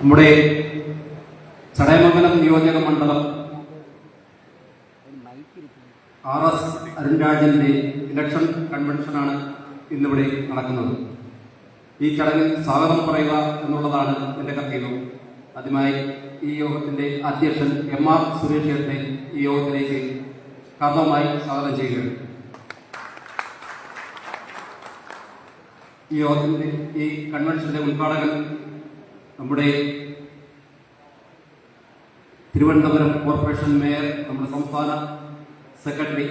നമ്മുടെ ചടയമംഗലം നിയോജക മണ്ഡലം RS അരുൺരാജിന്റെ ഇലക്ഷൻ കൺവെൻഷനാണ് ഇന്നിവിടെ നടക്കുന്നത്. ഈ ചടങ്ങിൽ സ്വാഗതം പറയുക എന്നുള്ളതാണ് എന്റെ കർത്തവ്യം. ആദ്യമായി ഈ യോഗത്തിന്റെ അധ്യക്ഷൻ MR സുരേഷിനെ ഈ യോഗത്തിലേക്ക് കാർന്നവമായി സ്വാഗതം ചെയ്യുകയാണ്. ഈ യോഗത്തിന്റെ ഈ കൺവെൻഷന്റെ ഉദ്ഘാടകൻ നമ്മുടെ തിരുവനന്തപുരം കോർപ്പറേഷൻ മേയർ, നമ്മുടെ സംസ്ഥാന സെക്രട്ടറി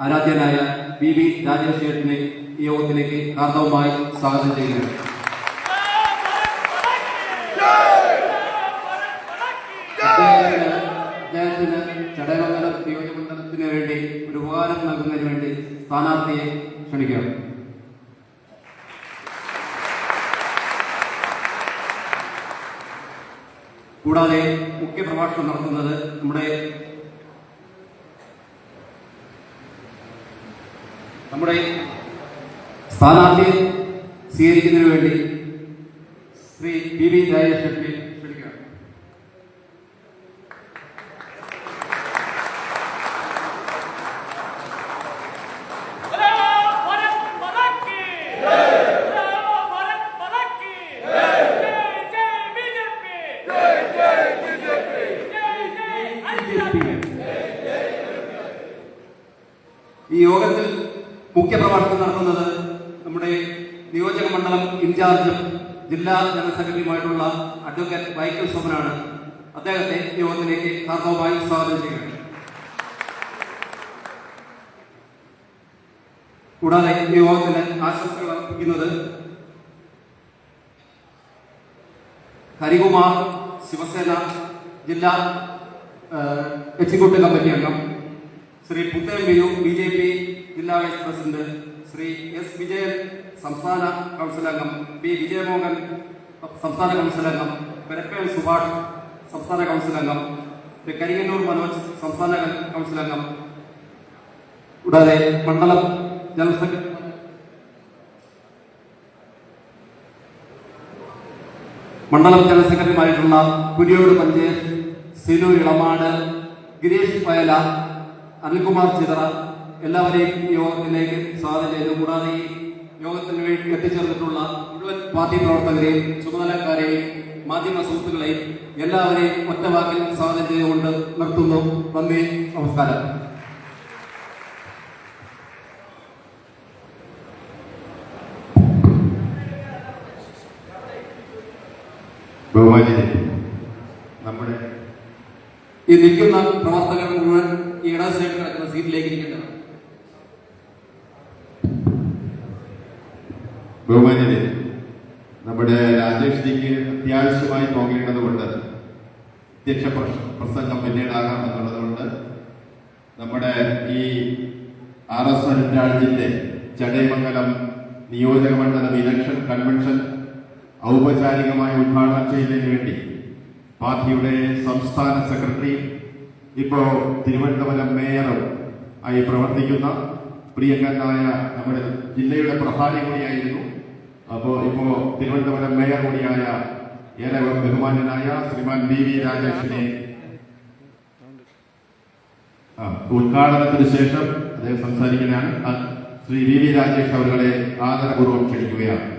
ആരാധ്യനായ BB രാജേഷ് ചേട്ടനെ ഈ യോഗത്തിലേക്ക് കാർന്നവമായി സ്വാഗതം ചെയ്യുകയാണ്. അദ്ദേഹത്തിന് ചടയമംഗലം നിയോജകമണ്ഡലത്തിന് വേണ്ടി ഒരു ഉപകാരം നൽകുന്നതിന് വേണ്ടി സ്ഥാനാർത്ഥിയെ ക്ഷണിക്കുകയാണ്. കൂടാതെ മുഖ്യപ്രഭാഷണം നടത്തുന്നത് നമ്മുടെ സ്ഥാനാർത്ഥിയെ സ്വീകരിക്കുന്നതിന് വേണ്ടി ശ്രീ BB രാജേഷ് ക്ഷണിക്കുകയാണ്. ഈ യോഗത്തിൽ മുഖ്യപ്രഭാഷണം നടത്തുന്നത് നമ്മുടെ നിയോജക മണ്ഡലം ഇൻചാർജ് ജില്ലാ ജനറൽ സെക്രട്ടറിയുമായിട്ടുള്ള അഡ്വക്കേറ്റ് വൈക്കൽ സോമനാണ്. അദ്ദേഹത്തെ യോഗത്തിലേക്ക് കാർന്നവമായി സ്വാഗതം ചെയ്യുകയാണ്. കൂടാതെ ഈ യോഗത്തിന് ആശംസകൾ അർപ്പിക്കുന്നത് ഹരികുമാർ, ശിവസേന ജില്ലാ എക്സിക്യൂട്ടീവ് കമ്മിറ്റി അംഗം, ശ്രീ പുത്തേംബിയു BJP ജില്ലാ vice president, Shri S Vijayan സംസ്ഥാന കൗൺസിൽ അംഗം, B വിജയമോഹൻ സംസ്ഥാന കൗൺസിൽ അംഗം, പെരപ്പേൽ സുഭാഷ് സംസ്ഥാന കൗൺസിൽ അംഗം, കരിങ്ങന്നൂർ മനോജ് സംസ്ഥാന കൗൺസിൽ അംഗം, കൂടാതെ മണ്ഡലം ജനറൽ സെക്രട്ടറിമാരായിട്ടുള്ള കുരിയോട് പഞ്ചേഷ്, സിനു ഇളമാട്, ഗിരീഷ് പയല, അനിൽകുമാർ ചിതറ എല്ലാവരെയും ഈ യോഗത്തിലേക്ക് സ്വാഗതം ചെയ്തു. കൂടാതെ ഈ യോഗത്തിന് വേണ്ടി എത്തിച്ചേർന്നിട്ടുള്ള മുഴുവൻ പാർട്ടി പ്രവർത്തകരെയും ചുമതലക്കാരെയും മാധ്യമ സുഹൃത്തുക്കളെയും എല്ലാവരെയും ഒറ്റ വാക്കിൽ സ്വാഗതം ചെയ്തുകൊണ്ട് നിർത്തുന്നു. നന്ദി, നമസ്കാരം. ബഹുമാന്യരെ, നമ്മുടെ ഈ നിൽക്കുന്ന പ്രവർത്തകർ മുഴുവൻ ഈ ഇടത് സൈഡിൽ കിടക്കുന്ന സീറ്റിലേക്ക് ഇരിക്കേണ്ടതാണ്. ബഹുമാന്യരെ, നമ്മുടെ രാജേഷിലേക്ക് അത്യാവശ്യമായി പോകേണ്ടത് കൊണ്ട് അധ്യക്ഷ പ്രസംഗം പിന്നീടാകാം എന്നുള്ളതുകൊണ്ട് നമ്മുടെ ഈ RS അരുൺരാജിന്റെ ചടയമംഗലം നിയോജക മണ്ഡലം ഇലക്ഷൻ കൺവെൻഷൻ ഔപചാരികമായി ഉദ്ഘാടനം ചെയ്യുന്നതിന് വേണ്ടി പാർട്ടിയുടെ സംസ്ഥാന സെക്രട്ടറി, ഇപ്പോ തിരുവനന്തപുരം മേയറും ആയി പ്രവർത്തിക്കുന്ന പ്രിയങ്കരനായ നമ്മുടെ ജില്ലയുടെ പ്രധാനി കൂടിയായിരുന്നു, ഇപ്പോ തിരുവനന്തപുരം മേയർ കൂടിയായ ഏറെ ബഹുമാന്യനായ ശ്രീമാൻ BB രാജേഷിനെ ഉദ്ഘാടനത്തിന് ശേഷം അദ്ദേഹം സംസാരിക്കുന്നതാണ്. ശ്രീ BB രാജേഷ് അവരുടെ ആദരപൂർവ്വം ക്ഷണിക്കുകയാണ്.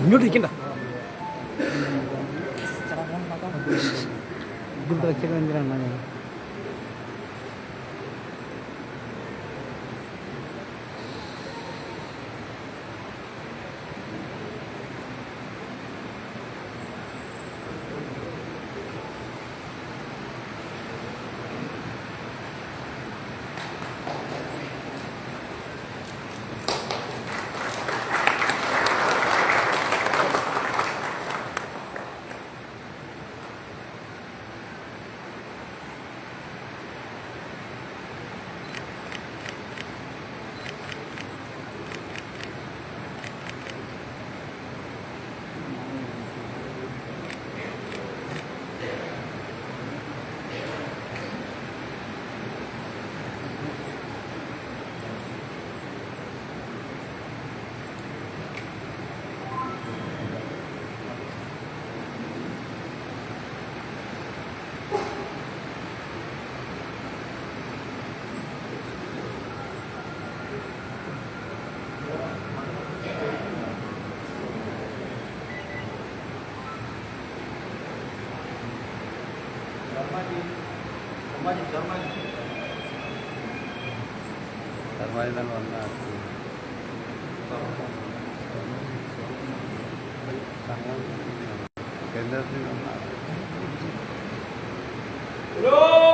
ഇങ്ങോട്ട് ഇരിക്കണ്ട, ഇത് വെച്ചത് എന്തിനാണ്?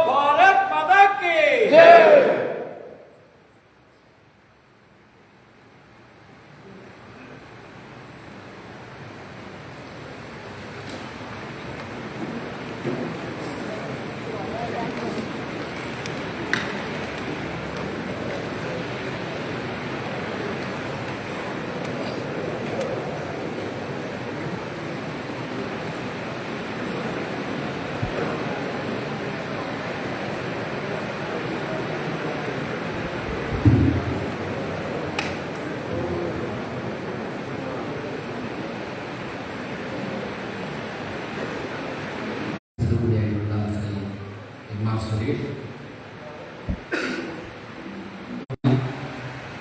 भारत माता की जय।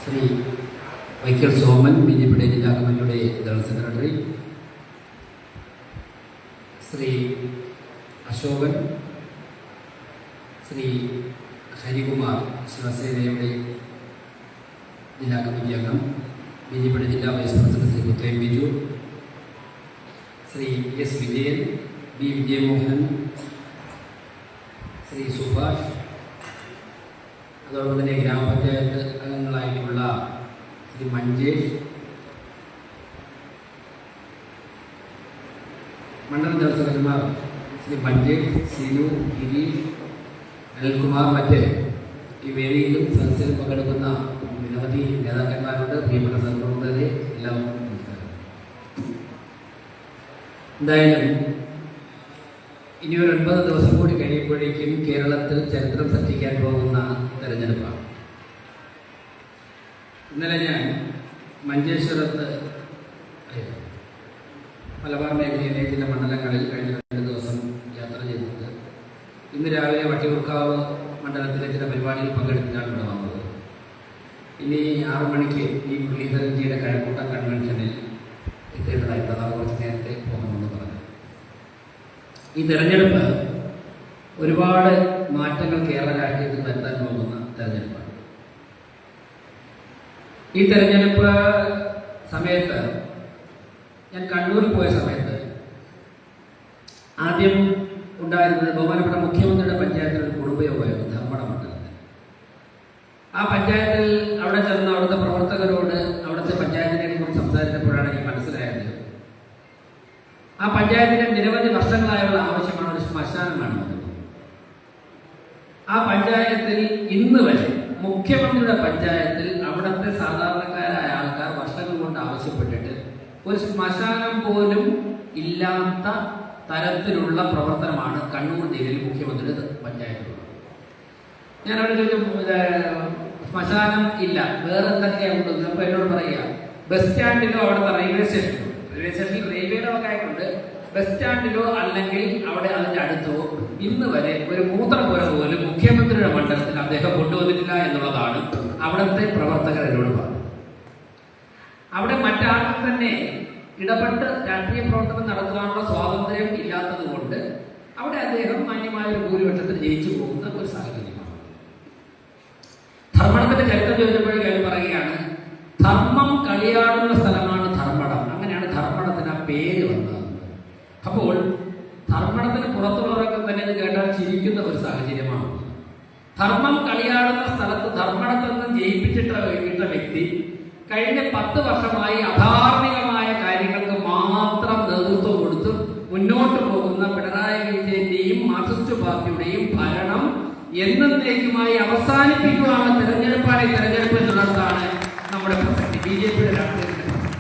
ശ്രീ വൈക്കൽ സോമൻ ബിജെപിയുടെ ജില്ലാ കമ്മിറ്റിയുടെ ജനറൽ സെക്രട്ടറി, ശ്രീ അശോകൻ, ശ്രീ ഹരികുമാർ ശിവസേനയുടെ ജില്ലാ കമ്മിറ്റി അംഗം, ബിജെപിയുടെ ജില്ലാ vice president Shri Puthayam Biju, Shri S Vijayan, B Vijayamohan, Shri Subhash, അതോടൊപ്പം തന്നെ ഗ്രാമപഞ്ചായത്ത് അംഗങ്ങളായിട്ടുള്ള ശ്രീ മഞ്ചേഷ്, മണ്ഡലം ജനറൽ സെക്രട്ടറിമാർ ശ്രീ മഞ്ചേഷ്, സിനു, ഗിരീഷ്, അനിൽകുമാർ, മറ്റ് ഈ വേദിയിലും സദസ്സിലും പങ്കെടുക്കുന്ന നിരവധി നേതാക്കന്മാരുണ്ട്. പ്രിയപ്പെട്ട സഹപ്രവർത്തകരെ എല്ലാവർക്കും നമസ്കാരം. എന്തായാലും ഇനി ഒരു 9 ദിവസം കൂടി കഴിയുമ്പോഴേക്കും കേരളത്തിൽ ചരിത്രം സൃഷ്ടിക്കാൻ പോകുന്ന തെരഞ്ഞെടുപ്പാണ്. ഇന്നലെ ഞാൻ മഞ്ചേശ്വരത്ത് മലബാർ മേഖലയിലെ ചില മണ്ഡലങ്ങളിൽ കഴിഞ്ഞ 2 ദിവസം യാത്ര ചെയ്തിട്ട് ഇന്ന് രാവിലെ വട്ടിയൂർക്കാവ് മണ്ഡലത്തിലെ ചില പരിപാടിയിൽ പങ്കെടുത്തിട്ടാണ് ഇവിടെ വന്നത്. ഇനി 6 മണിക്ക് ഈ മുരളീധരൻജിയുടെ കഴക്കൂട്ടം കൺവെൻഷനിൽ എത്തേണ്ടതായിട്ട് അതാണ് കുറച്ച് നേരത്തെ പോകണമെന്ന് പറഞ്ഞു. ഈ തെരഞ്ഞെടുപ്പ് ഒരുപാട് മാറ്റങ്ങൾ കേരള രാഷ്ട്രീയത്തിൽ വരുത്താൻ പോകുന്ന തെരഞ്ഞെടുപ്പാണ്. ഈ തെരഞ്ഞെടുപ്പ് സമയത്ത് ഞാൻ കണ്ണൂരിൽ പോയ സമയത്ത് ആദ്യം ഉണ്ടായിരുന്നത് ബഹുമാനപ്പെട്ട മുഖ്യമന്ത്രിയുടെ പഞ്ചായത്തിൽ ഒരു കുടുംബയോഗമായിരുന്നു ധർമ്മട മണ്ഡലത്തിൽ. ആ പഞ്ചായത്തിൽ അവിടെ ചെന്ന് അവിടുത്തെ പ്രവർത്തകരോട് അവിടുത്തെ പഞ്ചായത്തിനെ കുറിച്ച് സംസാരിച്ചപ്പോഴാണ് എനിക്ക് മനസ്സിലായത് ആ പഞ്ചായത്തിന്റെ നിരവധി വർഷങ്ങളായുള്ള ആവശ്യമാണ് ഒരു ശ്മശാനം വേണമെന്നത്. ആ പഞ്ചായത്തിൽ ഇന്ന് വരെ മുഖ്യമന്ത്രിയുടെ പഞ്ചായത്തിൽ അവിടുത്തെ സാധാരണക്കാരായ ആൾക്കാർ വർഷങ്ങൾ കൊണ്ട് ആവശ്യപ്പെട്ടിട്ട് ഒരു ശ്മശാനം പോലും ഇല്ലാത്ത തരത്തിലുള്ള പ്രവർത്തനമാണ് കണ്ണൂർ ജില്ലയിൽ മുഖ്യമന്ത്രിയുടെ പഞ്ചായത്തിലുള്ളത്. ഞാൻ അവിടെ ചോദിച്ചു, ശ്മശാനം ഇല്ല, വേറെ എന്തൊക്കെയാണ്? അപ്പോൾ എന്നോട് പറയുക, ബസ് സ്റ്റാൻഡിലോ അവിടുത്തെ റെയിൽവേ സ്റ്റേഷനിൽ റെയിൽവേയുടെ ഒക്കെ ആയിട്ടുണ്ട്, ബസ് സ്റ്റാൻഡിലോ അല്ലെങ്കിൽ അവിടെ അതിൻ്റെ അടുത്തോ ഇന്ന് വരെ ഒരു മൂത്രപ്പുര പോലും മുഖ്യമന്ത്രിയുടെ മണ്ഡലത്തിൽ അദ്ദേഹം കൊണ്ടുവന്നിട്ടില്ല എന്നുള്ളതാണ് അവിടുത്തെ പ്രവർത്തകർ എന്നോട് പറഞ്ഞത്. അവിടെ മറ്റാർക്കും തന്നെ ഇടപെട്ട് രാഷ്ട്രീയ പ്രവർത്തനം നടത്താനുള്ള സ്വാതന്ത്ര്യം ഇല്ലാത്തത് കൊണ്ട് അവിടെ അദ്ദേഹം മാന്യമായ ഒരു ഭൂരിപക്ഷത്തിൽ ജയിച്ചു പോകുന്ന ഒരു സാഹചര്യമാണ്. ധർമ്മടത്തിന്റെ ചരിത്രം ചോദിച്ചപ്പോഴേക്കും പറയുകയാണ്, ധർമ്മം കളിയാടുന്ന സ്ഥലമാണ് ധർമ്മടം, അങ്ങനെയാണ് ധർമ്മടത്തിന് ആ പേര് വന്നത്. അപ്പോൾ ധർമ്മടത്തിന് പുറത്തുള്ളവരൊക്കെ തന്നെ ഇത് കേട്ടാൽ ചിരിക്കുന്ന ഒരു സാഹചര്യമാണ്. ധർമ്മം കളിയാടുന്ന സ്ഥലത്ത് ധർമ്മടത്തിൽ നിന്ന് ജയിപ്പിച്ചിട്ട വ്യക്തി കഴിഞ്ഞ 10 വർഷമായി അധാർമികമായ കാര്യങ്ങൾക്ക് മാത്രം നേതൃത്വം കൊടുത്ത് മുന്നോട്ട് പോകുന്ന പിണറായി വിജയന്റെയും മാർക്സിസ്റ്റ് പാർട്ടിയുടെയും ഭരണം എന്നേക്കുമായി അവസാനിപ്പിക്കുകയാണ് തെരഞ്ഞെടുപ്പ് എന്നുള്ളതാണ് നമ്മുടെ പ്രസക്തി, BJPയുടെ രാഷ്ട്രീയത്തിന്റെ പ്രസക്തി.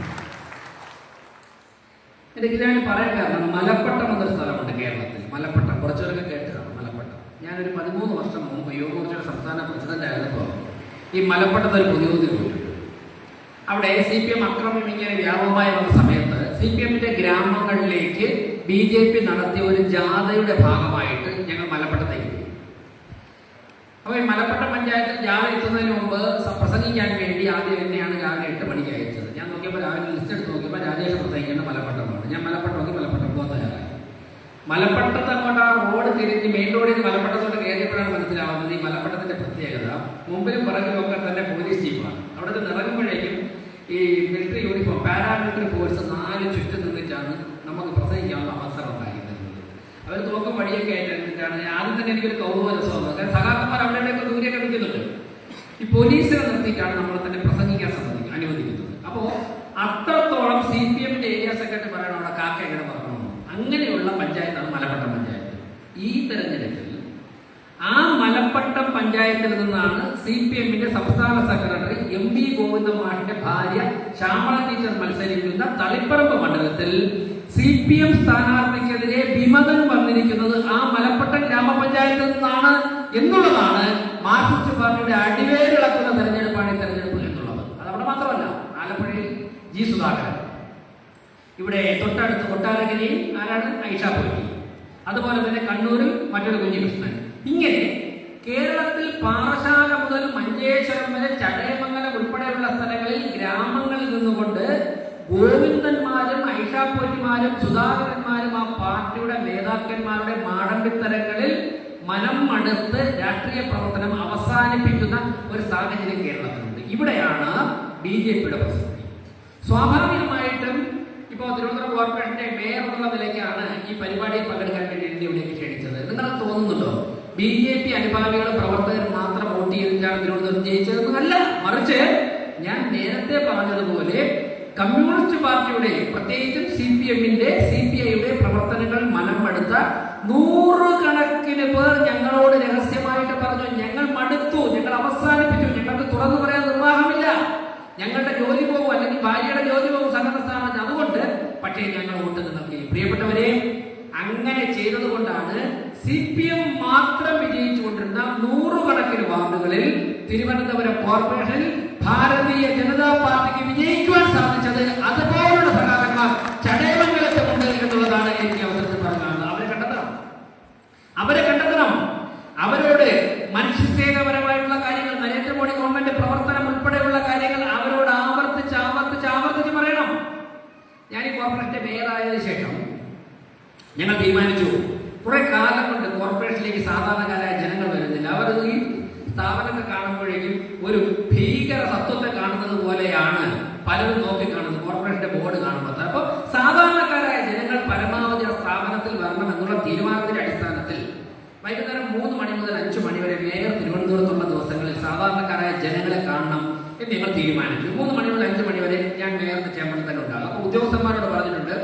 എനിക്ക് ഞാൻ പറയാൻ കാരണം, മലപ്പട്ടം എന്നൊരു സ്ഥലമുണ്ട് കേരളത്തിൽ. മലപ്പട്ടം കുറച്ചുപേരൊക്കെ കേട്ടതാണ്. മലപ്പട്ടം ഞാനൊരു 13 വർഷം മുമ്പ് യുവമോർച്ചയുടെ സംസ്ഥാന പ്രസിഡന്റ് ആയിരുന്നപ്പോൾ ഈ മലപ്പട്ടത്ത് ഒരു പൊതുയോഗത്തിൽ പോയിട്ടുണ്ട്. അവിടെ CPM അക്രമം ഇങ്ങനെ വ്യാപകമായി വന്ന സമയത്ത് CPMന്റെ ഗ്രാമങ്ങളിലേക്ക് BJP നടത്തിയ ഒരു ജാഥയുടെ ഭാഗമായിട്ട് ഞങ്ങൾ മലപ്പട്ടത്തേക്ക് പോയി. അപ്പോൾ ഈ മലപ്പട്ടം പഞ്ചായത്തിൽ ജാഥ എത്തുന്നതിന് മുമ്പ് പ്രസംഗിക്കാൻ വേണ്ടി ആദ്യം എന്നെയാണ് രാവിലെ 8 മണിക്ക് അയച്ചത്. ഞാൻ നോക്കിയപ്പോൾ രാവിലെ ലിസ്റ്റ് എടുത്ത് നോക്കിയപ്പോൾ രാജേഷ് പ്രസംഗിക്കേണ്ട മലപ്പട്ടമാണ്. ഞാൻ മലപ്പട്ടം നോക്കി മലപ്പട്ടം പോകുന്ന തയ്യാറായി. മലപ്പട്ടത്ത് അങ്ങോട്ട് ആ റോഡ് തിരിഞ്ഞ് മെയിൻ റോഡ് കഴിഞ്ഞിട്ടാണ് ആദ്യം തന്നെ എനിക്കൊരു കൗതുക രസമാണ്. കാരണം സഖാക്കന്മാർ അവിടെയൊക്കെ ദൂരെയൊക്കെ നിൽക്കുന്നുണ്ട്. ഈ പോലീസിനെ നിർത്തിയിട്ടാണ് നമ്മളെ തന്നെ പ്രസംഗിക്കാൻ അനുവദിക്കുന്നത്. അപ്പോ അത്രത്തോളം CPM-ന്റെ ഏരിയ സെക്രട്ടറി പറയണം അവിടെ കാക്ക എങ്ങനെ പറഞ്ഞു. അങ്ങനെയുള്ള പഞ്ചായത്താണ് മലപ്പട്ടം പഞ്ചായത്ത്. ഈ തെരഞ്ഞെടുപ്പിൽ ആ മലപ്പട്ടം പഞ്ചായത്തിൽ നിന്നാണ് CPM-ന്റെ സംസ്ഥാന സെക്രട്ടറി MV ഗോവിന്ദ മാഷിന്റെ ഭാര്യ ശ്യാമള ടീച്ചർ മത്സരിക്കുന്ന തളിപ്പറമ്പ് മണ്ഡലത്തിൽ CPM സ്ഥാനാർത്ഥിക്കെതിരെ വിമതൻ വന്നിരിക്കുന്നത് ആ മലപ്പട്ടം ഗ്രാമപഞ്ചായത്തിൽ നിന്നാണ് എന്നുള്ളതാണ് മാർക്സിസ്റ്റ് പാർട്ടിയുടെ അടിവേരിളക്കുന്ന തെരഞ്ഞെടുപ്പാണ് ഈ തെരഞ്ഞെടുപ്പ് എന്നുള്ളത്. അത് അവിടെ മാത്രമല്ല, ആലപ്പുഴയിൽ G. സുധാകരൻ, ഇവിടെ തൊട്ടടുത്ത് കൊട്ടാരക്കരയിൽ ആരാണ് ഐഷ പോറ്റി, അതുപോലെ തന്നെ കണ്ണൂരിൽ മറ്റൊരു കുഞ്ഞികൃഷ്ണൻ. ഇങ്ങനെ കേരളത്തിൽ പാറശാല മുതൽ മഞ്ചേശ്വരം വരെ ചടയമംഗലം ഉൾപ്പെടെയുള്ള സ്ഥലങ്ങളിൽ ഗ്രാമങ്ങളിൽ നിന്നുകൊണ്ട് ഗോവിന്ദന്മാരും ഐഷാപ്പോറ്റിമാരും സുധാകരന്മാരും ആ പാർട്ടിയുടെ നേതാക്കന്മാരുടെ മാടമ്പിത്തരങ്ങളിൽ മനം മടുത്ത് രാഷ്ട്രീയ പ്രവർത്തനം അവസാനിപ്പിക്കുന്ന ഒരു സാഹചര്യം കേരളത്തിലുണ്ട്. ഇവിടെയാണ് BJP-യുടെ പ്രസക്തി. സ്വാഭാവികമായിട്ടും ഇപ്പോൾ തിരുവനന്തപുരം കോർപ്പറേഷന്റെ മേയർ എന്നുള്ള നിലയ്ക്കാണ് ഈ പരിപാടിയിൽ പങ്കെടുക്കാൻ വേണ്ടി എന്നെ ഇവിടേക്ക് ക്ഷണിച്ചത്. നിങ്ങൾക്ക് തോന്നുന്നുണ്ടോ BJP അനുഭാവികളും പ്രവർത്തകരും മാത്രം വോട്ട് ചെയ്തിട്ടാണ് തിരുവനന്തപുരം ജയിച്ചതെന്ന്? അല്ല, മറിച്ച് ഞാൻ നേരത്തെ പറഞ്ഞതുപോലെ കമ്മ്യൂണിസ്റ്റ് പാർട്ടിയുടെ പ്രത്യേകിച്ചും CPM-ന്റെ CPI-യുടെ പ്രവർത്തനങ്ങൾ മനം മടുത്ത നൂറുകണക്കിന് പേർ ഞങ്ങളോട് രഹസ്യമായിട്ട് പറഞ്ഞു, ഞങ്ങൾ മടുത്തു, ഞങ്ങൾ അവസാനിപ്പിച്ചു, ഞങ്ങൾക്ക് തുറന്നു പറയാൻ നിർവാഹമില്ല, ഞങ്ങളുടെ ജോലി പോകും, അല്ലെങ്കിൽ ഭാര്യയുടെ ജോലി പോകും സംഘടന സ്ഥാപനം, അതുകൊണ്ട് പക്ഷേ ഞങ്ങൾ വോട്ട് നിങ്ങൾക്ക്. പ്രിയപ്പെട്ടവരെ, അങ്ങനെ ചെയ്തത് കൊണ്ടാണ് CPM മാത്രം വിജയിച്ചുകൊണ്ടിരുന്ന നൂറുകണക്കിന് വാർഡുകളിൽ തിരുവനന്തപുരം കോർപ്പറേഷനിൽ ഭാരതീയ ജനതാ പാർട്ടിക്ക് വിജയിക്കുവാൻ സാധിച്ചത്. അതുപോലുള്ള സഖാക്കന്മാർ ചടയമംഗലത്തുമുണ്ട് എന്നുള്ളതാണ് എനിക്ക് അവസരത്തിൽ പറയാനുള്ളത്. അവരെ കണ്ടെത്തണം. അവരോട് മനുഷ്യസ്നേഹപരമായിട്ടുള്ള കാര്യങ്ങൾ, നരേന്ദ്രമോദി ഗവൺമെന്റ് പ്രവർത്തനം ഉൾപ്പെടെയുള്ള കാര്യങ്ങൾ അവരോട് ആവർത്തിച്ച് പറയണം. ഞാൻ ഈ കോർപ്പറേഷന്റെ മേയറായതിനു ശേഷം ഞങ്ങൾ തീരുമാനിച്ചു, കുറെ കാലം കൊണ്ട് കോർപ്പറേഷനിലേക്ക് സാധാരണക്കാരായ ജനങ്ങൾ വരുന്നില്ല. അവർ ഈ സ്ഥാപനത്തെ കാണുമ്പോഴേക്കും ഒരു ഭീകര തത്വത്തെ കാണുന്നത് പോലെയാണ് പലരും നോക്കിക്കാണുന്നത് കോർപ്പറേഷന്റെ ബോർഡ് കാണുമ്പോൾ. അപ്പോൾ സാധാരണക്കാരായ ജനങ്ങൾ പരമാവധി ആ സ്ഥാപനത്തിൽ വരണം എന്നുള്ള തീരുമാനത്തിന്റെ അടിസ്ഥാനത്തിൽ വൈകുന്നേരം 3 മണി മുതൽ 5 മണി വരെ മേയർ തിരുവനന്തപുരത്തുള്ള ദിവസങ്ങളിൽ സാധാരണക്കാരായ ജനങ്ങളെ കാണണം എന്ന് ഞങ്ങൾ തീരുമാനിച്ചു. 3 മണി മുതൽ 5 മണി വരെ ഞാൻ മേയറിന്റെ ചേമ്പറിൽ തന്നെ ഉണ്ടാകും. അപ്പോൾ ഉദ്യോഗസ്ഥന്മാരോട് പറഞ്ഞിട്ടുണ്ട്,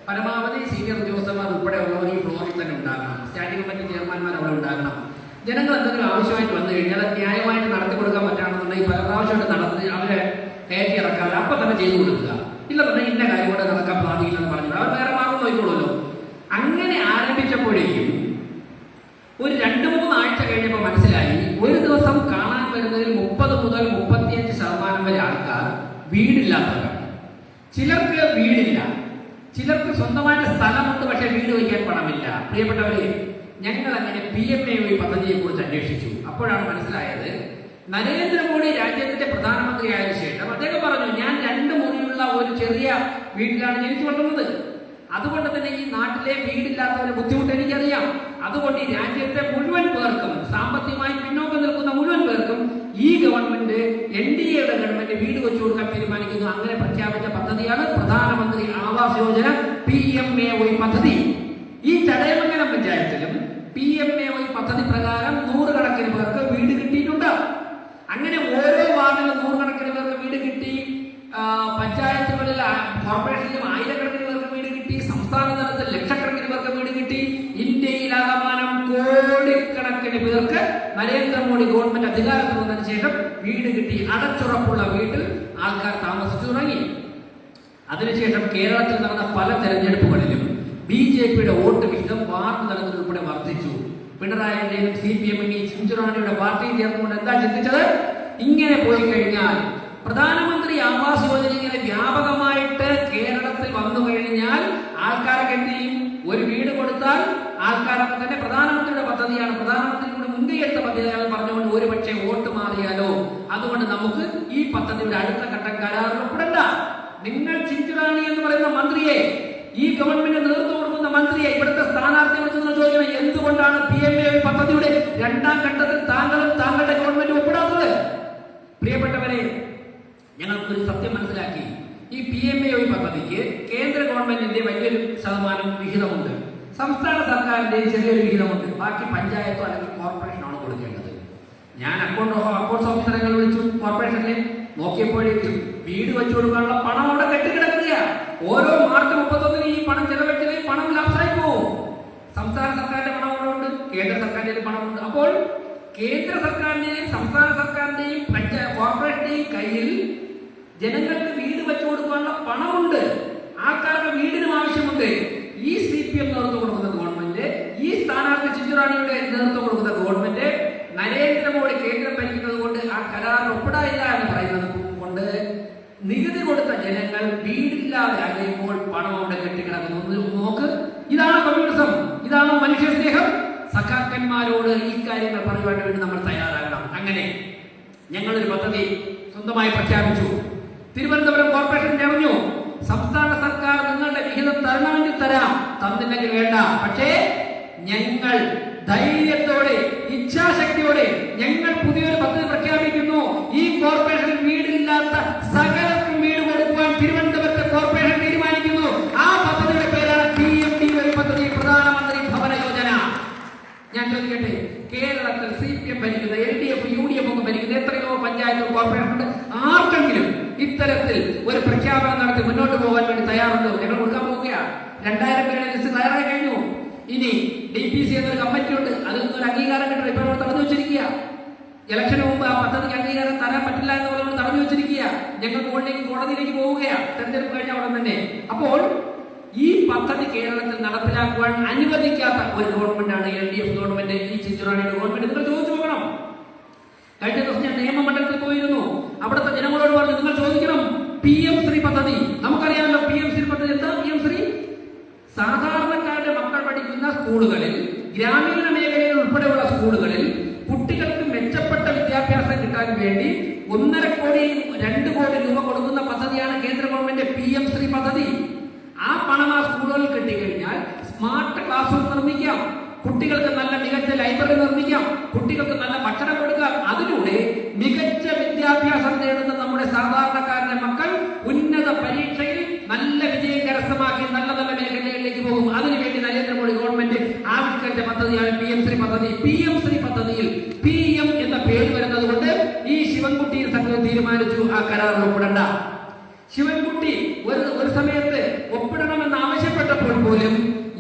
പരമാവധി സീനിയർ ഉദ്യോഗസ്ഥന്മാർ ഉൾപ്പെടെ ഉള്ളവർ ഈ ഫ്ലോറിൽ തന്നെ ഉണ്ടാകണം, സ്റ്റാൻഡിംഗ് കമ്മിറ്റി ചെയർമാൻമാർ അവിടെ ഉണ്ടാകണം. ജനങ്ങൾ എന്തെങ്കിലും ആവശ്യമായിട്ട് വന്നു കഴിഞ്ഞാൽ അത് ന്യായമായിട്ട് നടത്തി കൊടുക്കാൻ പറ്റുകയാണെന്നുണ്ടെങ്കിൽ പല പ്രാവശ്യമായിട്ട് നടത്തി അവരെ കയറ്റി ഇറക്കാതെ അപ്പൊ തന്നെ ചെയ്തു കൊടുക്കുക. ഇല്ലെന്നുണ്ടെങ്കിൽ ഇന്ന കാര്യം കൊണ്ട് നടക്കാൻ പാടില്ലെന്ന് പറഞ്ഞു അവർ വേറെ മാർഗം നോക്കിക്കൊള്ളുമല്ലോ. അങ്ങനെ ആരംഭിച്ചപ്പോഴേക്കും ഒരു 2-3 ആഴ്ച കഴിഞ്ഞപ്പോൾ മനസ്സിലായി, ഒരു ദിവസം കാണാൻ വരുന്നതിൽ 30 മുതൽ 35% വരെ ആൾക്കാർ വീടില്ലാത്തവരാണ്. ചിലർക്ക് വീടില്ല, ചിലർക്ക് സ്വന്തമായിട്ട് സ്ഥലമുണ്ട്, പക്ഷെ വീട് വയ്ക്കാൻ പണമില്ല. പ്രിയപ്പെട്ടവരെ, ഞങ്ങൾ അങ്ങനെ PMAY പദ്ധതിയെ കുറിച്ച് അന്വേഷിച്ചു. അപ്പോഴാണ് മനസ്സിലായത്, നരേന്ദ്രമോദി രാജ്യത്തിന്റെ പ്രധാനമന്ത്രിയായതിനു ശേഷം അദ്ദേഹം പറഞ്ഞു, ഞാൻ 2 മുറിയുള്ള ഒരു ചെറിയ വീട്ടിലാണ് ജനിച്ചു വളർന്നത്, അതുകൊണ്ട് തന്നെ ഈ നാട്ടിലെ വീടില്ലാത്തവരുടെ ബുദ്ധിമുട്ട് എനിക്കറിയാം. അതുകൊണ്ട് ഈ രാജ്യത്തെ മുഴുവൻ പേർക്കും, സാമ്പത്തികമായി പിന്നോക്കം നിൽക്കുന്ന മുഴുവൻ പേർക്കും ഈ ഗവൺമെന്റ്, NDA-യുടെ ഗവൺമെന്റ് വീട് വെച്ചു കൊടുക്കാൻ തീരുമാനിക്കുന്നു. അങ്ങനെ പ്രഖ്യാപിച്ച പദ്ധതിയാണ് പ്രധാനമന്ത്രി ആവാസ് യോജന PMAY പദ്ധതി. ഈ ചടയമംഗലം പഞ്ചായത്തിലും PMAY പദ്ധതി പ്രകാരം 100 കണക്കിന് പേർക്ക് വീട് കിട്ടിയിട്ടുണ്ട്. അങ്ങനെ ഓരോ വാർഡിലും 100 കണക്കിന് പേർക്ക് വീട് കിട്ടി. പഞ്ചായത്തുകളിൽ, കോർപ്പറേഷനിലും 1000-കണക്കിന് പേർക്ക് വീട് കിട്ടി. സംസ്ഥാന തലത്തിൽ ലക്ഷക്കണക്കിന് പേർക്ക് വീട് കിട്ടി. ഇന്ത്യയിലാകമാനം കോടിക്കണക്കിന് പേർക്ക് നരേന്ദ്രമോദി ഗവൺമെന്റ് അധികാരത്തിൽ വന്നതിന് ശേഷം വീട് കിട്ടി. അടച്ചുറപ്പുള്ള വീട്ടിൽ ആൾക്കാർ താമസിച്ചു തുടങ്ങി. അതിനുശേഷം കേരളത്തിൽ നടന്ന പല തെരഞ്ഞെടുപ്പുകളിലും BJP-യുടെ വോട്ട് വിഹിതം വാർഡ് തലത്തിൽ ഉൾപ്പെടെ വർദ്ധിച്ചു. പിണറായിയുടെയും CPM-ന്റെയും ചിഞ്ചുറാണിയുടെ പാർട്ടിയിൽ ചേർന്നുകൊണ്ട് എന്താ ചിന്തിച്ചത്? ഇങ്ങനെ പോയി കഴിഞ്ഞാൽ പ്രധാനമന്ത്രി ആവാസ് യോജന ഇങ്ങനെ വ്യാപകമായിട്ട് കേരളത്തിൽ വന്നു കഴിഞ്ഞാൽ ആൾക്കാരൊക്കെ എന്ത് ചെയ്യും? ഒരു വീട് കൊടുത്താൽ ആൾക്കാരൊക്കെ തന്നെ പ്രധാനമന്ത്രിയുടെ പദ്ധതിയാണ്, പ്രധാനമന്ത്രി കൂടെ മുൻകൈയെടുത്ത പദ്ധതിയാണ് പറഞ്ഞുകൊണ്ട് ഒരുപക്ഷെ വോട്ട് മാറിയാലോ, അതുകൊണ്ട് നമുക്ക് ഈ പദ്ധതിയുടെ അടുത്ത ഘട്ടം കരാറിൽ ഉൾപ്പെടണ്ട. നിങ്ങൾ ചിഞ്ചുറാണി എന്ന് പറയുന്ന മന്ത്രിയെ, ഈ ഗവൺമെന്റ് നേതൃത്വം കൊടുക്കുന്ന മന്ത്രിയെ, ഇവിടുത്തെ സ്ഥാനാർത്ഥി വിളിച്ചെന്ന് ചോദിക്കണം, എന്തുകൊണ്ടാണ് PMAY പദ്ധതിയുടെ 2ാം ഘട്ടത്തിൽ താങ്കളും താങ്കളുടെ ഗവൺമെന്റ് ഒപ്പിടാത്തത്? പ്രിയപ്പെട്ടവരെ, ഞങ്ങൾക്കൊരു സത്യം മനസ്സിലാക്കി. ഈ PMAY പദ്ധതിക്ക് കേന്ദ്ര ഗവൺമെന്റിന്റെ വലിയൊരു ശതമാനം വിഹിതമുണ്ട്. സംസ്ഥാന സർക്കാരിന്റെയും ചെറിയൊരു വിഹിതമുണ്ട്. ബാക്കി പഞ്ചായത്തോ അല്ലെങ്കിൽ കോർപ്പറേഷനാണ് കൊടുക്കേണ്ടത്. ഞാൻ അക്കൗണ്ട്സ് ഓഫീസറെ വിളിച്ചു കോർപ്പറേഷനിൽ നോക്കിയപ്പോഴേക്കും വീട് വെച്ചു കൊടുക്കാനുള്ള പണം അവിടെ കെട്ടിക്കിടക്കുക. ഓരോ മാർച്ച് 31 ഈ പണം ചെലവഴിച്ചതിൽ പണം ലാപ്സായി പോവും. സംസ്ഥാന സർക്കാരിന്റെ പണം അവിടെ ഉണ്ട്, കേന്ദ്ര സർക്കാരിന്റെ പണമുണ്ട്. അപ്പോൾ കേന്ദ്ര സർക്കാരിന്റെയും സംസ്ഥാന സർക്കാരിന്റെയും കോർപ്പറേഷന്റെയും കയ്യിൽ ജനങ്ങൾക്ക് വീട് വെച്ചു കൊടുക്കാനുള്ള പണമുണ്ട്. ആൾക്കാർക്ക് വീടിനും ആവശ്യമുണ്ട്. ഈ CPM നേതൃത്വം കൊടുക്കുന്ന ഗവൺമെന്റ്, ഈ സ്ഥാനാർത്ഥി ചിഞ്ചുറാണിയുടെ നേതൃത്വം കൊടുക്കുന്ന ഗവൺമെന്റ്, നരേന്ദ്രമോദി കേന്ദ്രം ഭരിക്കുന്നത് കൊണ്ട് ആ കരാറിൽ ഒപ്പിടാനില്ല എന്ന് പറയുന്നത് കൊണ്ട് നികുതി കൊടുത്ത ജനങ്ങൾ വീടില്ലാതെ അകയുമ്പോൾ പണം അവിടെ കെട്ടിക്കിടക്കുന്നു. നോക്ക്, ഇതാണ് കമ്മ്യൂണിസം, ഇതാണ് മനുഷ്യ സ്നേഹം. സഖാക്കന്മാരോട് ഈ കാര്യങ്ങൾ പറയുവാൻ വേണ്ടി നമ്മൾ തയ്യാറാകണം. അങ്ങനെ ഞങ്ങളൊരു പദ്ധതി സ്വന്തമായി പ്രഖ്യാപിച്ചു. തിരുവനന്തപുരം കോർപ്പറേഷൻ പറഞ്ഞു, സംസ്ഥാന സർക്കാർ നിങ്ങളുടെ വിഹിതം തരണമെങ്കിൽ തരാം, തന്നില്ലെങ്കിൽ വേണ്ട. പക്ഷേ ഞങ്ങൾ ധൈര്യത്തോടെ ഇച്ഛാശക്തിയോടെ ഞങ്ങൾ പുതിയൊരു പദ്ധതി പ്രഖ്യാപിക്കുന്നു. ഈ കോർപ്പറേഷൻ വീടില്ലാത്ത സകലർക്കും വീട് കൊടുക്കുവാൻ തിരുവനന്തപുരത്തെ കോർപ്പറേഷൻ തീരുമാനിക്കുന്നു. ആ പദ്ധതിയുടെ പേരാണ് PMDY പദ്ധതി, പ്രധാനമന്ത്രി ഭവന യോജന. ഞാൻ ചോദിക്കട്ടെ, കേരളത്തിൽ CPM ഭരിക്കുന്ന LDF UDF ഒക്കെ ഭരിക്കുന്ന എത്രയോ പഞ്ചായത്ത് കോർപ്പറേഷൻ ഉണ്ട്? ആർക്കെങ്കിലും ഇത്തരത്തിൽ ഒരു പ്രഖ്യാപനം നടത്തി മുന്നോട്ട് പോകാൻ വേണ്ടി തയ്യാറുണ്ടോ? ഞങ്ങൾ കൊടുക്കാൻ പോവുകയാണ്. 2000 പേരുടെ ലിസ്റ്റ് തയ്യാറായി കഴിഞ്ഞു. ഇനി DPC എന്നൊരു കമ്മിറ്റി ഉണ്ട്, അതൊന്നും ഒരു അംഗീകാരം കിട്ടില്ല. ഇപ്പോൾ അവിടെ തടഞ്ഞു വെച്ചിരിക്കുക. ഇലക്ഷന് മുമ്പ് ആ പദ്ധതിക്ക് അംഗീകാരം തരാൻ പറ്റില്ല എന്ന് പറഞ്ഞുകൊണ്ട് തടഞ്ഞു വെച്ചിരിക്കുക. ഞങ്ങൾ മുകളിലേക്ക് കോടതിയിലേക്ക് പോവുകയാണ്, തെരഞ്ഞെടുപ്പ് കഴിഞ്ഞ ഉടൻ തന്നെ. അപ്പോൾ ഈ പദ്ധതി കേരളത്തിൽ നടപ്പിലാക്കുവാൻ അനുവദിക്കാത്ത ഒരു ഗവൺമെന്റാണ് LDF ഗവൺമെന്റ്, ഈ ചിഞ്ചുറാണിയുടെ ഗവൺമെന്റ്. നിങ്ങൾ ചോദിച്ചു നോക്കണം. കഴിഞ്ഞ ദിവസം ഞാൻ നിയമമണ്ഡലത്തിൽ പോയിരുന്നു. അവിടുത്തെ ജനങ്ങളോട് പറഞ്ഞു, നിങ്ങൾ ചോദിക്കണം PM ശ്രീ പദ്ധതി. നമുക്കറിയാമല്ലോ PM ശ്രീ പദ്ധതി എന്താ? PM ശ്രീ സാധാരണക്കാരുടെ മക്കൾ പഠിക്കുന്ന സ്കൂളുകളിൽ, ഗ്രാമീണ മേഖലയിൽ ഉൾപ്പെടെയുള്ള സ്കൂളുകളിൽ കുട്ടികൾക്ക് മെച്ചപ്പെട്ട വിദ്യാഭ്യാസം കിട്ടാൻ വേണ്ടി 1.5 കോടി 2 കോടി രൂപ കൊടുക്കുന്ന പദ്ധതിയാണ് കേന്ദ്ര ഗവൺമെന്റ് PM ശ്രീ പദ്ധതി. ആ പണം ആ സ്കൂളുകളിൽ കിട്ടിക്കഴിഞ്ഞാൽ സ്മാർട്ട് ക്ലാസ് റൂം നിർമ്മിക്കാം, കുട്ടികൾക്ക് നല്ല മികച്ച ലൈബ്രറി നിർമ്മിക്കാം, കുട്ടികൾക്ക് നല്ല ഭക്ഷണം കൊടുക്കാം. അതിലൂടെ മികച്ച വിദ്യാഭ്യാസം നേടുന്ന നമ്മുടെ സാധാരണക്കാരന്റെ മക്കൾ ഉന്നത പരീക്ഷയിൽ നല്ല വിജയം കരസ്ഥമാക്കി നല്ല നല്ല മേഖലകളിലേക്ക് പോകും. അതിനുവേണ്ടി നരേന്ദ്രമോദി ഗവൺമെന്റ് ആവിഷ്കരിച്ച പദ്ധതിയാണ് PM ശ്രീ പദ്ധതി. PM ശ്രീ പദ്ധതിയിൽ PM എന്ന പേര് വരുന്നത് കൊണ്ട് ഈ ശിവൻകുട്ടി സംഘം തീരുമാനിച്ചു ആ കരാറിൽ ഒപ്പിടണ്ട. ശിവൻകുട്ടി ഒരു സമയത്ത് ഒപ്പിടണമെന്ന് ആവശ്യപ്പെട്ടപ്പോൾ പോലും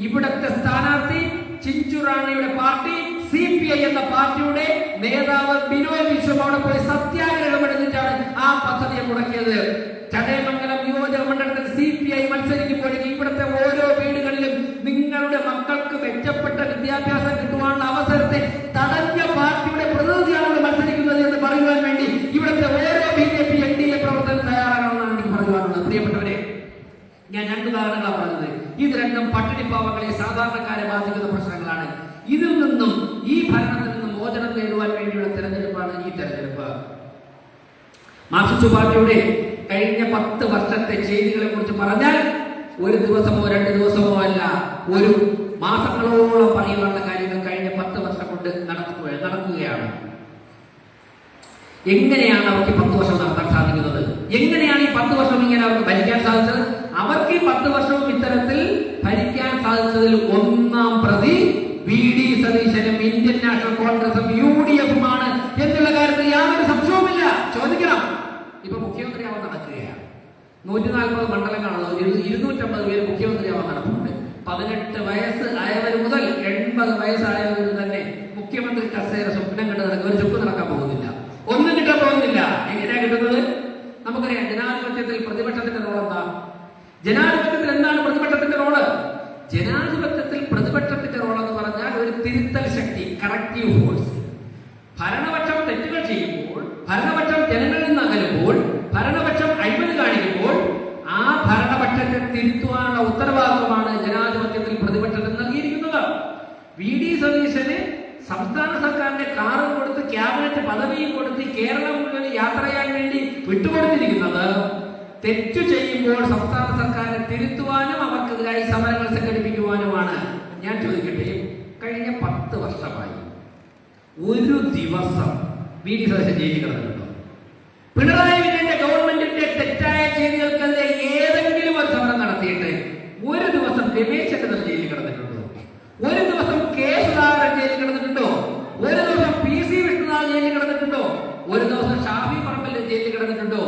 ഇവിടത്തെ സ്ഥാനാർത്ഥി ചിഞ്ചുറാണിയുടെ പാർട്ടി CPI എന്ന പാർട്ടിയുടെ നേതാവ് ബിനോയ് വിശ്വം അവിടെ പോയി സത്യാഗ്രഹം എടുത്തിട്ടാണ് ആ പദ്ധതിയെ മുടക്കിയത്. ചടയമംഗലം നിയോജക മണ്ഡലത്തിൽ CPI മത്സരിക്കുമ്പോഴേക്കും ഇവിടുത്തെ ഓരോ വീടുകളിലും നിങ്ങളുടെ മക്കൾക്ക് മെച്ചപ്പെട്ട വിദ്യാഭ്യാസം കിട്ടുവാനുള്ള അവസരത്തെ തടഞ്ഞ പാർട്ടിയുടെ പ്രതിനിധിയാണ് മത്സരിക്കുന്നത് എന്ന് പറയുവാൻ വേണ്ടി ഇവിടുത്തെ ഓരോ BJP NDA പ്രവർത്തകർ തയ്യാറാകണമെന്നാണ് എനിക്ക് പറയുവാനുള്ളത്. പ്രിയപ്പെട്ടവരെ, ഞാൻ 2 കാരണങ്ങളാണ് പറഞ്ഞത്. ഇത് രണ്ടും പട്ടിണിപ്പാവങ്ങളെ സാധാരണക്കാരെ ബാധിക്കുന്ന പ്രശ്നങ്ങളാണ്. ഇതിൽ നിന്നും ഈ ഭരണത്തിൽ നിന്നും മോചനം നേടുവാൻ വേണ്ടിയുള്ള തെരഞ്ഞെടുപ്പാണ് ഈ തെരഞ്ഞെടുപ്പ്. മാർക്സിസ്റ്റ് പാർട്ടിയുടെ കഴിഞ്ഞ 10 വർഷത്തെ ചെയ്തികളെ കുറിച്ച് പറഞ്ഞാൽ 1 ദിവസമോ 2 ദിവസമോ അല്ല, ഒരു മാസങ്ങളോളം പറയുവാനുള്ള കാര്യങ്ങൾ കഴിഞ്ഞ 10 വർഷം കൊണ്ട് നടക്കുകയാണ്. എങ്ങനെയാണ് അവർക്ക് 10 വർഷം നടത്താൻ സാധിക്കുന്നത്? എങ്ങനെയാണ് ഈ 10 വർഷം ഇങ്ങനെ അവർക്ക് ഭരിക്കാൻ സാധിച്ചത്? അവർക്ക് ഈ 10 വർഷവും ഇത്തരത്തിൽ ഭരിക്കാൻ സാധിച്ചതിൽ ഒന്നാം പ്രതി VD സതീശനും ഇന്ത്യൻ നാഷണൽ കോൺഗ്രസും UDFുമാണ് എന്നുള്ള കാര്യത്തിൽ യാതൊരു സംശയവുമില്ല. ചോദിക്കണം. ഇപ്പൊ മുഖ്യമന്ത്രിയാവാൻ നടക്കുകയാണ്. 140 മണ്ഡലങ്ങളാണ്, 250 പേര് മുഖ്യമന്ത്രിയാവാൻ നടക്കുന്നുണ്ട്. 18 വയസ്സ് ആയവർ മുതൽ 80 വയസ്സായവർ തന്നെ മുഖ്യമന്ത്രി കസേര സ്വപ്നം കണ്ട് നടക്കുക. ഒരു ചുക്ക് നടക്കാൻ പോകുന്നില്ല, ഒന്നും കിട്ടാൻ പോകുന്നില്ല. എങ്ങനെയാ കിട്ടുന്നത്? നമുക്കറിയാം. ജനാധിപത്യത്തിൽ പ്രതിപക്ഷത്തിന്റെ റോൾ എന്താ? ജനാധിപത്യത്തിൽ എന്താണ് പ്രതിപക്ഷത്തിന്റെ റോള്? ജനാധിപത്യത്തിൽ പ്രതിപക്ഷത്തിന്റെ റോൾ എന്ന് പറഞ്ഞാൽ ഒരു തിരുത്തൽ ശക്തി, കറക്റ്റീവ് ഫോഴ്സ്. ഭരണപക്ഷം തെറ്റുകൾ ചെയ്യുമ്പോൾ, ഭരണപക്ഷം ജനങ്ങളിൽ നിന്ന് അകലുമ്പോൾ, ഭരണപക്ഷം അഴിമതി കാണിക്കുമ്പോൾ ആ ഭരണപക്ഷത്തെ തിരുത്തുവാനുള്ള ഉത്തരവാദിത്വമാണ് ജനാധിപത്യത്തിൽ പ്രതിപക്ഷത്തിന് നൽകിയിരിക്കുന്നത്. VD സതീശന് സംസ്ഥാന സർക്കാരിന്റെ കാറും കൊടുത്ത് ക്യാബിനറ്റ് പദവിയും കൊടുത്ത് കേരളം മുഴുവൻ യാത്ര ചെയ്യാൻ വേണ്ടി വിട്ടുകൊടുത്തിരിക്കുന്നത് തെറ്റു ചെയ്യുമ്പോൾ സംസ്ഥാന സർക്കാരിനെ തിരുത്തുവാനും അവർക്കെതിരായി സമരങ്ങൾ സംഘടിപ്പിക്കുവാനുമാണ്. ഞാൻ ചോദിക്കട്ടെ, കഴിഞ്ഞ 10 വർഷമായി ഒരു ദിവസം VD സതീശൻ ജയിലിൽ കിടന്നിട്ടുണ്ടോ? പിണറായി വിജയന്റെ ഗവൺമെന്റിന്റെ തെറ്റായ ചെയ്തികൾക്കെതിരെ ഏതെങ്കിലും ഒരു സമരം നടത്തിയിട്ട് ഒരു ദിവസം രമേശ് ചെന്നിത്തല ജയിലിൽ കിടന്നിട്ടുണ്ടോ? ഒരു ദിവസം ഷാഫി പറമ്പിൽ ജയിലിൽ കിടന്നിട്ടുണ്ടോ?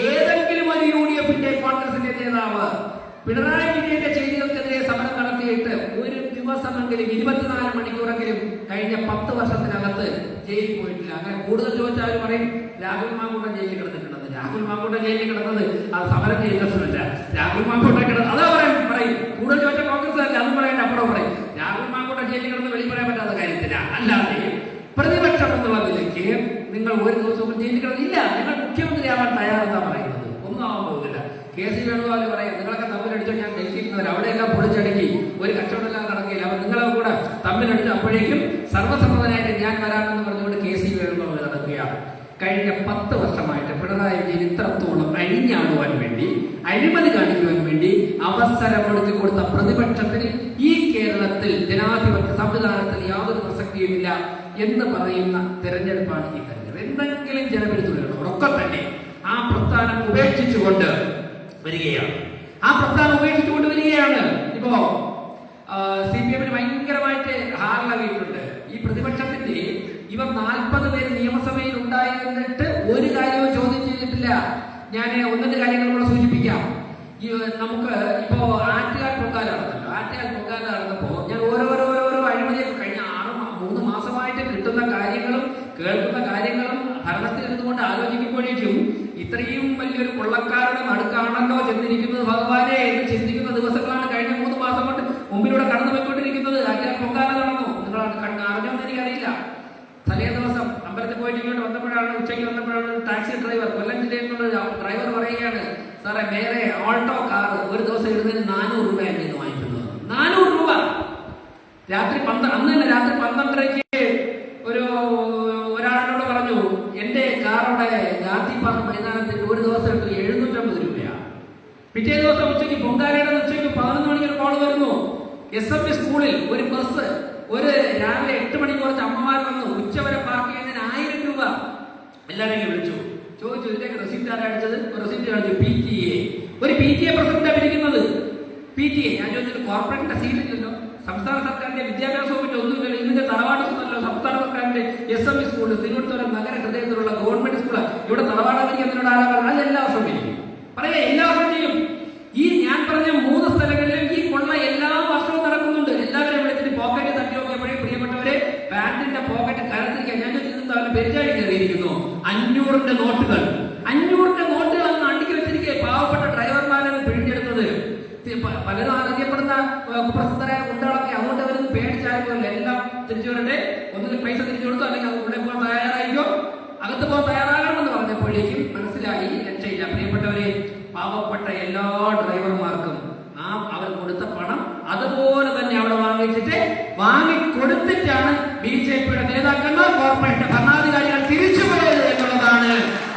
ഏതെങ്കിലും ഒരു UDF-ന്റെ കോൺഗ്രസിന്റെ നേതാവ് പിണറായി വിജയന്റെ ചെയ്തികൾക്കെതിരെ സമരം നടത്തിയിട്ട് ഒരു ദിവസമെങ്കിലും 24 മണിക്കൂറെങ്കിലും കഴിഞ്ഞ 10 വർഷത്തിനകത്ത് ജയിലിൽ പോയിട്ടില്ല. അങ്ങനെ കൂടുതൽ ചോദിച്ചാൽ പറയും രാഹുൽ മാങ്കൂട്ടം ജയിലിൽ കിടന്നിട്ടുണ്ടെന്ന്. രാഹുൽ മാങ്കൂട്ടം ജയിലിൽ കിടന്നത് അത് സമരം ചെയ്തല്ല. രാഹുൽ മാങ്കൂട്ടം കിടന്നത് അതാ പറയും. കൂടുതൽ ചോദിച്ച കോൺഗ്രസ് അല്ല, അതും പറയേണ്ട അപ്പുറം പറയും. രാഹുൽ മാങ്കൂട്ടം ജയിലിൽ കിടന്ന് വെളിപ്പറയാൻ പറ്റാത്ത കാര്യത്തില്ല. അല്ലാതെ പ്രതിപക്ഷം എന്നുള്ള നിലയ്ക്ക് നിങ്ങൾ ഒരു ദിവസവും ജയിലിൽ കിടന്നില്ല. നിങ്ങൾ മുഖ്യമന്ത്രിയാവാൻ തയ്യാറെന്നാ പറയുന്നത്. ഒന്നും ആവാൻ പോകുന്നില്ല. KC വേണുഗോപാൽ പറയാം, നിങ്ങളൊക്കെ തമ്മിലടിച്ചോ, ഞാൻ ഡൽഹിയിൽ അവിടെയെല്ലാം പൊളിച്ചടക്കി ഒരു കച്ചവടമെല്ലാം നടക്കില്ല, അപ്പൊ നിങ്ങളെ കൂടെ തമ്മിലടിച്ച് അപ്പോഴേക്കും സർവ്വസമ്മതനായിട്ട് ഞാൻ വരാമെന്ന് പറഞ്ഞുകൊണ്ട് KC വേണുഗോപാൽ നടക്കുകയാണ്. കഴിഞ്ഞ 10 വർഷമായിട്ട് പിണറായി വിജയൻ ഇത്രത്തോളം അഴിഞ്ഞാടുവാൻ വേണ്ടി, അഴിമതി കാണിക്കുവാൻ വേണ്ടി അവസരമൊടുക്കി കൊടുത്ത പ്രതിപക്ഷത്തിന് ഈ കേരളത്തിൽ ജനാധിപത്യ സംവിധാനത്തിൽ യാതൊരു പ്രസക്തിയുമില്ല എന്ന് പറയുന്ന തെരഞ്ഞെടുപ്പാണ് ഈ കഴിഞ്ഞത്. എന്തെങ്കിലും ജനവിരുദ്ധതകൾ ഒക്കെ തന്നെ ആ പ്രസ്ഥാനം ഉപേക്ഷിച്ചുകൊണ്ട് വരികയാണ്. ഇപ്പോ CPM-ന് ഭയങ്കരമായിട്ട് ഹാറിളകിയിട്ടുണ്ട്. ഈ പ്രതിപക്ഷത്തിന്റെ ഇവർ 40 പേര് നിയമസഭയിൽ ഉണ്ടായിരുന്നിട്ട് ഒരു കാര്യവും ചോദ്യം ചെയ്തിട്ടില്ല. ഞാൻ 1-2 കാര്യങ്ങൾ കൂടെ സൂചിപ്പിക്കാം. നമുക്ക് ഇപ്പോ ആറ്റുകാൽ പൊങ്കാല നടന്നപ്പോ ഞാൻ ഓരോരോ അഴിമതിയൊക്കെ കഴിഞ്ഞ 3 മാസമായിട്ട് കിട്ടുന്ന കാര്യങ്ങളും കേൾക്കുന്ന കാര്യങ്ങളും ഭരണത്തിൽ ഇരുന്നുകൊണ്ട് ആലോചിക്കുമ്പോഴേക്കും ഇത്രയും വലിയൊരു കൊള്ളക്കാരുടെ നടുക്കാണല്ലോ ചെന്നിരിക്കുന്നത് ഭഗവാനെ എന്ന് ചിന്തിക്കുന്ന ദിവസങ്ങളാണ് കഴിഞ്ഞ 3 മാസം കൊണ്ട് മുമ്പിലൂടെ കടന്നു പോയിക്കൊണ്ടിരിക്കുന്നത്. ആറ്റുകാൽ പൊങ്കാല നടന്നു. നിങ്ങൾ അറിഞ്ഞോന്ന് എനിക്കറിയില്ല. തലേ ദിവസം അമ്പലത്തിൽ പോയിട്ട് ഇങ്ങോട്ട് ഉച്ചയ്ക്ക് വന്നപ്പോഴാണ് ടാക്സി ഡ്രൈവർ, കൊല്ലം ജില്ലയിൽ നിന്നുള്ള ഡ്രൈവർ പറയുകയാണ്, സാറേ വേറെ ഓൾട്ടോ കാർ ഒരു ദിവസം ഇടുന്നതിന് 400 രൂപ എന്നെ വാങ്ങിക്കുന്നത്. 400 രൂപ. അന്ന് തന്നെ രാത്രി 12:30 ഒരാളോട് പറഞ്ഞു, എന്റെ കാറോടെ ഗാന്ധിപാർക്ക് മൈതാനത്തിൽ ഒരു ദിവസം 750 രൂപയാണ്. പിറ്റേ ദിവസം ഉച്ചയ്ക്ക് പൊങ്കാലയുടെ ഉച്ചയ്ക്ക് 11 മണിക്ക് ഒരു കോൾ വരുന്നു. SMB സ്കൂളിൽ ഒരു ബസ് രാവിലെ 8 മണിക്ക് കുറച്ച് അമ്മമാർ വന്നു. ഉച്ചവരെ പാർക്ക് ചെയ്യുന്നതിന് 1000 രൂപ. എല്ലാവരെയും വിളിച്ചു, ചോദിച്ചു ഇതിലേക്ക് റെസിപ്റ്റ് ആരാ അടിച്ചത്? റെസിപ്റ്റ് കാണിച്ചു. ഒരു PTA പ്രസിഡന്റാണ് പിരിക്കുന്നത്. PTA ഞാൻ ചോദിച്ചിട്ട് കോർപ്പറേറ്റിന്റെ സീറ്റില്ലല്ലോ, സംസ്ഥാന സർക്കാരിന്റെ വിദ്യാഭ്യാസ വകുപ്പിന്റെ ഒന്നുമില്ലല്ലോ, ഇതിന്റെ തറവാടൊന്നുമല്ലോ. സംസ്ഥാന സർക്കാരിന്റെ SMB സ്കൂൾ തിരുവനന്തപുരം നഗര ഹൃദയത്തിലുള്ള ഗവൺമെന്റ് സ്കൂള്. ഇവിടെ തറവാടൊക്കെ ആരാ പറഞ്ഞത്? അത് എല്ലാ വർഷവും പിരിക്കും. പറയാ എല്ലാ വർഷവും ചെയ്യും. ഈ ഞാൻ പറഞ്ഞ 3 സ്ഥലങ്ങളിലും ഈ കൊള്ള എല്ലാ വർഷവും നടക്കുന്നുണ്ട്. എല്ലാവരും വിളിച്ചിട്ട് പോക്കറ്റ് തട്ടി നോക്കിയപ്പോഴേ പ്രിയപ്പെട്ടവരെ പാന്റിന്റെ പോക്കറ്റ് കരത്തിരിക്കാൻ ഞാൻ പെരുചാടി കയറിയിരിക്കുന്നു. 500-ന്റെ നോട്ടുകൾ അങ്ങ് അടുക്കി വെച്ചിരിക്കെ പാവപ്പെട്ട ഡ്രൈവർമാരാണ് പിഴിഞ്ഞെടുത്തത്. പലരും അറിയപ്പെടുന്ന പ്രസിദ്ധരായ ഗുണ്ടകളൊക്കെ അതുകൊണ്ട് അവരൊന്നും പേടിച്ചായിരിക്കുമല്ലോ. എല്ലാം തിരിച്ചു വരട്ടെ, ഒന്നിനും പൈസ തിരിച്ചു കൊടുത്തോ, അല്ലെങ്കിൽ അത് ഉള്ളിൽ പോകാൻ തയ്യാറായിക്കോ, അകത്ത് പോകാൻ തയ്യാറാകണമെന്ന് പറഞ്ഞപ്പോഴേക്കും മനസ്സിലായി രക്ഷയില്ല. പ്രിയപ്പെട്ടവരെ, പാവപ്പെട്ട എല്ലാ ഡ്രൈവർമാർക്കും അവർ കൊടുത്ത പണം അതുപോലെ തന്നെ അവിടെ വാങ്ങിക്കൊടുത്തിട്ടാണ് BJP-യുടെ നേതാക്കന്മാർ, കോർപ്പറേഷൻ ഭരണാധികാരികൾ തിരിച്ചുപോയത് എന്നുള്ളതാണ്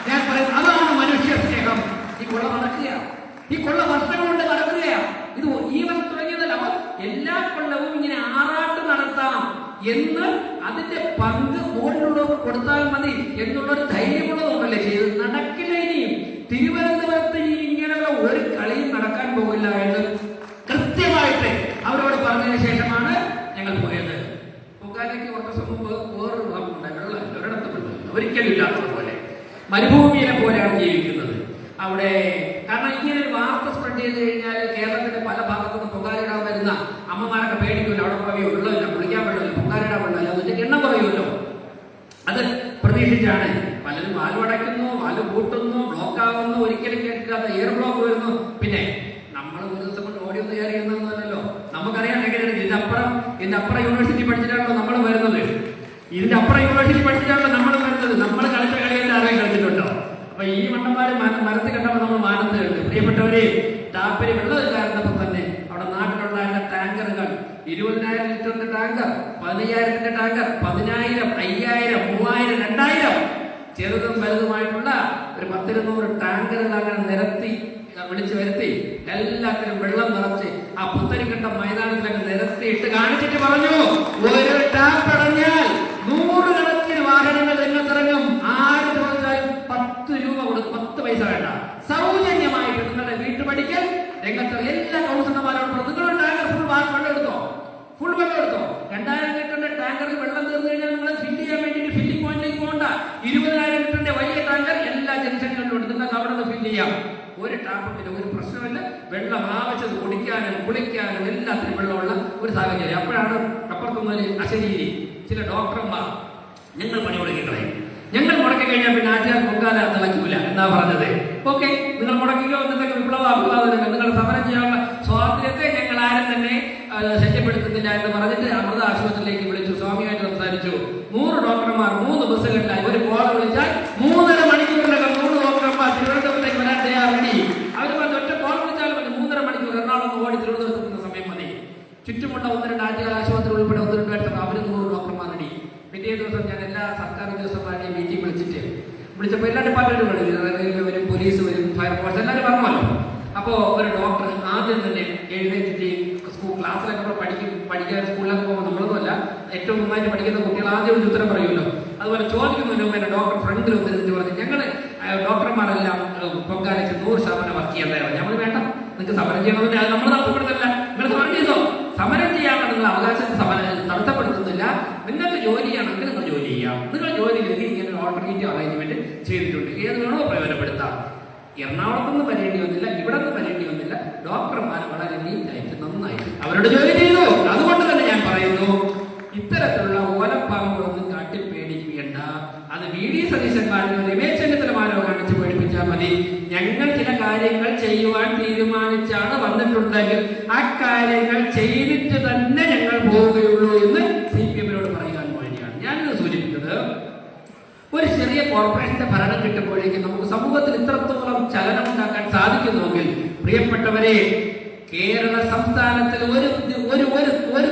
ഞാൻ പറയുന്നത്. അതാണ് മനുഷ്യ സ്നേഹം. ഈ കൊള്ള നടക്കുകയാണ്, ഈ കൊള്ള വർഷങ്ങൾ കൊണ്ട് നടക്കുകയാണ്. ഇത് ഈ വർഷം തുടങ്ങിയതല്ല. അപ്പൊ എല്ലാ കൊല്ലവും ഇങ്ങനെ ആറാട്ട് നടത്താം എന്ന് അതിന്റെ പങ്ക് മുകളിലുള്ളവർക്ക് കൊടുത്താൽ മതി എന്നുള്ളൊരു ധൈര്യമുള്ളതുകൊണ്ടല്ലേ ചെയ്ത്. നടക്കില്ല. ഇനിയും തിരുവനന്തപുരത്ത് ഇങ്ങനെയുള്ള ഒരു കളിയും നടക്കാൻ പോകില്ല എന്ന് കൃത്യമായിട്ട് അവരോട് പറഞ്ഞതിന് ശേഷമാണ് ഞങ്ങൾ പോയത്. പൊങ്കാലയ്ക്ക് കുറച്ച് ദിവസം മുമ്പ് വേറൊരു ഭാഗമുണ്ടായി. വെള്ളം ഒരിടത്തുണ്ട്, ഒരിക്കലും ഇല്ലാത്തതുപോലെ മരുഭൂമിയെ പോലെയാണ് ജീവിക്കുന്നത് അവിടെ. കാരണം ഇങ്ങനെ ഒരു വാർത്ത സ്പ്രെഡ് ചെയ്ത് കഴിഞ്ഞാൽ കേരളത്തിന്റെ പല ഭാഗത്തുനിന്ന് പൊങ്കാലയിടാൻ വരുന്ന അമ്മമാരൊക്കെ പേടിക്കുമല്ലോ. അവിടെ പറയോ വെള്ളമില്ല, കുളിക്കാൻ വെള്ളമില്ല, പൊങ്കാലയിടാൻ വെള്ളമില്ല, അതിന്റെ എണ്ണം കുറയുമല്ലോ. അത് പ്രതീക്ഷിച്ചാണ് പലരും വാല് അടയ്ക്കുന്നു, വാല് കൂട്ടുന്നു, ബ്ലോക്ക് ആവുന്നു, ഒരിക്കലും കേട്ടില്ലാത്ത എയർ ബ്ലോക്ക് വരുന്നു. പിന്നെ നമ്മൾ ഒരു ദിവസം കൊണ്ട് ഓടി ഒന്ന് കയറി എന്നല്ലോ നമുക്കറിയാം എങ്ങനെയാണ്. ഇതിന്റെ അപ്പുറം യൂണിവേഴ്സിറ്റി പഠിച്ചിട്ടാണല്ലോ നമ്മൾ വരുന്നത്. നമ്മൾ കളിച്ച കളിയുടെ ആരെയും കളിച്ചിട്ടുണ്ടോ? അപ്പൊ ഈ മണ്ണന്മാര് മരത്തിൽ കണ്ടപ്പോൾ നമ്മൾ മാനത്ത് കണ്ടു. പ്രിയപ്പെട്ടവരെ, താപ്പരി വെള്ളമില്ലായിരുന്നപ്പോ തന്നെ അവിടെ നാട്ടിലുണ്ടായിരുന്ന ടാങ്കറുകൾ 20,000 ലിറ്ററിന്റെ ടാങ്കർ, 15,000-ന്റെ ടാങ്കർ, 10,000, 5,000, 3,000, 2,000 ചെറുതും വലുതുമായിട്ടുള്ള ഒരു 10-200 ടാങ്കറുകൾ അങ്ങനെ നിരത്തി വിളിച്ചു വരുത്തി എല്ലാത്തിനും വെള്ളം നിറച്ച് ആ പുത്തരിക്കണ്ട മൈതാനത്തിലൊക്കെ നിരത്തിയിട്ട് കാണിച്ചിട്ട് പറഞ്ഞു, ഒരു ടാപ്പ് അടഞ്ഞാൽ 100 കണക്കിന് വാഹനങ്ങൾ രംഗത്തിറങ്ങും. ആര് ചോദിച്ചാലും 10 രൂപ കൊടുക്കും, 10 പൈസ വേണ്ട, സൗജന്യമായിട്ട് നിങ്ങളുടെ വീട്ടുപടിക്കൽ രംഗത്ത് എല്ലാ കൗൺസിലർമാരോട് നിങ്ങളുടെ ടാങ്കർ ഫുൾ വെള്ളം എടുത്തോ. 2,000 ലിറ്ററിന്റെ ടാങ്കറിൽ വെള്ളം തീർന്നു കഴിഞ്ഞാൽ നിങ്ങൾ ഫില്ല് ചെയ്യാൻ വേണ്ടിയിട്ട് ഫില്ലിംഗ് പോയിന്റിലേക്ക് പോകണ്ട. 20,000 ലിറ്ററിന്റെ ടാപ്പും പിന്നെ ഒരു പ്രശ്നമില്ല. വെള്ളം ആവശ്യം കുടിക്കാനും കുളിക്കാനും എല്ലാത്തിനും വെള്ളമുള്ള ഒരു സാഹചര്യം. അപ്പോഴാണ് അപ്പുറത്തുനിന്ന് അശരീരി ചില ഡോക്ടർമാർ ഞങ്ങൾ പണി മുടക്കി കളയും, ഞങ്ങൾ മുടക്കി കഴിഞ്ഞാൽ പിന്നെ ആചാരം പൊങ്കാല തിളയ്ക്കൂല എന്നാ പറഞ്ഞത്. ഓക്കെ, നിങ്ങൾ മുടക്കിക്കോ, നിങ്ങൾക്ക് വിപ്ലവാഭിവാദനങ്ങൾ, നിങ്ങൾ സമരം ചെയ്യാനുള്ള സ്വാതന്ത്ര്യത്തെ ഞങ്ങൾ ആരും തന്നെ ശല്യപ്പെടുത്തുന്നില്ല എന്ന് പറഞ്ഞിട്ട് അമൃത ആശുപത്രിയിലേക്ക് വിളിച്ചു. സ്വാമിയായിട്ട് സംസാരിച്ചു. 100 ഡോക്ടർമാർ 3 ബസ്സുകളിലായി ഒരു കോൾ വിളിച്ചാൽ 3.5 മണിക്കൂറിനകം 100 ഡോക്ടർമാർ തിരുവനന്തപുരത്തേക്ക് വരാൻ തയ്യാറെടി. അവർ പറഞ്ഞ ഒറ്റ കോൾ വിളിച്ചാൽ മതി, 3.5 മണിക്കൂർ എറണാകുളം ഓടി തിരുവനന്തപുരത്ത് സമയം മതി. ചുറ്റുമുള്ള 1-2 ആറ്റുകാൽ ആശുപത്രി ഉൾപ്പെടെ 1-2 പേർക്ക് അവർ 100 ഡോക്ടർമാർ റെഡി. പിറ്റേ ദിവസം ഞാൻ എല്ലാ സർക്കാർ ഉദ്യോഗസ്ഥന്മാരുടെയും മീറ്റിംഗ് വിളിച്ചപ്പോൾ എല്ലാ ഡിപ്പാർട്ട്മെന്റും വരും, പോലീസ് വരും, ഫയർഫോഴ്സ് എല്ലാവരും പറഞ്ഞല്ലോ. അപ്പോൾ ഒരു ഡോക്ടർ ആദ്യം തന്നെ എഴുന്നേറ്റിട്ട് ക്ലാസ്സിലൊക്കെ പഠിക്കാൻ സ്കൂളിലൊക്കെ പോകുമ്പോൾ നമ്മളൊന്നുമല്ല, ഏറ്റവും നന്നായിട്ട് പഠിക്കുന്ന കുട്ടികൾ ആദ്യം ഒരു ഉത്തരം പറയുമല്ലോ. അതുപോലെ ചോദിക്കുന്നതിന് മുമ്പ് എൻ്റെ ഡോക്ടർ ഫ്രണ്ടിൽ വന്നിരുന്നിട്ട് പറഞ്ഞു, ഞങ്ങൾ ഡോക്ടർമാരെല്ലാം പൊങ്കാലയ്ക്ക് 100% വർക്ക് ചെയ്യാൻ തയ്യാറാണ്. ഞങ്ങൾ വേണ്ട, നിങ്ങൾക്ക് സമരം ചെയ്യണമെന്ന് അത് നമ്മൾ തടസ്സപ്പെടുത്തില്ല. നിങ്ങൾ സമരം ചെയ്തോ, സമരം ചെയ്യാനുള്ള നിങ്ങൾ അവകാശത്തെ തടസ്സപ്പെടുത്തുന്നില്ല. നിങ്ങൾക്ക് ജോലി ചെയ്യണമെങ്കിൽ നിങ്ങൾ ജോലി ചെയ്യാം. നിങ്ങൾ ജോലി ചെയ്ത് ഇങ്ങനെ ഒരു ഓൾട്ടർനേറ്റീവ് അറേഞ്ച്മെന്റ് ചെയ്തിട്ടുണ്ട്, ഏത് വേണോ പ്രയോജനപ്പെടുത്താം. എറണാകുളത്തുനിന്ന് വരേണ്ടി വന്നില്ല, ഇവിടെ നിന്ന് വരേണ്ടി വന്നില്ല. ഡോക്ടർമാർ വളരെ നീറ്റായിട്ട് നന്നായിട്ട് അവരുടെ ജോലി ചെയ്തു. അതുകൊണ്ട് തന്നെ ഞാൻ പറയുന്നു, ഇത്തരത്തിലുള്ള ഓലപ്പാമ്പുകളൊന്നും കാട്ടിപ്പേടിക്കേണ്ട. അത് VD സതീശന്മാരോ രമേശ് ചെന്നിത്തലമാരോ കാണിച്ച് പേടിപ്പിച്ചാൽ മതി. ഞങ്ങൾ ചില കാര്യങ്ങൾ ചെയ്യുവാൻ തീരുമാനിച്ചാണ് വന്നിട്ടുണ്ടെങ്കിൽ ആ കാര്യങ്ങൾ ചെയ്തിട്ട് തന്നെ ഞങ്ങൾ പോവുകയുള്ളൂ എന്ന് CPM-നോട് പറയാൻ വേണ്ടിയാണ് ഞാനിത് സൂചിപ്പിച്ചത്. ഒരു ചെറിയ കോർപ്പറേഷന്റെ ഭരണം കിട്ടുമ്പോഴേക്കും നമുക്ക് സമൂഹത്തിൽ ഇത്രത്തോളം ചലനം ഉണ്ടാക്കാൻ സാധിക്കുന്നുവെങ്കിൽ, പ്രിയപ്പെട്ടവരെ, കേരള സംസ്ഥാനത്തിൽ ഒരു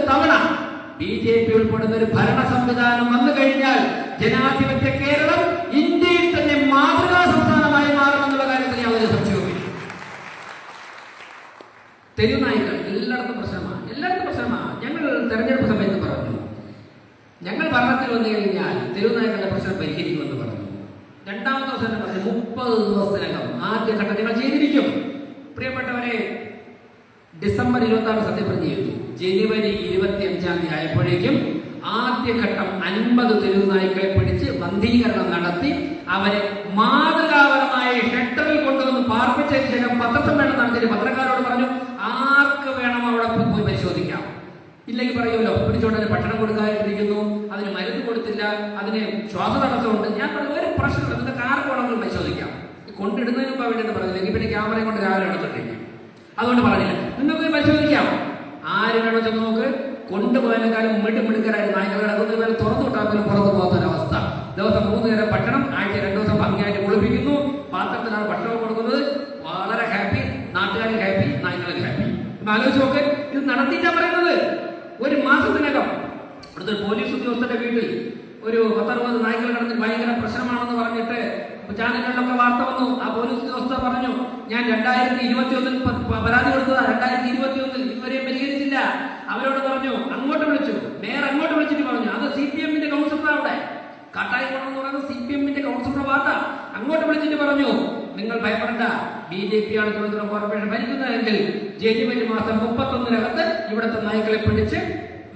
തവണ BJP ഉൾപ്പെടുന്ന ഒരു ഭരണ സംവിധാനം വന്നു കഴിഞ്ഞാൽ ജനാധിപത്യ കേരളം ഇന്ത്യയിൽ തന്നെ മാതൃകാ സംസ്ഥാനമായി മാറുമെന്നുള്ള കാര്യത്തിൽ യാതൊരു സംശയവുമില്ല. തെരുവുനായ്ക്കൾ എല്ലായിടത്തും പ്രശ്നമാണ്, ഞങ്ങൾ തെരഞ്ഞെടുപ്പ് സമയത്ത് പറഞ്ഞു, ഞങ്ങൾ ഭരണത്തിൽ വന്നു കഴിഞ്ഞാൽ തെരുവുനായ്ക്കളുടെ പ്രശ്നം പരിഹരിക്കുമെന്ന് പറഞ്ഞു. രണ്ടാമത്തെ ദിവസം തന്നെ പറഞ്ഞു 30 ദിവസത്തിനകം ആദ്യഘട്ടം ഞങ്ങൾ ചെയ്തിരിക്കും. പ്രിയപ്പെട്ടവരെ, ഡിസംബർ 26 സത്യപ്രതിജ്ഞ ചെയ്തു. ജനുവരി 25 ആയപ്പോഴേക്കും ആദ്യഘട്ടം 50 തെരുവുനായ്ക്കളെ പിടിച്ച് ബന്ധീകരണം നടത്തി അവരെ മാതൃകാപരമായ ഷെൽട്ടറിൽ കൊണ്ടുവന്ന് പാർപ്പിച്ചതിന് ശേഷം പത്രസമ്മേളനം നടത്തിയിട്ട് പത്രക്കാരോട് പറഞ്ഞു, ആർക്ക് വേണം അവിടെ പോയി പരിശോധിക്കാം. ഇല്ലെങ്കിൽ പറയുമല്ലോ, പിടിച്ചോണ്ടതിന് ഭക്ഷണം കൊടുക്കാതിരിക്കുന്നു, അതിന് മരുന്ന് കൊടുത്തില്ല, അതിന് ശ്വാസതടസ്സമുണ്ട്. ഞാൻ പറഞ്ഞു, ഒരു പ്രശ്നമില്ല, നിങ്ങൾക്ക് ആർക്ക് വേണമെങ്കിലും പരിശോധിക്കാം. കൊണ്ടിടുന്നതിന് മുമ്പ് അവിടെ പറഞ്ഞില്ലെങ്കിൽ പിന്നെ ക്യാമറയും കൊണ്ട് രാവിലെ എടുത്തിട്ടിരിക്കും. അതുകൊണ്ട് പറഞ്ഞില്ല, നിങ്ങൾക്ക് പരിശോധിക്കാം. ആര് വേണോ ചെന്ന് നോക്ക്. കൊണ്ടുപോയതിനേക്കാളും മിടുക്കരായി നായ്ക്കൾ കിടക്കുന്നത് വരെ തുറന്നു വിട്ടാൽ പോലും പുറത്തു പോകാത്തൊരവസ്ഥ. ദിവസം 3 നേരം ഭക്ഷണം, ആഴ്ച 2 ദിവസം ഭംഗിയായിട്ട് കുളിപ്പിക്കുന്നു, പാത്രത്തിനാണ് ഭക്ഷണം കൊടുക്കുന്നത്. വളരെ ഹാപ്പി, നാട്ടുകാരും ഹാപ്പി, നായ്ക്കളും ഹാപ്പി. ഒന്ന് ആലോചിച്ച് നോക്ക്. ഇത് നടത്തിയിട്ടാ പറയുന്നത്. ഒരു മാസത്തിനകം ഇവിടുത്തെ പോലീസ് ഉദ്യോഗസ്ഥരുടെ വീട്ടിൽ ഒരു 10-60 നായ്ക്കൾ കിടന്ന് ഭയങ്കര പ്രശ്നമാണെന്ന് പറഞ്ഞിട്ട് ചാനലുകളിലൊക്കെ വാർത്ത വന്നു. ആ പോലീസ് ഉദ്യോഗസ്ഥർ പറഞ്ഞു, ഞാൻ 2021 പരാതി കൊടുത്തതാ, 2021 ഇതുവരെയും പരിഹരിച്ചില്ല. അവരോട് പറഞ്ഞു, അങ്ങോട്ട് വിളിച്ചു, മേയർ അങ്ങോട്ട് വിളിച്ചിട്ട് പറഞ്ഞു, അത് CPM-ന്റെ കൗൺസിലർ, അവിടെ കാട്ടായിക്കോണം എന്ന് പറയുന്നത് CPM-ന്റെ കൗൺസിലർ വാർത്ത. അങ്ങോട്ട് വിളിച്ചിട്ട് പറഞ്ഞു, നിങ്ങൾ ഭയപ്പെടണ്ട, BJP-ആണ് തിരുവനന്തപുരം കോർപ്പറേഷൻ ഭരിക്കുന്നതെങ്കിൽ ജനുവരി മാസം 31-നകത്ത് ഇവിടുത്തെ നായ്ക്കളെ പിടിച്ച്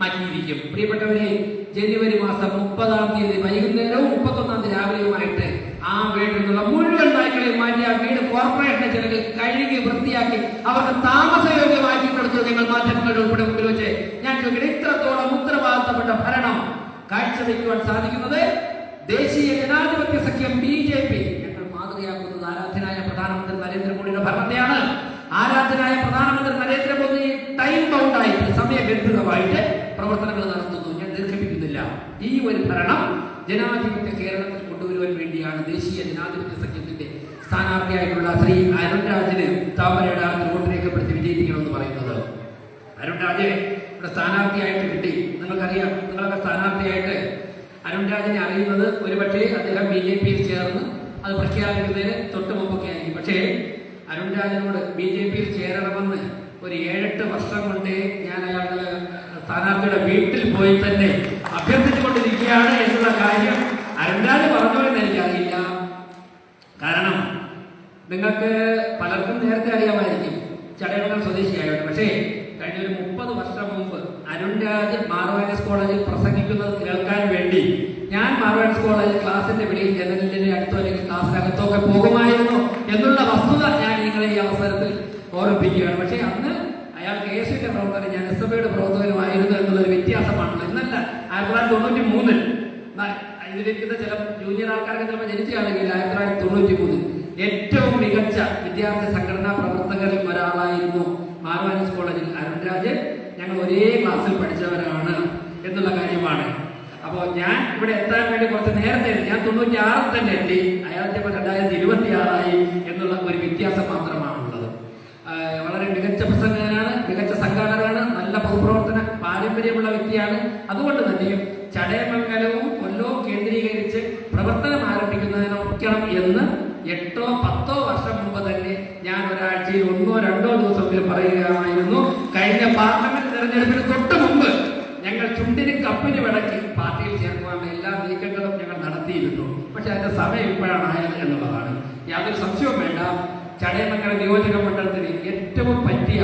മാറ്റിയിരിക്കും. പ്രിയപ്പെട്ടവരെ, ജനുവരി മാസം 30-ാം തീയതി വൈകുന്നേരവും 31-ാം തീയതി രാവിലെയുമായിട്ട് ആ വീട്ടിൽ നിന്നുള്ള മുഴുവൻ നായ്ക്കളെയും മാറ്റി ആ വീട് കോർപ്പറേഷന്റെ ചിലകൾ കഴുകി വൃത്തിയാക്കി അവർക്ക് താമസയോഗ്യമാക്കി കൊടുത്തു. നിങ്ങൾ മാധ്യമങ്ങളുടെ ഉൾപ്പെടെ മുമ്പിൽ വെച്ച് ഞാൻ ചോദിക്കട്ടെ, ഇത്രത്തോളം ഉത്തരവാദിത്തപ്പെട്ട ഭരണം കാഴ്ചവെക്കുവാൻ സാധിക്കുന്നത് ദേശീയ ജനാധിപത്യ സഖ്യം BJP ഞങ്ങൾ മാതൃകയാക്കുന്നത് ആരാധ്യനായ പ്രധാനമന്ത്രി നരേന്ദ്രമോദിയുടെ ഭരണത്തെയാണ്. ആരാധ്യനായ പ്രധാനമന്ത്രി നരേന്ദ്രമോദി ടൈം ബൗണ്ടായിട്ട്, സമയബന്ധിതമായിട്ട് പ്രവർത്തനങ്ങൾ നടത്തുന്നു. ഞാൻ ദീർഘിപ്പിക്കുന്നില്ല. ഈ ഒരു ഭരണം ജനാധിപത്യ കേരളത്തിൽ കൊണ്ടുവരുവാൻ വേണ്ടിയാണ് ദേശീയ ജനാധിപത്യ സഖ്യത്തിന്റെ സ്ഥാനാർത്ഥിയായിട്ടുള്ള ശ്രീ അരുൺ രാജിന് താമരയുടെ വോട്ട് രേഖപ്പെടുത്തി വിജയിപ്പിക്കണമെന്ന് പറയുന്നത്. അരുൺ രാജ് ഇവിടെ സ്ഥാനാർത്ഥിയായിട്ട് കിട്ടി. നിങ്ങൾക്കറിയാം, നിങ്ങളൊക്കെ സ്ഥാനാർത്ഥിയായിട്ട് അരുൺ രാജിനെ അറിയുന്നത് ഒരുപക്ഷെ അദ്ദേഹം BJP-യിൽ ചേർന്ന് അത് പ്രഖ്യാപിക്കുന്നതിന് തൊട്ട് മുമ്പൊക്കെ ആയിരിക്കും. പക്ഷേ അരുൺ രാജിനോട് BJP-യിൽ ചേരണമെന്ന് ഒരു 7-8 വർഷം കൊണ്ട് ഞാൻ അയാളുടെ സ്ഥാനാർത്ഥിയുടെ വീട്ടിൽ പോയി തന്നെ അഭ്യർത്ഥിച്ചുകൊണ്ടിരിക്കുകയാണ് എന്നുള്ള കാര്യം അരുൺ രാജ് പറഞ്ഞോ എന്ന് എനിക്കറിയില്ല. കാരണം നിങ്ങൾക്ക് പലർക്കും നേരത്തെ അറിയാമായിരിക്കും, ചടയമംഗലം സ്വദേശിയായിട്ട്. പക്ഷേ കഴിഞ്ഞ ഒരു 30 വർഷം മുമ്പ് അരുൺ രാജ് മാർവാനിസ് കോളേജിൽ പ്രസംഗിക്കുന്നത് കേൾക്കാൻ വേണ്ടി ഞാൻ മാർവാനിസ് കോളേജിൽ ക്ലാസിന്റെ വെളിയിൽ ജനലിന്റെ അടുത്തോ അല്ലെങ്കിൽ ക്ലാസ്സിനകത്തോ ഒക്കെ പോകുമായിരുന്നു എന്നുള്ള വസ്തുത ഞാൻ നിങ്ങളെ ഈ അവസരത്തിൽ ഓർമ്മിപ്പിക്കുകയാണ്. പക്ഷേ അന്ന് അയാൾ KSUവിന്റെ പ്രവർത്തനം, ഞാൻ SFIയുടെ പ്രവർത്തകനുമായിരുന്നു എന്നുള്ളൊരു വ്യത്യാസമാണല്ലോ. എന്നല്ല 1993 ഇതിലിരിക്കുന്ന ചില ജൂനിയർ ആൾക്കാരൊക്കെ ചിലപ്പോൾ ജനിക്കുകയാണെങ്കിൽ 1993 ഏറ്റവും മികച്ച വിദ്യാർത്ഥി സംഘടനാ പ്രവർത്തകരിൽ ഒരാളായിരുന്നു മാർവാനീസ് കോളേജിൽ അരുൺരാജ്. ഞങ്ങൾ ഒരേ ക്ലാസ്സിൽ പഠിച്ചവരാണ് എന്നുള്ള കാര്യമാണ്. അപ്പോൾ ഞാൻ ഇവിടെ എത്താൻ വേണ്ടി കുറച്ച് നേരത്തെ, ഞാൻ 96 തന്നെ എത്തി, അയാളുടെ 2026 എന്നുള്ള ഒരു വ്യത്യാസം മാത്രമാണുള്ളത്. വളരെ മികച്ച പ്രസംഗകനാണ്, മികച്ച സംഘാടകനാണ്, നല്ല പൊതുപ്രവർത്തന പാരമ്പര്യമുള്ള വ്യക്തിയാണ്. അതുകൊണ്ട് തന്നെയും ചടയമംഗലവും കൊല്ലവും കേന്ദ്രീകരിച്ച് പ്രവർത്തനം ആരംഭിക്കുന്നതിനൊക്കണം എന്ന് 8-10 വർഷം മുമ്പ് തന്നെ ഞാൻ ഒരാഴ്ചയിൽ 1-2 ദിവസമെങ്കിലും പറയുകയായിരുന്നു. കഴിഞ്ഞ പാർലമെന്റ് തെരഞ്ഞെടുപ്പിന് തൊട്ട് മുമ്പ് ഞങ്ങൾ ചുണ്ടിനും കപ്പിനും ഇടയ്ക്ക് പാർട്ടിയിൽ ചേർക്കുവാനുള്ള എല്ലാ നീക്കങ്ങളും ഞങ്ങൾ നടത്തിയിരുന്നു. പക്ഷെ അതിന്റെ സമയം ഇപ്പോഴാണ് ആയത് എന്നുള്ളതാണ്. യാതൊരു സംശയവും വേണ്ട, ചടയമംഗലം നിയോജക മണ്ഡലത്തിന് ഏറ്റവും പറ്റിയ,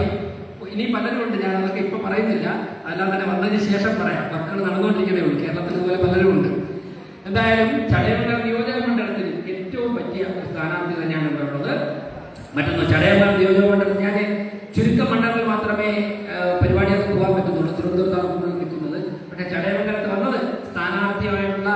ഇനി പലരുമുണ്ട്, ഞാൻ അതൊക്കെ ഇപ്പൊ പറയുന്നില്ല, അല്ലാതെ തന്നെ വന്നതിന് ശേഷം പറയാം. വർക്കുകൾ നടന്നുകൊണ്ടിരിക്കുന്നേ ഉള്ളൂ. കേരളത്തിൽ ഇതുപോലെ പലരും ഉണ്ട്. എന്തായാലും ചടയമംഗലം നിയോജക മണ്ഡലത്തിന് ഏറ്റവും പറ്റിയ ഒരു സ്ഥാനാർത്ഥി തന്നെയാണ് ഇവിടെ ഉള്ളത്. മറ്റൊന്ന്, ചടയമംഗലം നിയോജക മണ്ഡലത്തിൽ ഞാൻ ചുരുക്കം മണ്ഡലത്തിൽ മാത്രമേ പരിപാടികൾക്ക് പോകാൻ പറ്റുന്നുള്ളൂ. തിരുവനന്തപുരത്താണ് നിൽക്കുന്നത്. പക്ഷെ ചടയമംഗലത്ത് വന്നത് സ്ഥാനാർത്ഥിയായിട്ടുള്ള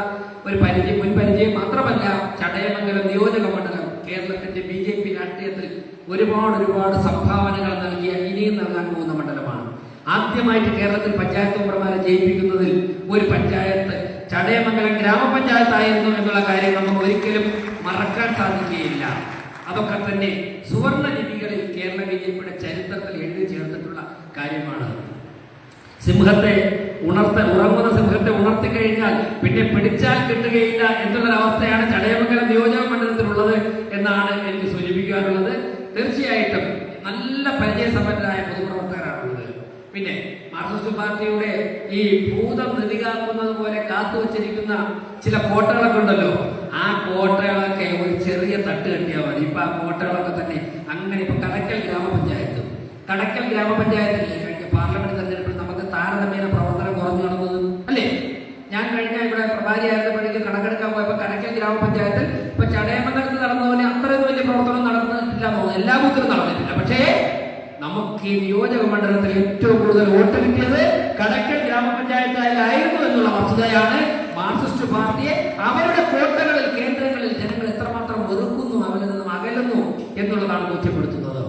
ഒരു മുൻപരിചയം മാത്രമല്ല, ചടയമംഗലം നിയോജക മണ്ഡലം കേരളത്തിന്റെ BJP രാഷ്ട്രീയത്തിൽ ഒരുപാട് സംഭാവനകൾ നൽകിയ, ഇനിയും നൽകാൻ പോകുന്ന മണ്ഡലമാണ്. ആദ്യമായിട്ട് കേരളത്തിൽ പഞ്ചായത്ത് മെമ്പർമാരെ ജയിപ്പിക്കുന്നതിൽ ഒരു പഞ്ചായത്ത് ചടയമംഗലം ഗ്രാമപഞ്ചായത്തായിരുന്നു എന്നുള്ള കാര്യം നമുക്ക് ഒരിക്കലും മറക്കാൻ സാധിക്കുകയില്ല. അതൊക്കെ തന്നെ സുവർണ ലിപികളിൽ കേരള BJPയുടെ ചരിത്രത്തിൽ എഴുതി ചേർത്തിട്ടുള്ള കാര്യമാണ്. ഉറങ്ങുന്ന സിംഹത്തെ ഉണർത്തി കഴിഞ്ഞാൽ പിന്നെ പിടിച്ചാൽ കിട്ടുകയില്ല എന്നുള്ളൊരവസ്ഥയാണ് ചടയമംഗലം നിയോജക മണ്ഡലത്തിലുള്ളത് എന്നാണ് എനിക്ക് സൂചിപ്പിക്കാനുള്ളത്. തീർച്ചയായിട്ടും നല്ല പരിചയസമ്പന്നരായ പൊതുപ്രവർത്തകരാണുള്ളത്. പിന്നെ മാർക്സിസ്റ്റ് പാർട്ടിയുടെ ഈ ഭൂതം നിധികാക്കുന്നത് പോലെ കാത്തുവച്ചിരിക്കുന്ന ചില കോട്ടകളൊക്കെ ഉണ്ടല്ലോ, ആ കോട്ടകളൊക്കെ ഒരു ചെറിയ തട്ട് കെട്ടിയാൽ മതി. ഇപ്പൊ ആ കോട്ടകളൊക്കെ തന്നെ അങ്ങനെ. ഇപ്പൊ കടയ്ക്കൽ ഗ്രാമപഞ്ചായത്തിലെ കഴിഞ്ഞ പാർലമെന്റ് തെരഞ്ഞെടുപ്പിൽ നമുക്ക് താരതമ്യേന പ്രവർത്തനം കുറഞ്ഞു നടന്നത് അല്ലേ? ഞാൻ കഴിഞ്ഞ ഇവിടെ പ്രഭാരിയായിരുന്നപ്പോഴേക്ക് കണക്കെടുക്കാൻ പോയപ്പോ കടയ്ക്കൽ ഗ്രാമപഞ്ചായത്തിൽ ഇപ്പൊ ചടയമംഗലത്ത് നടന്നതുപോലെ അത്രയും വലിയ പ്രവർത്തനം നടന്നിട്ടില്ല, എല്ലാ ബൂത്തിലും നടന്നിട്ടില്ല. പക്ഷേ നമുക്ക് ഈ നിയോജക മണ്ഡലത്തിൽ ഏറ്റവും കൂടുതൽ വോട്ട് കിട്ടിയത് കടയ്ക്കൽ ഗ്രാമപഞ്ചായത്തായിരുന്നു എന്നുള്ള വസ്തുതയാണ് മാർക്സിസ്റ്റ് പാർട്ടിയെ അവരുടെ കോട്ടകളിൽ, കേന്ദ്രങ്ങളിൽ ജനങ്ങൾ എത്രമാത്രം വെറുക്കുന്നു, അവരിൽ നിന്നും അകലുന്നു എന്നുള്ളതാണ് ബോധ്യപ്പെടുത്തുന്നത്.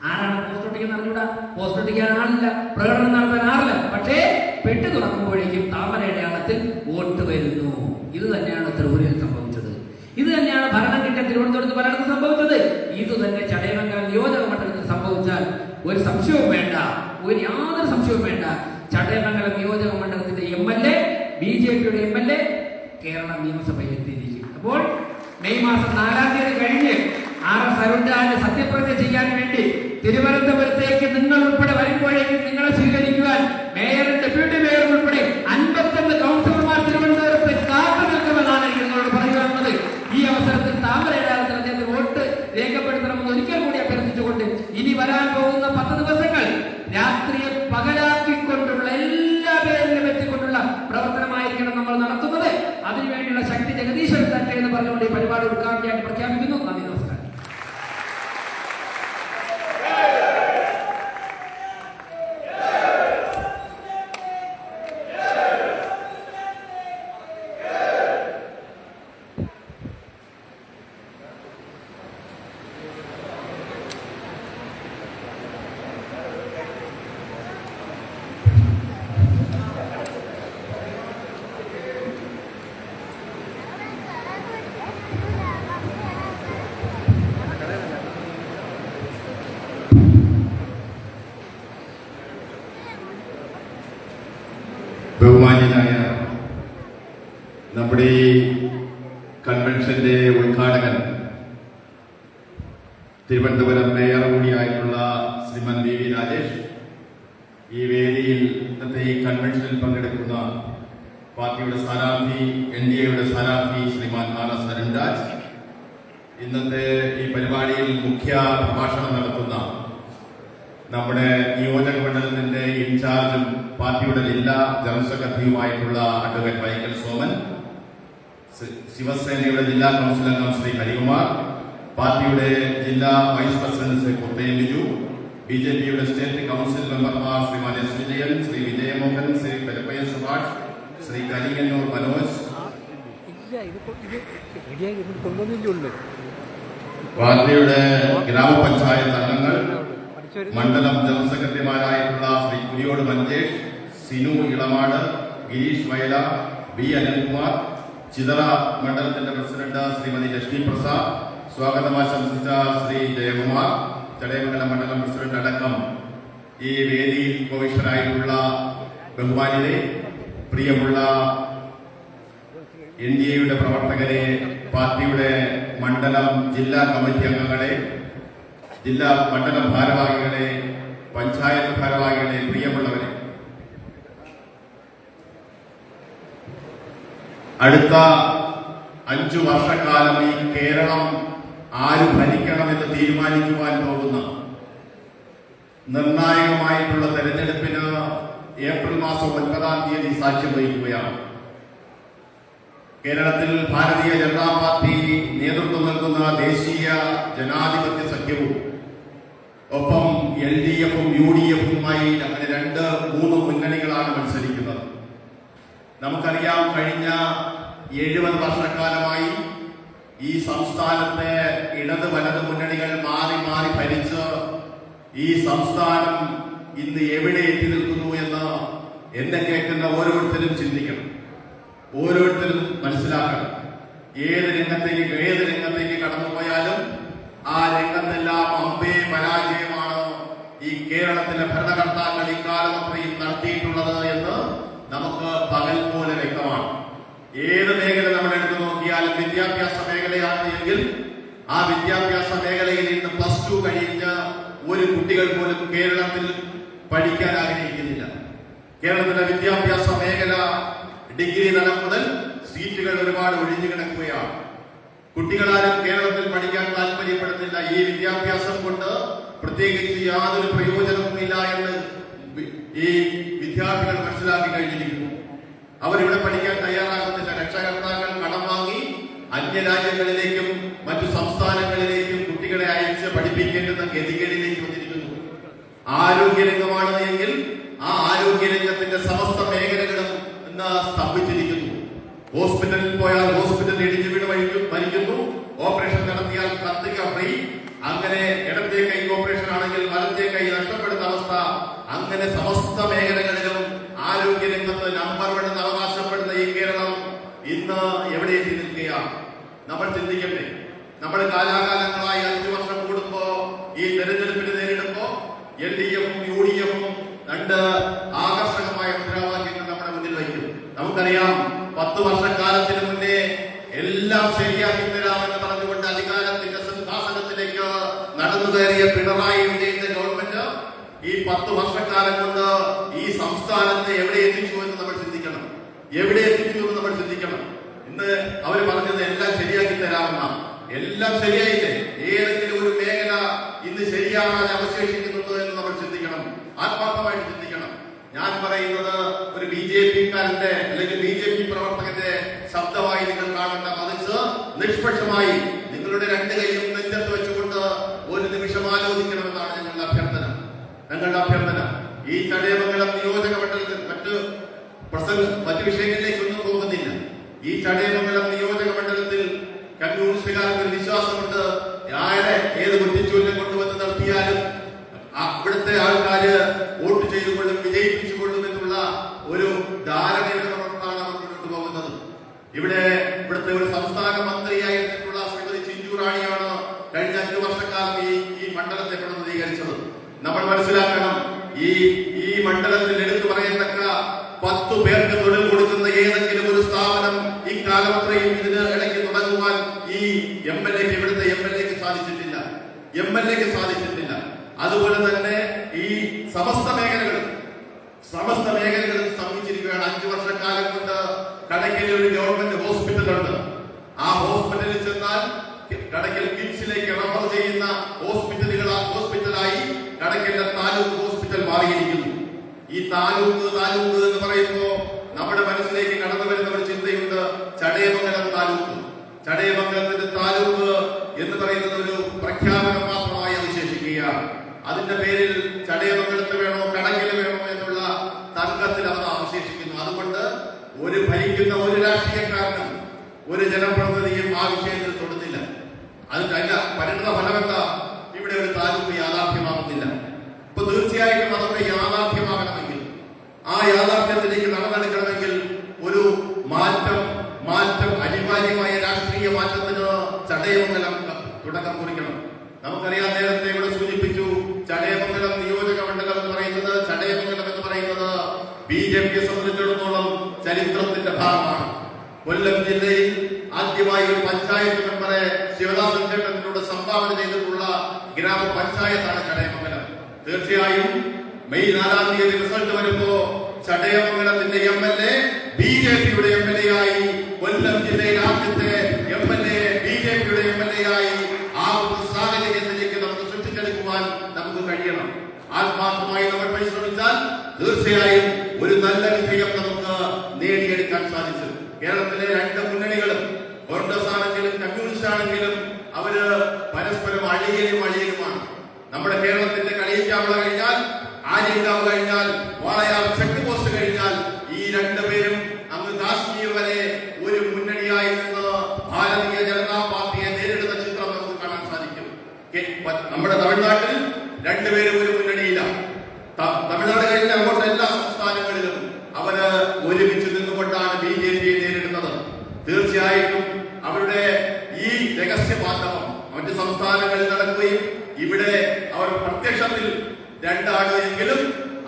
ആരാണ് പോസ്റ്റ് ഒട്ടിക്കുന്ന അറിഞ്ഞൂടാ, പോസ്റ്റ് ഒട്ടിക്കാൻ ആളില്ല, പ്രകടനം നടത്താൻ ആളില്ല. പക്ഷേ പെട്ടി തുറക്കുമ്പോഴേക്കും താമരയുടെ അടത്തിൽ വോട്ട് വരുന്നു. ഇത് തന്നെയാണ് ത്രിപുരയിൽ സംഭവിച്ചത്. ഇത് തന്നെയാണ് ഭരണം കിട്ടിയ തിരുവനന്തപുരത്ത് പലയിടത്തും സംഭവിച്ചത്. ഇത് തന്നെ ചടയമംഗലം നിയോജക മണ്ഡലത്തിൽ സംഭവിച്ചാൽ ഒരു സംശയവും വേണ്ട, യാതൊരു സംശയവും വേണ്ട. ചടയമംഗലം നിയോജക മണ്ഡലത്തിന്റെ MLA, BJPയുടെ MLA കേരള നിയമസഭയിൽ എത്തിയിരിക്കും. അപ്പോൾ മെയ് മാസം 4-ാം തീയതി കഴിഞ്ഞ് RS അരുൺരാജ് സത്യപ്രതിജ്ഞ ചെയ്യാൻ വേണ്ടി തിരുവനന്തപുരത്തേക്ക് നിങ്ങൾ ഉൾപ്പെടെ വരുമ്പോഴേക്കും നിങ്ങളെ സ്വീകരിക്കുവാൻ മേയറും ഡെപ്യൂട്ടി മേയറും ഉൾപ്പെടെ 51 കൗൺസിലർമാർ തിരുവനന്തപുരത്ത് കാത്തു നിൽക്കുമെന്നാണ് എനിക്ക് നിങ്ങളോട് പറയുവാനുള്ളത്. ഈ അവസരത്തിൽ താമരയുടെ അദ്ദേഹത്തിന് വോട്ട് രേഖപ്പെടുത്തണമെന്ന് ഒരിക്കൽ കൂടി അഭ്യർത്ഥിച്ചുകൊണ്ട് ഇനി വരാൻ പോകുന്ന 10 ദിവസങ്ങൾ രാത്രിയെ പകലാക്കിക്കൊണ്ടുള്ള എല്ലാ പേരിലും എത്തിക്കൊണ്ടുള്ള പ്രവർത്തനമായിരിക്കണം നമ്മൾ നടത്തുന്നത്. അതിനുവേണ്ടിയുള്ള ശക്തി ജഗദീശ്വരൻ തട്ടെ എന്ന് പറഞ്ഞുകൊണ്ട് ഈ പരിപാടി ഉദ്ഘാടനം പ്രഖ്യാപിക്കുന്നു. നന്ദി, നമസ്കാരം. ബഹുമാന്യനായ നമ്മുടെ ഈ കൺവെൻഷന്റെ ഉദ്ഘാടകൻ, തിരുവനന്തപുരം മേയർ കൂടിയായിട്ടുള്ള ശ്രീമൻ VV രാജേഷ്, ഈ വേദിയിൽ ഇന്നത്തെ ഈ കൺവെൻഷനിൽ പങ്കെടുക്കുന്ന പാർട്ടിയുടെ സ്ഥാനാർത്ഥി, NDAയുടെ സ്ഥാനാർത്ഥി ശ്രീമാൻ RS അരുൺരാജ്, ഇന്നത്തെ ഈ പരിപാടിയിൽ മുഖ്യ പ്രഭാഷണം നടത്തുന്ന നമ്മുടെ നിയോജക മണ്ഡലത്തിന്റെ ഇൻചാർജും പാർട്ടിയുടെ ജില്ലാ ജനറൽ സെക്രട്ടറിയുമായിട്ടുള്ള അഡ്വക്കേറ്റ് വൈക്കൽ സോമൻ, ശിവസേനയുടെ ജില്ലാ കൗൺസിൽ അംഗം ശ്രീ ഹരികുമാർ, പാർട്ടിയുടെ ജില്ലാ വൈസ് പ്രസിഡന്റ് ശ്രീ കൊത്തയം ബിജു, BJPയുടെ സ്റ്റേറ്റ് കൗൺസിൽ മെമ്പർമാർ ശ്രീമാൻ S. വിജയൻ, ശ്രീ വിജയമോഹൻ, ശ്രീ പെരപ്പയ്യ സുഭാഷ്, ശ്രീ കരിങ്ങന്നൂർ മനോജ്, പാർട്ടിയുടെ ഗ്രാമപഞ്ചായത്ത് അംഗങ്ങൾ, മണ്ഡലം ജനറൽ സെക്രട്ടറിമാരായിട്ടുള്ള ശ്രീ കുരിയോട് മഞ്ചേഷ്, സിനു ഇളമാട്, ഗിരീഷ് വയല, B. അനിൽകുമാർ, ചിതറ മണ്ഡലത്തിന്റെ പ്രസിഡന്റ് ശ്രീമതി ലക്ഷ്മി പ്രസാദ്, സ്വാഗതം ആശംസിച്ച ശ്രീ ജയകുമാർ, ചടയമംഗലം മണ്ഡലം പ്രസിഡന്റ് അടക്കം ഈ വേദിയിൽ ഉപവിഷ്ടരായിട്ടുള്ള ബഹുമാനിലെ പ്രിയമുള്ള NDAയുടെ പ്രവർത്തകരെ, പാർട്ടിയുടെ മണ്ഡലം ജില്ലാ കമ്മിറ്റി അംഗങ്ങളെ, ജില്ലാ മണ്ഡലം ഭാരവാഹികളെ, പഞ്ചായത്ത് ഭാരവാഹികളെ, പ്രിയമുള്ളവരെ, അടുത്ത 5 വർഷക്കാലം ഈ കേരളം ആര് ഭരിക്കണമെന്ന് തീരുമാനിക്കുവാൻ പോകുന്ന നിർണായകമായിട്ടുള്ള തെരഞ്ഞെടുപ്പിന് ഏപ്രിൽ മാസം 9-ാം തീയതി സാക്ഷ്യം വഹിക്കുകയാണ്. കേരളത്തിൽ ഭാരതീയ ജനതാ പാർട്ടി നേതൃത്വം നൽകുന്ന ദേശീയ ജനാധിപത്യ സഖ്യവും ഒപ്പം LDFും UDFുമായി അങ്ങനെ 2-3 മുന്നണികളാണ് മത്സരിക്കുന്നത്. നമുക്കറിയാം, കഴിഞ്ഞ 70 വർഷക്കാലമായി ഈ സംസ്ഥാനത്തെ ഇടത് വലത് മുന്നണികൾ മാറി മാറി ഭരിച്ച് ഈ സംസ്ഥാനം ഇന്ന് എവിടെ എത്തി നിൽക്കുന്നു എന്ന് എന്നെ കേൾക്കുന്ന ഓരോരുത്തരും ചിന്തിക്കണം, ഓരോരുത്തരും മനസ്സിലാക്കണം. ഏത് രംഗത്തേക്ക് കടന്നുപോയാലും ആ രംഗത്തെല്ലാം അമ്പേ പരാജയമാണ് ഈ കേരളത്തിലെ ഭരണകർത്താക്കൾ ഇക്കാലം അത്രയും നടത്തിയിട്ടുള്ളത് എന്ന് നമുക്ക് പകൽ പോലെ വ്യക്തമാണ്. ഏത് മേഖല നമ്മൾ എടുത്തു നോക്കിയാലും വിദ്യാഭ്യാസ മേഖലയാണ് എങ്കിൽ ആ വിദ്യാഭ്യാസ മേഖലയിൽ ഇന്ന് +2 കഴിഞ്ഞ ഒരു കുട്ടികൾ പോലും കേരളത്തിൽ പഠിക്കാൻ ആഗ്രഹിക്കുന്നില്ല. കേരളത്തിലെ വിദ്യാഭ്യാസ മേഖല ഡിഗ്രി തലം മുതൽ സീറ്റുകൾ ഒരുപാട് ഒഴിഞ്ഞു കിടക്കുകയാണ്. കുട്ടികളാരും കേരളത്തിൽ പഠിക്കാൻ താല്പര്യപ്പെടുന്നില്ല. ഈ വിദ്യാഭ്യാസം കൊണ്ട് പ്രത്യേകിച്ച് യാതൊരു പ്രയോജനവുമില്ല എന്ന് ഈ വിദ്യാർത്ഥികൾ മനസ്സിലാക്കി കഴിഞ്ഞിരിക്കുന്നു. അവരിവിടെ പഠിക്കാൻ തയ്യാറാകുന്നില്ല. രക്ഷകർത്താക്കൾ കടം വാങ്ങി അന്യരാജ്യങ്ങളിലേക്കും മറ്റു സംസ്ഥാനങ്ങളിലേക്കും കുട്ടികളെ അയച്ച് പഠിപ്പിക്കേണ്ടുന്ന ഗതികേടിലേക്ക് വന്നിരിക്കുന്നു. ആരോഗ്യരംഗമാണ് എങ്കിൽ ആ ആരോഗ്യരംഗത്തിന്റെ സമസ്ത മേഖലകളും ഇന്ന് സ്തംഭിച്ചിരിക്കുന്നു. ഹോസ്പിറ്റലിൽ പോയാൽ ഹോസ്പിറ്റൽ ഇടിഞ്ഞു വീട് മരിക്കുന്നു. ഓപ്പറേഷൻ നടത്തിയാൽ കത്തിക ഫ്രീ. അങ്ങനെ ഇടത്തെ കൈ ഓപ്പറേഷൻ ആണെങ്കിൽ വലത്തെ കൈ നഷ്ടപ്പെടുന്ന അവസ്ഥ. അങ്ങനെ സമസ്ത മേഖലകളിലും ആരോഗ്യരംഗത്ത് നമ്പർ 1 എന്ന് അവകാശപ്പെടുന്ന ഈ കേരളം ഇന്ന് എവിടെ എത്തി നിൽക്കുകയാണ്? നമ്മൾ ചിന്തിക്കട്ടെ. നമ്മൾ കാലാകാലങ്ങളായി 5 വർഷം കൂടുമ്പോ ഈ തെരഞ്ഞെടുപ്പിന് നേരിടുമ്പോ LDFും UDFും 2 ആകർഷകമായ മുദ്രാവാക്യങ്ങൾ നമ്മുടെ മുന്നിൽ വയ്ക്കും. നമുക്കറിയാം, 10 വർഷക്കാലത്തിന് മുന്നേ എല്ലാം ശരിയാക്കി തരാമെന്ന് പറഞ്ഞുകൊണ്ട് അധികാരത്തിന്റെ സിംഹാസനത്തിലേക്ക് നടന്നു കയറിയ പിണറായി വിജയന്റെ ഗവൺമെന്റ് ഈ 10 വർഷക്കാലം കൊണ്ട് ഈ സംസ്ഥാനത്തെ എവിടെ എത്തിച്ചു എന്ന് നമ്മൾ ചിന്തിക്കണം. എവിടെ എത്തിച്ചു എന്ന് നമ്മൾ ചിന്തിക്കണം. ഇന്ന് അവർ പറഞ്ഞത് എല്ലാം ശരിയാക്കി തരാമെന്നാണ്. എല്ലാം ശരിയായില്ലേ? ഏതെങ്കിലും ഒരു മേഖല ഇന്ന് ശരിയാകാതെ അവശേഷിക്കുന്നുണ്ടോ എന്ന് നമ്മൾ ചിന്തിക്കണം. ആത്മാർത്ഥമായിട്ട് ചിന്തിക്കണം. ഞാൻ പറയുന്നത് ഒരു BJPക്കാരന്റെ അല്ലെങ്കിൽ BJP പ്രവർത്തകന്റെ ശബ്ദമായി നിങ്ങൾ കാണേണ്ട, മറിച്ച് നിഷ്പക്ഷമായി നിങ്ങളുടെ 2 കൈയും നെഞ്ചത്ത് വെച്ചുകൊണ്ട് ഒരു നിമിഷം ആലോചിക്കണമെന്നാണ് ഞങ്ങളുടെ അഭ്യർത്ഥന. ഈ ചടയമംഗലം നിയോജക മണ്ഡലത്തിൽ മറ്റു വിഷയങ്ങളിലേക്കൊന്നും പോകുന്നില്ല. ഈ ചടയമംഗലം നിയോജക മണ്ഡലത്തിൽ കമ്മ്യൂണിസ്റ്റുകാർക്ക് ഒരു വിശ്വാസമുണ്ട്. ഏത് കുറ്റിച്ചൂലിനെ കൊണ്ടുവന്ന് നടത്തിയാലും ഇവിടുത്തെ ആൾക്കാര് വോട്ട് ചെയ്തുകൊള്ളും, വിജയിപ്പിച്ചുകൊള്ളും എന്നുള്ള ഒരു ധാരണയുടെ പുറത്താണ് അവർ മുന്നോട്ട് പോകുന്നത്. ഇവിടുത്തെ ഒരു സംസ്ഥാന മന്ത്രിയായിട്ടുള്ള ശ്രീമതി ചിഞ്ചു റാണിയാണ് കഴിഞ്ഞ 5 വർഷക്കാലം ഈ മണ്ഡലത്തെ പ്രതിനിധീകരിച്ചത്. നമ്മൾ മനസ്സിലാക്കണം, ഈ മണ്ഡലത്തിൽ എടുത്തു പറയത്തക്ക 10 പേർക്ക് തൊഴിൽ കൊടുക്കുന്ന ഏതെങ്കിലും ഒരു സ്ഥാപനം ഇക്കാലമത്രയും ഇതിന് ഇടയ്ക്ക് തുടങ്ങുവാൻ ഈ ഇവിടുത്തെ MLAക്ക് സാധിച്ചിട്ടില്ല. അതുപോലെ തന്നെ ഈ സമസ്ത മേഖലകളും സ്തംഭിച്ചിരിക്കുകയാണ്. 5 വർഷക്കാലം കൊണ്ട് കടയ്ക്കൽ ഒരു ഗവൺമെന്റ് ഹോസ്പിറ്റലുണ്ട്. ആ ഹോസ്പിറ്റലിൽ ചെന്നാൽ കടയ്ക്കൽ കിംസിലേക്ക് റഫർ ചെയ്യുന്ന ഹോസ്പിറ്റലായി കടയ്ക്കലിന്റെ താലൂക്ക് ഹോസ്പിറ്റൽ മാറിയിരിക്കുന്നു. ഈ താലൂക്ക് എന്ന് പറയുമ്പോ നമ്മുടെ മനസ്സിലേക്ക് കടന്നു വരുന്ന ഒരു ചിന്തയുണ്ട്. ചടയമംഗലത്തിന്റെ താലൂക്ക് എന്ന് പറയുന്നത് ഒരു ഭരിക്കുന്ന ഒരു രാഷ്ട്രീയക്കാരനും ഒരു ജനപ്രതിനിധിയും ആ വിഷയത്തിൽ തൊടുന്നില്ല. അതിന്റെ പരിണത ഫലമെന്താ? ഇവിടെ ഒരു താലൂക്ക് യാഥാർത്ഥ്യമാകുന്നില്ല. ഇപ്പൊ തീർച്ചയായിട്ടും അതൊക്കെ യാഥാർത്ഥ്യമാകണമെങ്കിൽ, ആ യാഥാർത്ഥ്യത്തിലേക്ക് നടന്നെടുക്കണമെങ്കിൽ ഒരു മാറ്റം അനിവാര്യമായ രാഷ്ട്രീയ മാറ്റത്തിന് ചടയമംഗലം തുടക്കം കുറിക്കണം. നമുക്കറിയാം, നേരത്തെ ഇവിടെ സൂചിപ്പിച്ചു, ചടയമംഗലം നിയോജക മണ്ഡലം എന്ന് പറയുന്നത്, ചടയമംഗലം എന്ന് പറയുന്നത് BJPയെ സംബന്ധിച്ചിടത്തോളം ചരിത്രത്തിന്റെ ഭാഗമാണ്. കൊല്ലം ജില്ലയിൽ ആദ്യമായി ഒരു പഞ്ചായത്ത് മെമ്പറെ ശിവദാസൻ ചേട്ടനിലൂടെ സംഭാവന ചെയ്തിട്ടുള്ള ഗ്രാമപഞ്ചായത്താണ് ചടയമംഗലം. തീർച്ചയായും മെയ് 4-ാം തീയതി റിസൾട്ട് വരുമ്പോ ചടയമംഗലത്തിന്റെ MLA BJPയുടെ MLA ആയി, കൊല്ലം ജില്ലയിൽ ആദ്യത്തെ MLA BJPയുടെ MLA ആയി ആ ഒരു സാഹചര്യത്തിലേക്ക് നമുക്ക് സൃഷ്ടിച്ചെടുക്കുവാൻ നമുക്ക് കഴിയണം. ആത്മാർത്ഥമായി നമ്മൾ പരിശ്രമിച്ചാൽ തീർച്ചയായും ഒരു നല്ല വിജയം നമുക്ക് നേടിയെടുക്കാൻ സാധിച്ചു. കേരളത്തിലെ രണ്ട് മുന്നണികളും, കോൺഗ്രസ് ആണെങ്കിലും കമ്മ്യൂണിസ്റ്റ് ആണെങ്കിലും, അവര് പരസ്പരം അളിയലുമാണ്. നമ്മുടെ കേരളത്തിന്റെ കളിയിക്കാവുക കഴിഞ്ഞാൽ, ആര്യങ്കാവ് കഴിഞ്ഞാൽ, വാളയാർ ചെക്ക് പോസ്റ്റ് കഴിഞ്ഞാൽ, ഈ രണ്ടുപേരും അങ്ങ് കാശ്മീർ വരെ ഒരു മുന്നണിയായി നിന്ന് ഭാരതീയ ജനതാ പാർട്ടിയെ നേരിടുന്ന ചിത്രം നമുക്ക് കാണാൻ സാധിക്കും. നമ്മുടെ തമിഴ്നാട്ടിൽ രണ്ടുപേരും ഒരു മുന്നണിയില്ല. തമിഴ്നാട് കഴിഞ്ഞ അങ്ങോട്ട് എല്ലാ സംസ്ഥാനങ്ങളിലും അവര് ഒരുമിച്ച് നിന്നുകൊണ്ടാണ് BJPയെ നേരിടുന്നത്. തീർച്ചയായിട്ടും അവരുടെ ഈ രഹസ്യബാന്ധവം മറ്റ് സംസ്ഥാനങ്ങളിൽ നടക്കുകയും ഇവിടെ അവർ പ്രത്യക്ഷത്തിൽ രണ്ടാണ് എങ്കിലും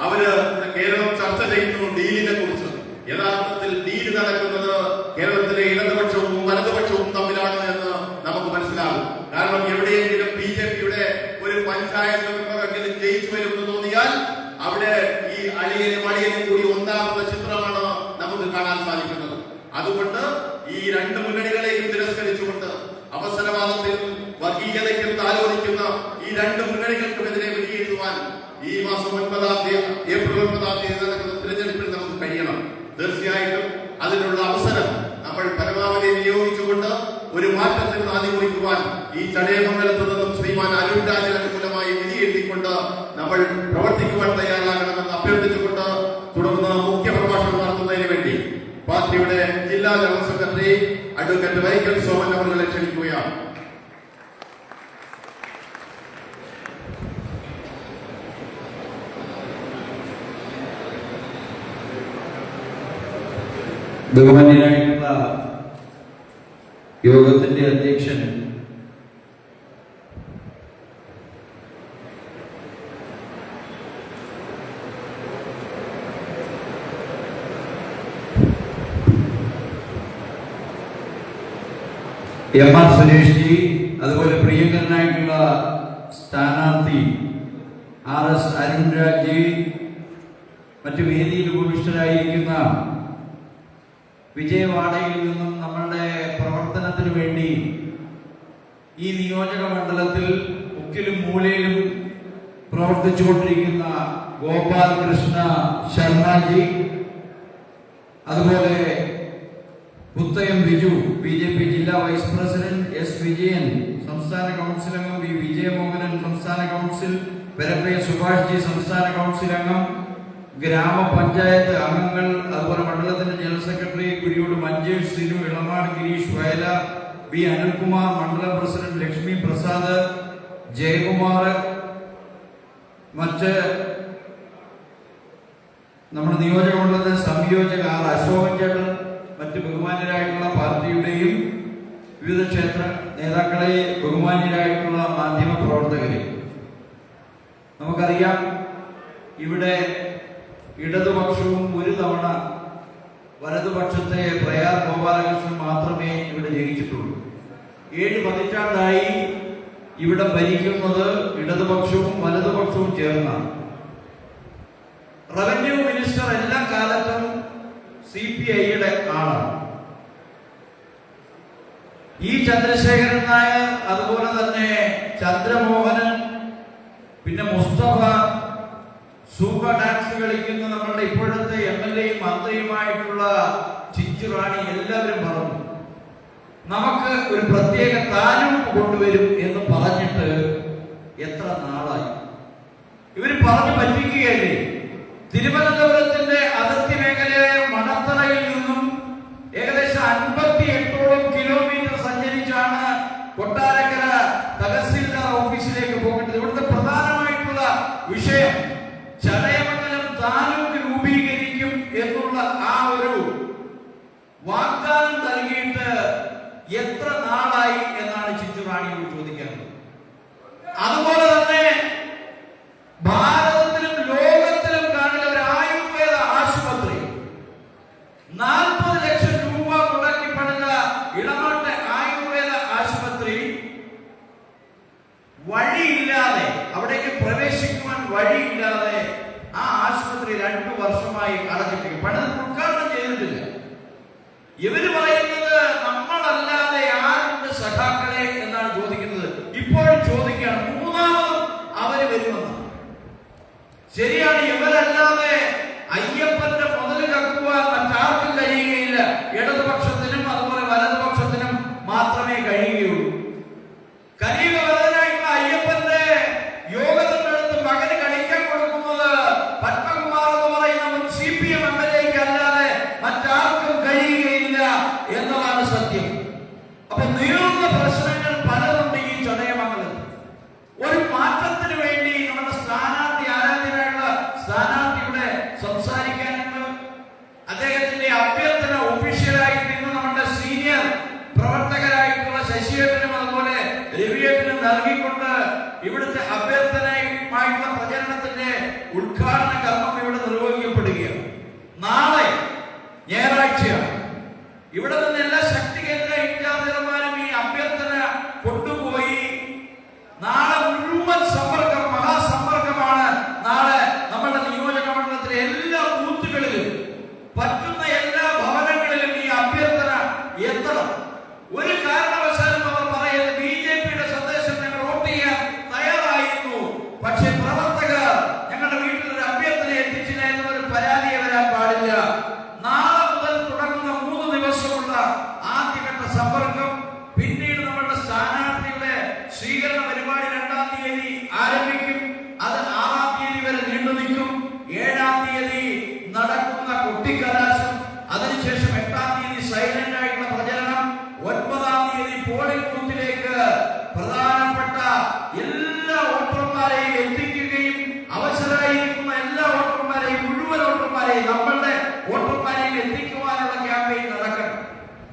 അവര് കേരളം ചർച്ച ചെയ്യുന്നു ഡീലിനെ കുറിച്ച്. യഥാർത്ഥത്തിൽ ഡീല് നടക്കുന്നത് കേരളത്തിലെ ഇടതുപക്ഷവും വലതുപക്ഷവും തമ്മിലാണ് എന്ന് നമുക്ക് മനസ്സിലാകും. കാരണം എവിടെയെങ്കിലും BJPയുടെ ഒരു പഞ്ചായത്ത് മെമ്പറെങ്കിലും ജയിച്ചു വരുമെന്ന് തോന്നിയാൽ അവിടെ ഈ അളിയനും കൂടി ഒന്നാകുന്ന ചിത്രമാണ് നമുക്ക് കാണാൻ സാധിക്കുന്നത്. അതുകൊണ്ട് ഈ രണ്ട് മുന്നണികളെയും തിരസ്കരിച്ചുകൊണ്ട് അവസരവാദത്തിനും വർഗീയതയ്ക്കും താലോലിക്കുന്ന ഈ രണ്ട് മുന്നണികൾക്കുമെതിരെ വിധിയെഴുതുവാൻ ഈ മാസം 9-ാം തീയതി, ഏപ്രിൽ 9-ാം തീയതി നടക്കുന്ന തിരഞ്ഞെടുപ്പിൽ നമുക്ക് കഴിയണം. തീർച്ചയായിട്ടും അതിനുള്ള അവസരം നമ്മൾ പരമാവധി വിനിയോഗിച്ചുകൊണ്ട് ഒരു മാറ്റത്തിന് നാന്ദി കുറിക്കുവാൻ ഈ ചടയമംഗലത്ത് നിന്നും ശ്രീമാൻ അരുൺ രാജൻ അനുകൂലമായി വിധി എഴുതിക്കൊണ്ട് നമ്മൾ പ്രവർത്തിക്കുവാൻ തയ്യാറാകണമെന്ന് അഭ്യർത്ഥിച്ചുകൊണ്ട് തുടർന്ന് മുഖ്യപ്രഭാഷണം നടത്തുന്നതിന് വേണ്ടി പാർട്ടിയുടെ ജില്ലാ general secretary advocate Vaikkal Soman അവരെ ക്ഷണിക്കുകയാണ്. ബഹുമാന്യനായിട്ടുള്ള യോഗത്തിന്റെ അധ്യക്ഷൻ MR സുരേഷ് ജി, അതുപോലെ പ്രിയങ്കരനായിട്ടുള്ള സ്ഥാനാർത്ഥി RS അരുൺ രാജ് ജി, മറ്റു വേദിയിൽ ഉപവിഷ്ടരായിരിക്കുന്ന വിജയവാഡയിൽ നിന്നും നമ്മളുടെ പ്രവർത്തനത്തിന് വേണ്ടി ഈ നിയോജക മണ്ഡലത്തിൽ മുക്കിലും മൂലയിലും പ്രവർത്തിച്ചുകൊണ്ടിരിക്കുന്ന ഗോപാൽ കൃഷ്ണ ശർമ്മജി, അതുപോലെ പുത്തയം ബിജു BJP ജില്ലാ വൈസ് പ്രസിഡന്റ്, S വിജയൻ സംസ്ഥാന കൗൺസിൽ അംഗം, V വിജയമോഹനൻ സംസ്ഥാന കൗൺസിൽ, പെരപ്രിയ സുഭാഷ് ജി സംസ്ഥാന കൗൺസിൽ അംഗം, ഗ്രാമപഞ്ചായത്ത് അംഗങ്ങൾ, അതുപോലെ മണ്ഡലത്തിന്റെ general secretary Kuriyode Manjesh Sinu, Elamad Girish, Vayalar B Anilkumar, മണ്ഡലം പ്രസിഡന്റ് ലക്ഷ്മി പ്രസാദ്, ജയകുമാർ, മറ്റ് നമ്മുടെ നിയോജക മണ്ഡലത്തിലെ സംയോജക R അശോകൻ ചേട്ടൻ, മറ്റ് ബഹുമാന്യരായിട്ടുള്ള പാർട്ടിയുടെയും വിവിധ ക്ഷേത്ര നേതാക്കളെ, ബഹുമാന്യരായിട്ടുള്ള മാധ്യമ പ്രവർത്തകരെ, നമുക്കറിയാം ഇവിടെ ഇടതുപക്ഷവും ഒരു തവണ വലതുപക്ഷത്തെ പ്രയാർ ഗോപാലകൃഷ്ണൻ മാത്രമേ ഇവിടെ ജയിച്ചിട്ടുള്ളൂ. 7 പതിറ്റാണ്ടായി ഇവിടെ ഭരിക്കുന്നത് ഇടതുപക്ഷവും വലതുപക്ഷവും ചേർന്നാണ്. റവന്യൂ മിനിസ്റ്റർ എല്ലാ കാലത്തും CPIയുടെ ആളാണ്. ഈ ചന്ദ്രശേഖരൻ നായർ, അതുപോലെ തന്നെ ചന്ദ്രമോഹനൻ, പിന്നെ മുസ്തഫ, സൂപ്പ ഡാൻസ് കളിക്കുന്ന നമ്മളുടെ ഇപ്പോഴത്തെ MLA മന്ത്രിയുമായിട്ടുള്ള ചിഞ്ചു റാണി, എല്ലാവരും പറഞ്ഞു നമുക്ക് ഒരു പ്രത്യേക താലൂക്ക് കൊണ്ടുവരും എന്ന് പറഞ്ഞിട്ട് എത്ര നാളായി. ഇവർ പറഞ്ഞു പറ്റിക്കുകയല്ലേ. തിരുവനന്തപുരത്തിന്റെ അതിർത്തി മേഖലയായ മണത്തറയിൽ നിന്നും ഏകദേശം 58ഓളം കിലോമീറ്റർ സഞ്ചരിച്ചാണ് കൊട്ടാരക്കര തഹസിൽദാർ ഓഫീസിലേക്ക് പോകേണ്ടത്. ഇവിടുത്തെ പ്രധാനമായിട്ടുള്ള വിഷയം ചടയമംഗലം താലൂക്ക് രൂപീകരിക്കും എന്നുള്ള ആ ഒരു വാഗ്ദാനം നൽകിയിട്ട് എത്ര നാളായി എന്നാണ് ചിഞ്ചുറാണിയോട് ചോദിക്കുന്നത്. അതുപോലെ തന്നെ ഭാരതത്തിലും ലോകത്തിലും കാണുന്ന ഒരു ആയുർവേദ ആശുപത്രി 40 ലക്ഷം രൂപ മുടക്കി പണിത ഇളമാട്ടെ ആയുർവേദ ആശുപത്രി വഴിയില്ലാതെ, അവിടേക്ക് പ്രവേശിക്കുവാൻ വഴിയില്ലാതെ ആ ആശുപത്രി 2 വർഷമായി അടച്ചിട്ടിരിക്കും. പണിത് ഉദ്ഘാടനം ചെയ്തിട്ടില്ല. ഇവര് പറയുന്നത് നമ്മളല്ലാതെ ആരുണ്ട് സഖാക്കളെ എന്നാണ് ചോദിക്കുന്നത്. ഇപ്പോഴും ചോദിക്കുകയാണ്, മൂന്നാമതും അവര് വരുമെന്ന്. ശരിയാണ്, ഇവരല്ലാതെ അയ്യപ്പന്റെ മുതൽ കക്കുവാൻ മറ്റാർക്കും കഴിയുകയില്ല. ഇടതുപക്ഷത്തിനും അതുപോലെ വലതുപക്ഷത്തിനും മാത്രമേ കഴിയുകയുള്ളൂ. കലിയുഗ വരദനായിട്ടുള്ള അയ്യപ്പന്റെ യോഗത്തിനടുത്ത് മകന് കളിക്കാൻ കൊടുക്കുന്നത് പത്മകുമാർ എന്ന് പറയുന്ന CPM MLA അല്ലാതെ മറ്റാർക്കും കഴിയുകയില്ല എന്നതാണ് സത്യം. അപ്പൊ നീളുന്ന പ്രശ്നങ്ങൾ പലതുണ്ട് ഈ ചടയമംഗലത്ത്. ഒരു മാറ്റത്തിന് വേണ്ടി നമ്മുടെ സ്ഥാനാർത്ഥി, ആരാധ്യനായുള്ള സ്ഥാനാർത്ഥിയുടെ സംസാരിക്കാനുണ്ട്. അദ്ദേഹത്തിന്റെ അഭ്യർത്ഥന ഒഫീഷ്യലായിട്ട് ഇന്ന് നമ്മുടെ സീനിയർ പ്രവർത്തകരായിട്ടുള്ള ശശിയേട്ടനും അതുപോലെ രവിയേട്ടനും നൽകിക്കൊണ്ട് ഇവിടുത്തെ അഭ്യർത്ഥനയുമായിട്ടുള്ള പ്രചരണത്തിന്റെ ഉദ്ഘാടന കർമ്മം ഇവിടെ നിർവഹിക്കപ്പെടുകയാണ്. നാളെ ഞായറാഴ്ചയാണ്. ഇവിടെ നിന്ന് എല്ലാ ശക്തി കേന്ദ്ര ഇൻചാർജർമാരും ഈ അഭ്യർത്ഥന കൊണ്ടുപോയി നാളെ മുഴുവൻ സമ്പർക്കം, മഹാസമ്പർക്കമാണ്. നാളെ നമ്മുടെ നിയോജക മണ്ഡലത്തിലെ എല്ലാ ബൂത്തുകളിലും പറ്റുന്ന എല്ലാ ഭവനങ്ങളിലും ഈ അഭ്യർത്ഥന എത്തണം. ഒരു കാരണവശാലും അവർ പറയുന്നത് BJPയുടെ സന്ദേശം ഞങ്ങൾ വോട്ട് ചെയ്യാൻ തയ്യാറായിരുന്നു, പക്ഷേ പ്രവർത്തകർ ഞങ്ങളുടെ വീട്ടിൽ ഒരു അഭ്യർത്ഥന എത്തിച്ചില്ല എന്നൊരു പരാതി വരാൻ പാടില്ല. നാളെ മുതൽ തുടങ്ങുന്ന 3 ദിവസമുള്ള ആദ്യഘട്ട സമ്പർക്കം, പിന്നീട് നമ്മുടെ സ്ഥാനാർത്ഥിയുടെ സ്വീകരണ പരിപാടി 2-ാം തീയതി ആരംഭിക്കും. അത് 6-ാം തീയതി വരെ നീണ്ടു നിൽക്കും. 7-ാം തീയതി നടക്കുന്ന കൊട്ടിക്കലാശം, അതിനുശേഷം 8-ാം തീയതി സൈലന്റ് ആയിട്ടുള്ള പ്രചരണം, 9-ാം തീയതി പോളിംഗ് ബൂത്തിലേക്ക് പ്രധാനപ്പെട്ട എല്ലാ വോട്ടർമാരെയും എത്തിക്കുകയും അവസരമായിരിക്കുന്ന എല്ലാ വോട്ടർമാരെയും, മുഴുവൻ വോട്ടർമാരെയും, നമ്മളുടെ വോട്ടർമാരെയും എത്തിക്കുവാനുള്ള ക്യാമ്പയിൻ നടക്കണം.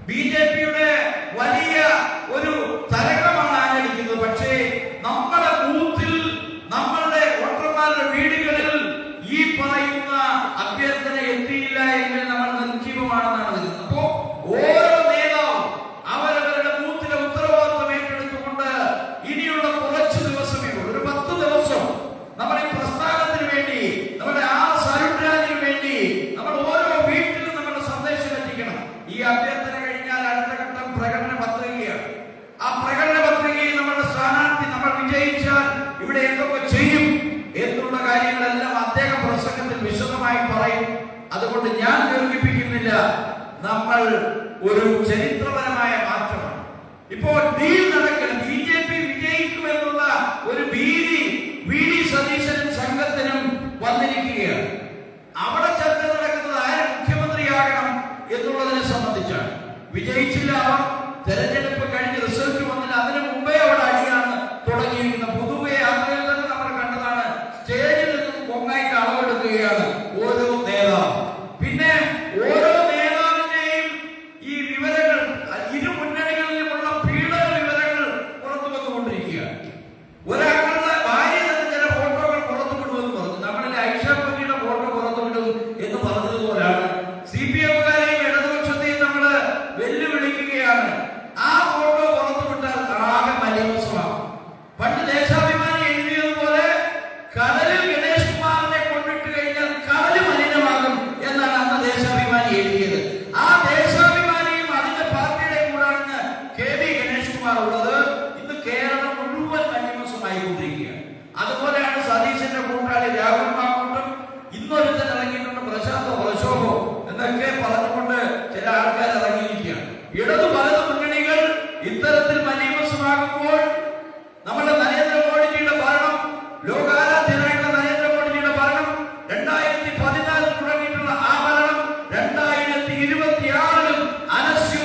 BJPയുടെ വലിയ ഒരു തരംഗമാണ് ആരംഭിക്കുന്നത്. പക്ഷേ നമ്മുടെ ബൂത്തിൽ, നമ്മളുടെ വോട്ടർമാരുടെ വീടുകളിൽ ഈ പറയുന്ന അഭ്യർത്ഥന എത്തിയില്ല എങ്കിൽ നമ്മൾ നിർജീവമാണെന്നാണ് വരുന്നത്. അപ്പോ ഓരോ നേതാവും അവരവരുടെ ബൂത്തിലെ ഉത്തരവാദിത്വം ഏറ്റെടുത്തുകൊണ്ട് ഇനിയുള്ള കുറച്ച് ദിവസമേ ഉള്ളൂ, ഒരു 10 ദിവസം നമ്മുടെ ഈ പ്രസ്ഥാനത്തിന് വേണ്ടി, നമ്മുടെ ആ സരുദ്രാജിന് വേണ്ടി നമ്മൾ ഓരോ വീട്ടിലും നമ്മുടെ സന്ദേശം എത്തിക്കണം. ഈ അഭ്യർത്ഥന കഴിഞ്ഞാൽ അടുത്ത ഘട്ടം പ്രകടന പത്രികയാണ്. ആ പ്രകടന പത്രികയിൽ നമ്മുടെ സ്ഥാനാർത്ഥി നമ്മൾ വിജയിച്ചാൽ ഇവിടെ എന്തൊക്കെ ചെയ്യും എന്നുള്ള കാര്യങ്ങളെല്ലാം അദ്ദേഹം പ്രസംഗത്തിൽ വിശദമായി പറയും. അതുകൊണ്ട് ഞാൻ ദീർഘിപ്പിക്കുന്നില്ല. നമ്മൾ ഒരു ചരിത്രപരമായ മാറ്റമാണ്. ഇപ്പോൾ ഡീൽ നടക്കണം. BJP വിജയിക്കുമെന്നുള്ള ഒരു ഭീതി VD സതീശനും സംഘത്തിനും വന്നിരിക്കുകയാണ്. അവിടെ ചർച്ച നടക്കുന്നത് ആര് മുഖ്യമന്ത്രിയാകണം എന്നുള്ളതിനെ സംബന്ധിച്ചാണ്. വിജയിച്ചില്ല അവർ, തെരഞ്ഞെടുപ്പ് കഴിഞ്ഞ് റിസൾട്ട് വന്നില്ല, അതിനു മുമ്പേ അവിടെ അടിയാണ് തുടങ്ങിയിരിക്കുന്നത്. പൊതുവെ യാത്രയിൽ തന്നെ നമ്മൾ കണ്ടതാണ്, സ്റ്റേജിൽ നിന്നും കൊങ്ങായിട്ട് അളവെടുക്കുകയാണ് ഓരോ നേതാവും. പിന്നെ ഓരോ നേതാവിന്റെയും ഈ വിവരങ്ങൾ, ഇരു മുന്നണികളിലുമുള്ള പീഡന വിവരങ്ങൾ പുറത്തു വന്നുകൊണ്ടിരിക്കുകയാണ്. ഒരാളുടെ ഭാര്യ തന്നെ ചില ഫോട്ടോകൾ പുറത്തു വിടുമെന്ന് പറഞ്ഞു. നമ്മളിൽ ഐഷ കുഞ്ഞിയുടെ ഫോട്ടോ പുറത്തു വിടും എന്ന് പറഞ്ഞതുപോലാണ് CPM-കാരെയും ഇടതുപക്ഷത്തെയും നമ്മള് വെല്ലുവിളിക്കുകയാണ്. ആ ഫോട്ടോ പുറത്തു വിട്ടാൽ ആകെ മലിനമാകും. പണ്ട് ദേശാഭിമാനി എഴുതിയതുപോലെ കടലിൽ ഗണേഷ് കുമാറിനെ കൊണ്ടിട്ട് കഴിഞ്ഞാൽ കടല് മലിനമാകും എന്നാണ് അന്ന് ദേശാഭിമാനി എഴുതിയത്. ആ ദേശാഭിമാനിയും അതിന്റെ പാർട്ടിയുടെ കൂടാണെന്ന് KB ഗണേഷ് കുമാർ ഉള്ളത്. ഇന്ന് കേരളം മുഴുവൻ മലിനമായിക്കൊണ്ടിരിക്കുകയാണ്. അതുപോലെയാണ് സതീശന്റെ കൂട്ടാളി രാഹുൽ മാക്കൂട്ടും ഇന്നൊരുത്തൻ ഇറങ്ങിയിട്ടുണ്ട്, പ്രശാന്ത് പ്രശോഭോ എന്നൊക്കെ പറഞ്ഞുകൊണ്ട് ചില ആൾക്കാർ ഇറങ്ങിയിരിക്കുകയാണ്. ഇടതു വലതു മുന്നണികൾ ഇത്തരത്തിൽ മലിനമാകുമ്പോൾ നമ്മുടെ നരേന്ദ്രമോദിജിയുടെ ഭരണം, ലോകാരാധ്യനായിട്ടുള്ള നരേന്ദ്രമോദിജിയുടെ ഭരണം 2014 തുടങ്ങിയിട്ടുള്ള ആ ഭരണം 2026-ലും അനശ്വര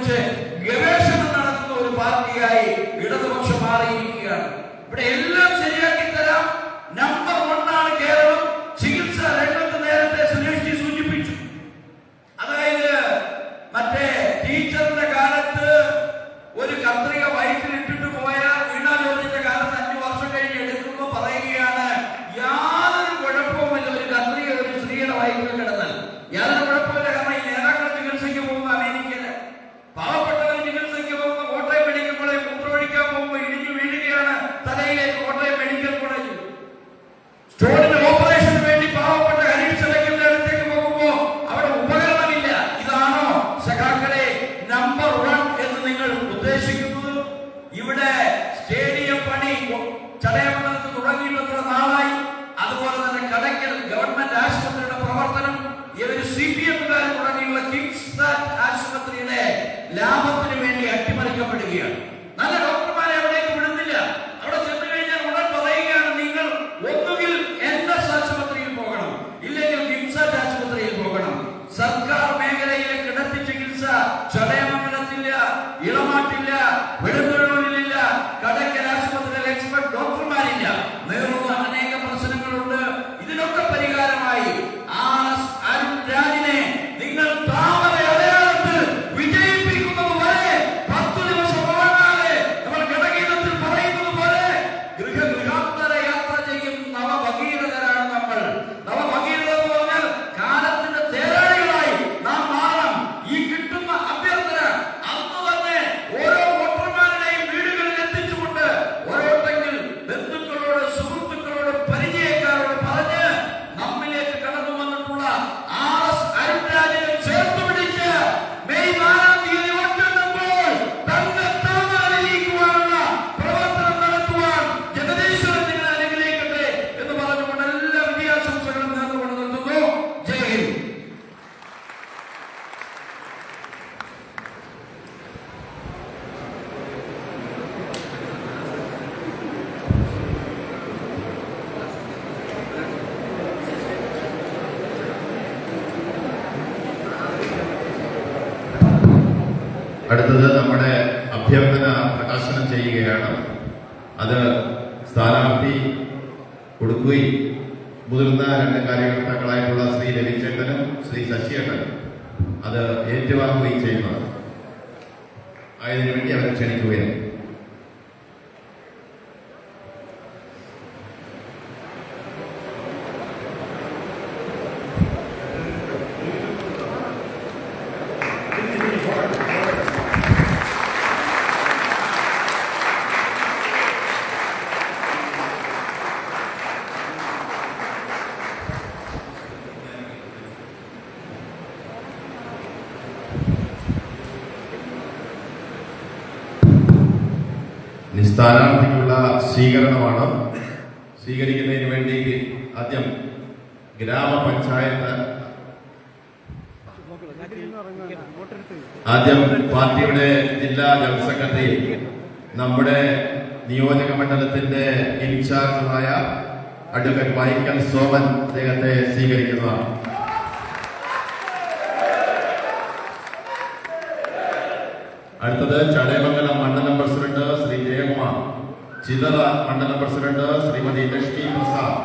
കുറിച്ച് ഗവേഷണം നടത്തുന്ന ഒരു പാർട്ടിയായി ഇടതുപക്ഷം മാറിയിരിക്കുകയാണ്. ഇവിടെ എല്ലാം ശരിയാക്കി തരാം. നമ്പർ 1 ആണ് കേരളം. ചികിത്സാ രംഗത്ത് നേരത്തെ സുരേഷ് ജി സൂചിപ്പിച്ചു. അതായത് മറ്റേ ടീച്ചറിന്റെ കാലത്ത് ഒരു കത്രിക വയറ്റിലിട്ടിട്ട് പോയ വീണ ജോർജിന്റെ കാലത്ത് 5 വർഷം കഴിഞ്ഞ് എടുക്കുമ്പോൾ പറയുകയാണ് യാതൊരു കുഴപ്പവുമില്ല, ഒരു കത്രിക ഒരു സ്ത്രീയുടെ വയറ്റിൽ കിടന്നാൽ യാതൊരു കുഴപ്പമില്ല. കാരണം ഈ നേതാക്കൾ ചികിത്സയ്ക്ക് പോകുന്ന അമേരിക്കയില്, പാവപ്പെട്ടവർ ചികിത്സയ്ക്ക് പോകുന്ന കോട്ടയം മെഡിക്കൽ കോളേജ് മൂത്രമൊഴിക്കാൻ പോകുമ്പോൾ ഇടിഞ്ഞു വീഴുകയാണ് തലയിലേക്ക് കോട്ടയം മെഡിക്കൽ കോളേജ്. സ്റ്റോണിന് ഓപ്പറേഷന് വേണ്ടി പാവപ്പെട്ട ഹരീഷ് ചടക്കിന്റെ അടുത്തേക്ക് പോകുമ്പോ അവിടെ ഉപകരണമില്ല. ഇതാണോ സഖാക്കളെ നമ്പർ 1 എന്ന് നിങ്ങൾ ഉദ്ദേശിക്കുന്നത്? ഇവിടെ സ്റ്റേഡിയം പണി ചടയമണ്ഡലത്ത് തുടങ്ങിയിട്ടുള്ള നാളായി. അതുപോലെ തന്നെ കടയ്ക്കൽ ഗവൺമെന്റ് ആശുപത്രിയുടെ പ്രവർത്തനം ഇവര് CPM-കാർ തുടങ്ങിയുള്ള കിംസ് ആശുപത്രിയുടെ ലാഭത്തിന് വേണ്ടി അട്ടിമറിക്കപ്പെടുകയാണ്. നല്ല ഡോക്ടർമാരെ അവിടേക്ക് വിടുന്നില്ല. അവിടെ ചെന്ന് കഴിഞ്ഞാൽ ഉടൻ പറയുകയാണ് നിങ്ങൾ ഒന്നുകിൽ NS ആശുപത്രിയിൽ പോകണം, ഇല്ലെങ്കിൽ കിംസ് ആശുപത്രിയിൽ പോകണം. സർക്കാർ മേഖലയിലെ കിടത്തി ചികിത്സ ചടയമംഗലത്തില്ല, ഇളമാട്ടില്ല, വെളുത്തുള്ളൂരിലില്ല, കടയ്ക്കൽ ആശുപത്രിയിൽ എക്സ്പെർട്ട് ഡോക്ടർമാരില്ല. നേറുന്ന അനേക പ്രശ്നങ്ങളുണ്ട്. ഇതിനൊക്കെ പരിഹാരമായി അരുൺ രാജിനെ നിങ്ങൾ താമര അടയാളത്തിൽ വിജയിപ്പിക്കുന്നത് വരെ 10 ദിവസം ഉറങ്ങാതെ നമ്മൾ ഗണഗീതത്തിൽ പറയുന്നത് പോലെ ഗൃഹാന്തര യാത്ര ചെയ്യും നവഭഗീരഥരാണ് നമ്മൾ. നവഭഗീരഥ എന്ന് പറഞ്ഞാൽ കാലത്തിന്റെ തേരാളികളായി നാം മാറണം. ഈ കിട്ടുന്ന അഭ്യർത്ഥന അന്ന് തന്നെ ഓരോ വോട്ടർമാരുടെയും വീടുകളിൽ എത്തിച്ചുകൊണ്ട് ഓരോരുത്തങ്കിൽ ബന്ധുക്കളോട്, സുഹൃത്തുക്കളോട്, പരിചയക്കാരോട് പറഞ്ഞ് നമ്മിലേക്ക് കടന്നു വന്നിട്ടുള്ള അരുൺ രാജിനെ ചേർത്ത് പിടിച്ച് മെയ് 4-ാം തീയതി വോട്ടെണ്ണുമ്പോൾ തങ്കത്താമരയിലേക്കുവാനുള്ള പ്രവർത്തനം നടത്തുവാൻ ജഗദീശ്വരൻ നിങ്ങളെ അനുഗ്രഹിക്കട്ടെ എന്ന് പറഞ്ഞുകൊണ്ട് എല്ലാ വിജയാശംസകളും നേർന്നുകൊണ്ട് നിർത്തുന്നു. ജയ് ഹിന്ദ്. അടുത്തത് നമ്മുടെ അഭ്യർത്ഥന പ്രകാശനം ചെയ്യുകയാണ്. അത് സ്ഥാനാർത്ഥി കൊടുക്കുകയും മുതിർന്ന 2 കാര്യകർത്താക്കളായിട്ടുള്ള ശ്രീ രവിചന്ദ്രനും ശ്രീ ശശിയേട്ടനും അത് ഏറ്റുവാങ്ങുകയും ചെയ്യുന്നത് ആയതിനു വേണ്ടി അവരെ ക്ഷണിക്കുകയാണ്. സ്ഥാനാർത്ഥിക്കുള്ള സ്വീകരണമാണ്. സ്വീകരിക്കുന്നതിന് വേണ്ടി ആദ്യം ഗ്രാമപഞ്ചായത്ത്, ആദ്യം പാർട്ടിയുടെ ജില്ലാ ജനറൽ സെക്രട്ടറി, നമ്മുടെ നിയോജക മണ്ഡലത്തിന്റെ ഇൻചാർജായ അഡ്വക്കേറ്റ് വൈക്കൽ സോമൻ അദ്ദേഹത്തെ സ്വീകരിക്കുന്നതാണ്. അടുത്തത് ചടയമംഗലം മണ്ഡലം പ്രസിഡന്റ് ശ്രീ ജയകുമാർ, ചിതറ മണ്ഡലം പ്രസിഡന്റ് ശ്രീമതി ലക്ഷ്മി പ്രസാദ്,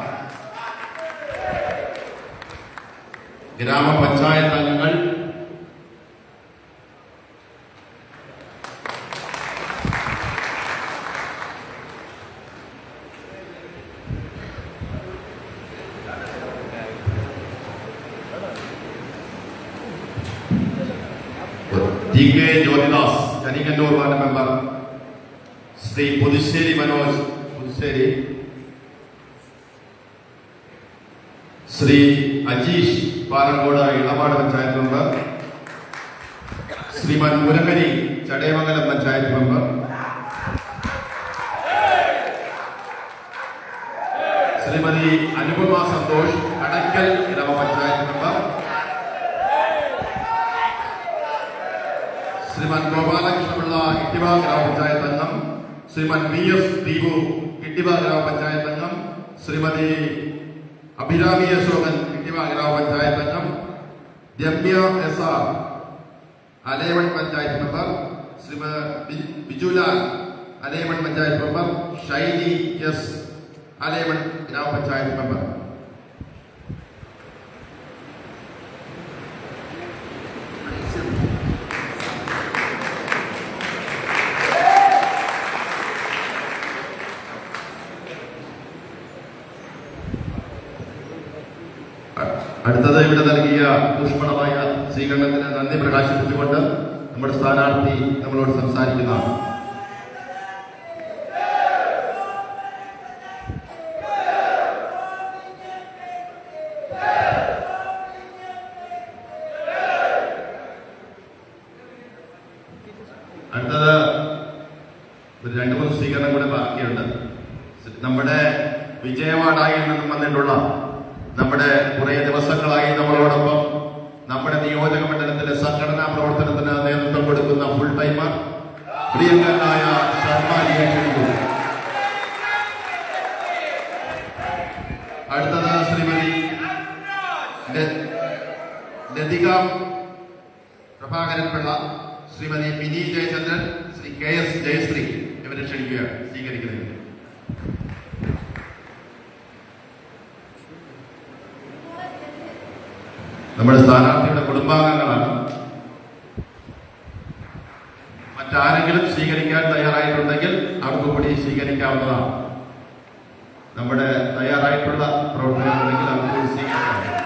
ഗ്രാമപഞ്ചായത്ത് അംഗങ്ങൾ, TK Jyothidas, Chanikannur ward member, Shri Puthussery Manoj Puthussery, Shri Ajeesh Palankode Ilavadu panchayat member, Shriman Murangari Chadayamangalam panchayat member, Shrimati Anupama Santhosh Kadakkal ഗ്രാമപഞ്ചായത്ത് മെമ്പർ, ശ്രീമാൻ ഗോപാലകൃഷ്ണപിള്ള ഇട്ടിവ ഗ്രാമപഞ്ചായത്ത് അംഗം, ശ്രീമാൻ VS ദീപു ഇട്ടിവ ഗ്രാമപഞ്ചായത്ത് അംഗം, ശ്രീമതി അഭിരാമി അശോകൻ ഇട്ടിവ ഗ്രാമപഞ്ചായത്ത് അംഗം, Ramya SR അലേമൺ panchayat member Shrimati Bijulal, അലേമൺ panchayat member Shiny S, അലേമൺ ഗ്രാമപഞ്ചായത്ത് മെമ്പർ. അടുത്തത് ഇവിടെ നൽകിയ ഊഷ്മളമായ സ്വീകരണത്തിന് നന്ദി പ്രകാശിപ്പിച്ചുകൊണ്ട് നമ്മുടെ സ്ഥാനാർത്ഥി നമ്മളോട് സംസാരിക്കുന്നതാണ്. അടുത്തത് ഒരു 2-3 സ്വീകരണം കൂടെ ബാക്കിയുണ്ട്. നമ്മുടെ വിജയവാഡായിൽ നിന്നും വന്നിട്ടുള്ള നമ്മുടെ കുറെ ദിവസങ്ങളായി നമ്മളോടൊപ്പം നമ്മുടെ നിയോജക മണ്ഡലത്തിലെ സംഘടനാ പ്രവർത്തനത്തിന് നേതൃത്വം കൊടുക്കുന്ന ഫുൾ ടൈമർ പ്രിയങ്കരനായ ശർമാലിയെ ക്ഷണിക്കുന്നു. അടുത്തത് ശ്രീമതി ലതിക പ്രഭാകരൻ പിള്ള, ശ്രീമതി മിനി ജയചന്ദ്രൻ, ശ്രീ KS ജയശ്രീ ഇവരെ ക്ഷണിക്കുകയാണ് സ്വീകരിക്കുന്നത്. നമ്മുടെ സ്ഥാനാർത്ഥിയുടെ കുടുംബാംഗങ്ങളാണ്. മറ്റാരെങ്കിലും സ്വീകരിക്കാൻ തയ്യാറായിട്ടുണ്ടെങ്കിൽ അവർക്ക് കൂടി സ്വീകരിക്കാവുന്നതാണ്. നമ്മുടെ തയ്യാറായിട്ടുള്ള പ്രവർത്തനങ്ങളുണ്ടെങ്കിൽ അവർക്ക് കൂടി സ്വീകരിക്കാം.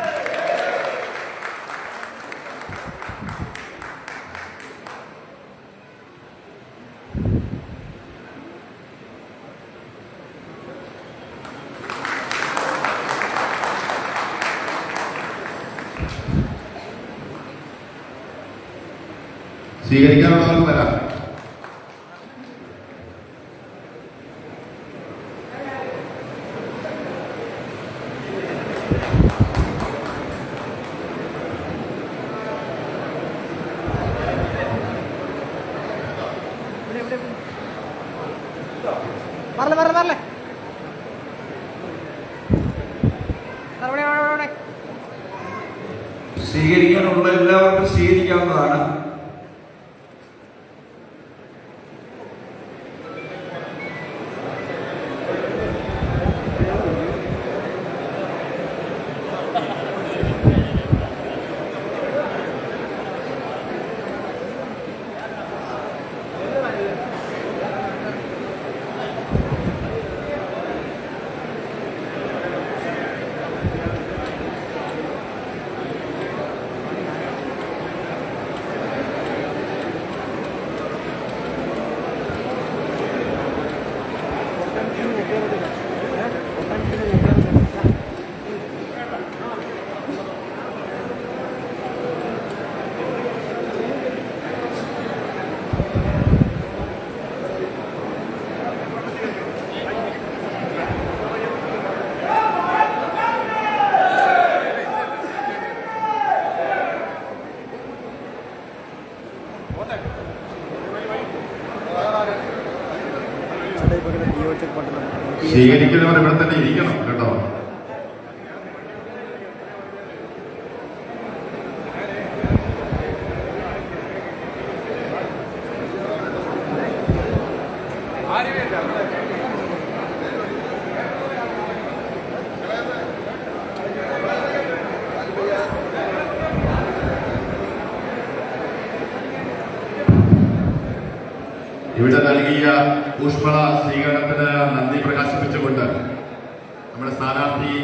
സ്വീകരിക്കാനുള്ളവർക്ക് വരാം. വരല്ലേ സ്വീകരിക്കാനുള്ള എല്ലാവർക്കും സ്വീകരിക്കാവുന്നതാണ്. സ്വീകരിക്കുന്നവർ ഇവിടെ തന്നെ ഇരിക്കണം കേട്ടോ. ഇവിടെ നൽകിയ ഊഷ്മള സ്വീകരണത്തിന് നന്ദി പ്രകാശിപ്പിച്ചുകൊണ്ട് നമ്മുടെ സ്ഥാനാർത്ഥി